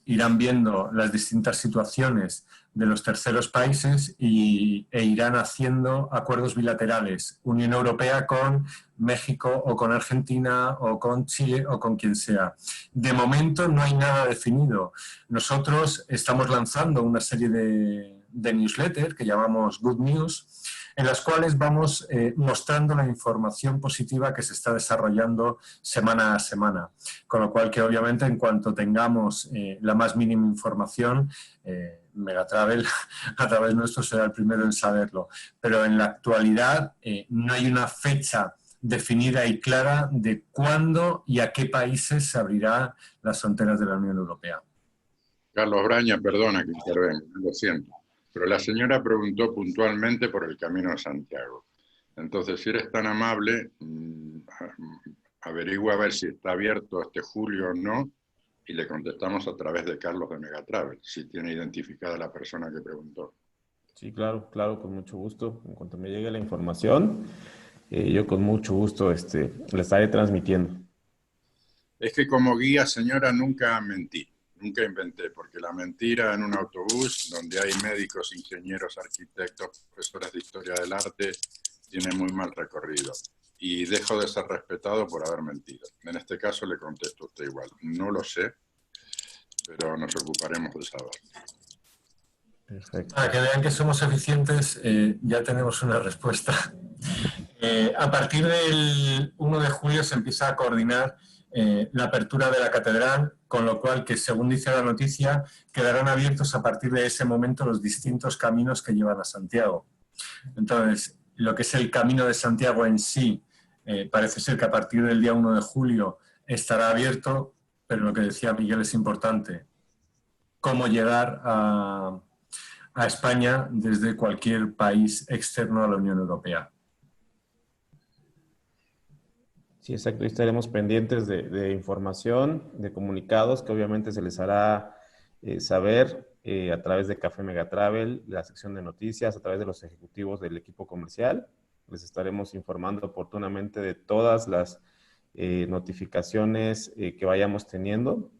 irán viendo las distintas situaciones de los terceros países e irán haciendo acuerdos bilaterales, Unión Europea con México o con Argentina o con Chile o con quien sea. De momento no hay nada definido. Nosotros estamos lanzando una serie de newsletters que llamamos Good News, en las cuales vamos mostrando la información positiva que se está desarrollando semana a semana. Con lo cual que obviamente en cuanto tengamos la más mínima información, Megatravel a través nuestro será el primero en saberlo. Pero en la actualidad no hay una fecha definida y clara de cuándo y a qué países se abrirán las fronteras de la Unión Europea. Carlos Braña, perdona que intervenga, lo siento. Pero la señora preguntó puntualmente por el Camino de Santiago. Entonces, si eres tan amable, averigua a ver si está abierto este julio o no, y le contestamos a través de Carlos de Megatravel, si tiene identificada la persona que preguntó. Sí, claro, con mucho gusto. En cuanto me llegue la información, yo con mucho gusto le estaré transmitiendo. Es que como guía, señora, nunca mentí. Nunca inventé, porque la mentira en un autobús donde hay médicos, ingenieros, arquitectos, profesores de historia del arte, tiene muy mal recorrido. Y dejo de ser respetado por haber mentido. En este caso le contesto a usted igual. No lo sé, pero nos ocuparemos de saber. Perfecto. Para que vean que somos eficientes, ya tenemos una respuesta. A partir del 1 de julio se empieza a coordinar la apertura de la catedral, con lo cual que, según dice la noticia, quedarán abiertos a partir de ese momento los distintos caminos que llevan a Santiago. Entonces, lo que es el Camino de Santiago en sí, parece ser que a partir del día 1 de julio estará abierto, pero lo que decía Miguel es importante. Cómo llegar a España desde cualquier país externo a la Unión Europea. Sí, exacto. Estaremos pendientes de información, de comunicados que obviamente se les hará saber a través de Café Megatravel, la sección de noticias, a través de los ejecutivos del equipo comercial. Les estaremos informando oportunamente de todas las notificaciones que vayamos teniendo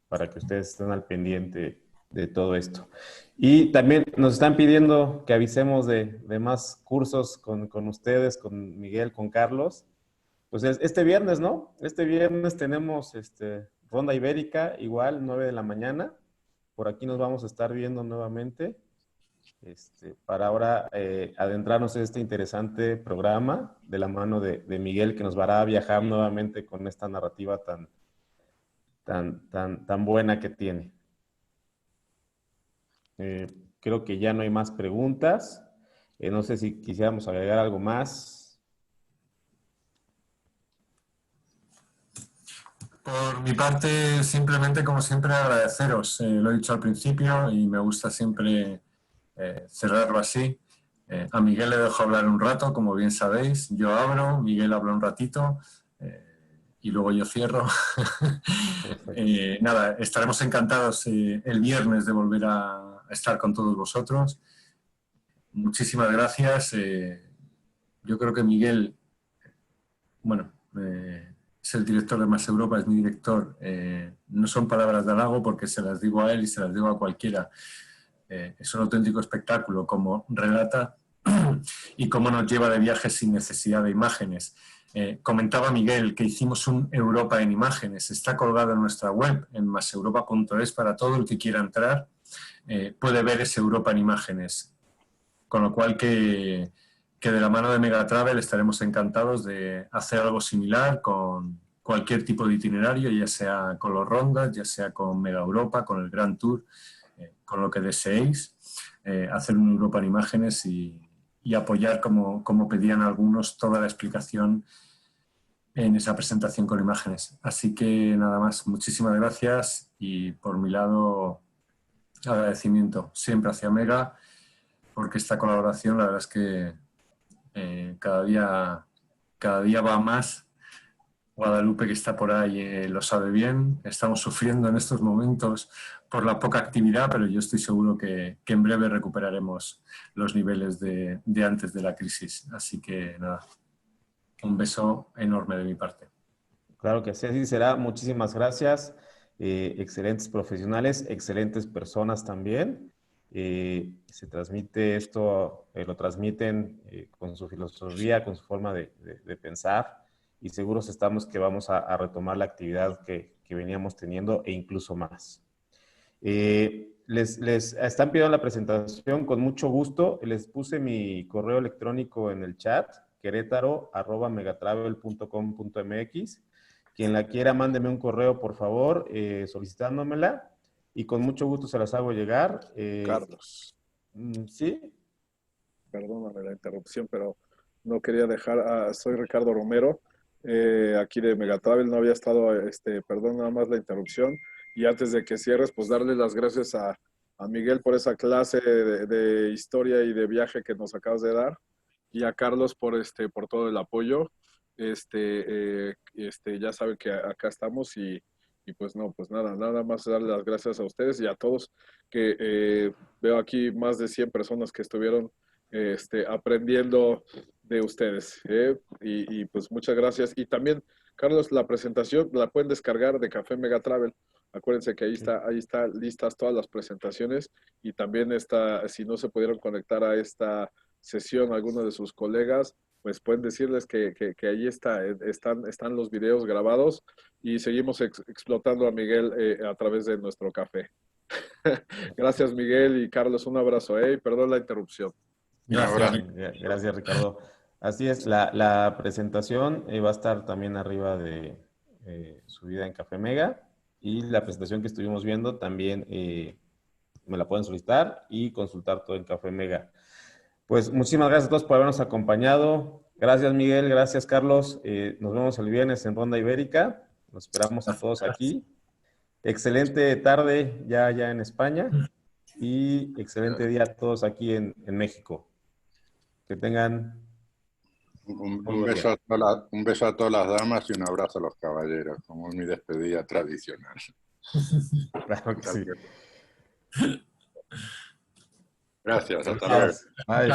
para que ustedes estén al pendiente de todo esto. Y también nos están pidiendo que avisemos de más cursos con ustedes, con Miguel, con Carlos. Pues este viernes, ¿no? Este viernes tenemos Ronda Ibérica, igual, 9 de la mañana. Por aquí nos vamos a estar viendo nuevamente para ahora adentrarnos en este interesante programa de la mano de Miguel, que nos va a viajar nuevamente con esta narrativa tan buena que tiene. Creo que ya no hay más preguntas. No sé si quisiéramos agregar algo más. Por mi parte, simplemente, como siempre, agradeceros. Lo he dicho al principio y me gusta siempre cerrarlo así. A Miguel le dejo hablar un rato, como bien sabéis. Yo abro, Miguel habla un ratito y luego yo cierro. Nada, estaremos encantados el viernes de volver a estar con todos vosotros. Muchísimas gracias. Yo creo que Miguel, bueno, es el director de Más Europa, es mi director. No son palabras de halago porque se las digo a él y se las digo a cualquiera. Es un auténtico espectáculo como relata y cómo nos lleva de viajes sin necesidad de imágenes. Comentaba Miguel que hicimos un Europa en imágenes. Está colgado en nuestra web, en maseuropa.es, para todo el que quiera entrar. Puede ver ese Europa en imágenes. Con lo cual que de la mano de Megatravel estaremos encantados de hacer algo similar con cualquier tipo de itinerario, ya sea con los rondas, ya sea con Mega Europa, con el Grand Tour, con lo que deseéis, hacer un Europa en imágenes y apoyar, como pedían algunos, toda la explicación en esa presentación con imágenes. Así que nada más, muchísimas gracias y por mi lado agradecimiento siempre hacia Mega, porque esta colaboración la verdad es que cada día va más. Guadalupe, que está por ahí, lo sabe bien. Estamos sufriendo en estos momentos por la poca actividad, pero yo estoy seguro que en breve recuperaremos los niveles de antes de la crisis. Así que nada, un beso enorme de mi parte. Claro que sí, así será. Muchísimas gracias. Excelentes profesionales, excelentes personas también. Se transmite esto, lo transmiten con su filosofía, con su forma de pensar, y seguros estamos que vamos a retomar la actividad que veníamos teniendo e incluso más. Les están pidiendo la presentación con mucho gusto. Les puse mi correo electrónico en el chat, querétaro@megatravel.com.mx. Quien la quiera, mándeme un correo, por favor, solicitándomela, y con mucho gusto se las hago llegar. Carlos. ¿Sí? Perdóname la interrupción, pero no quería dejar, soy Ricardo Romero, aquí de Megatravel, no había estado, perdón, nada más la interrupción, y antes de que cierres, pues darle las gracias a Miguel por esa clase de historia y de viaje que nos acabas de dar, y a Carlos por todo el apoyo. Ya sabe que acá estamos y pues no, pues nada más darle las gracias a ustedes y a todos, que veo aquí más de 100 personas que estuvieron aprendiendo de ustedes. Y pues muchas gracias. Y también, Carlos, la presentación la pueden descargar de Café Megatravel. Acuérdense que ahí está listas todas las presentaciones, y también está, si no se pudieron conectar a esta sesión algunos de sus colegas, pues pueden decirles que ahí están los videos grabados, y seguimos explotando a Miguel a través de nuestro café. Gracias, Miguel y Carlos, un abrazo, y perdón la interrupción. Gracias, Ricardo. Así es, la presentación va a estar también arriba de subida en Café Mega, y la presentación que estuvimos viendo también me la pueden solicitar y consultar todo en Café Mega. Pues muchísimas gracias a todos por habernos acompañado. Gracias, Miguel. Gracias, Carlos. Nos vemos el viernes en Ronda Ibérica. Nos esperamos a todos aquí. Excelente tarde ya en España, y excelente día a todos aquí en México. Que tengan un beso a todas las damas y un abrazo a los caballeros, como es mi despedida tradicional. Claro que sí. Gracias, hasta luego. Bye.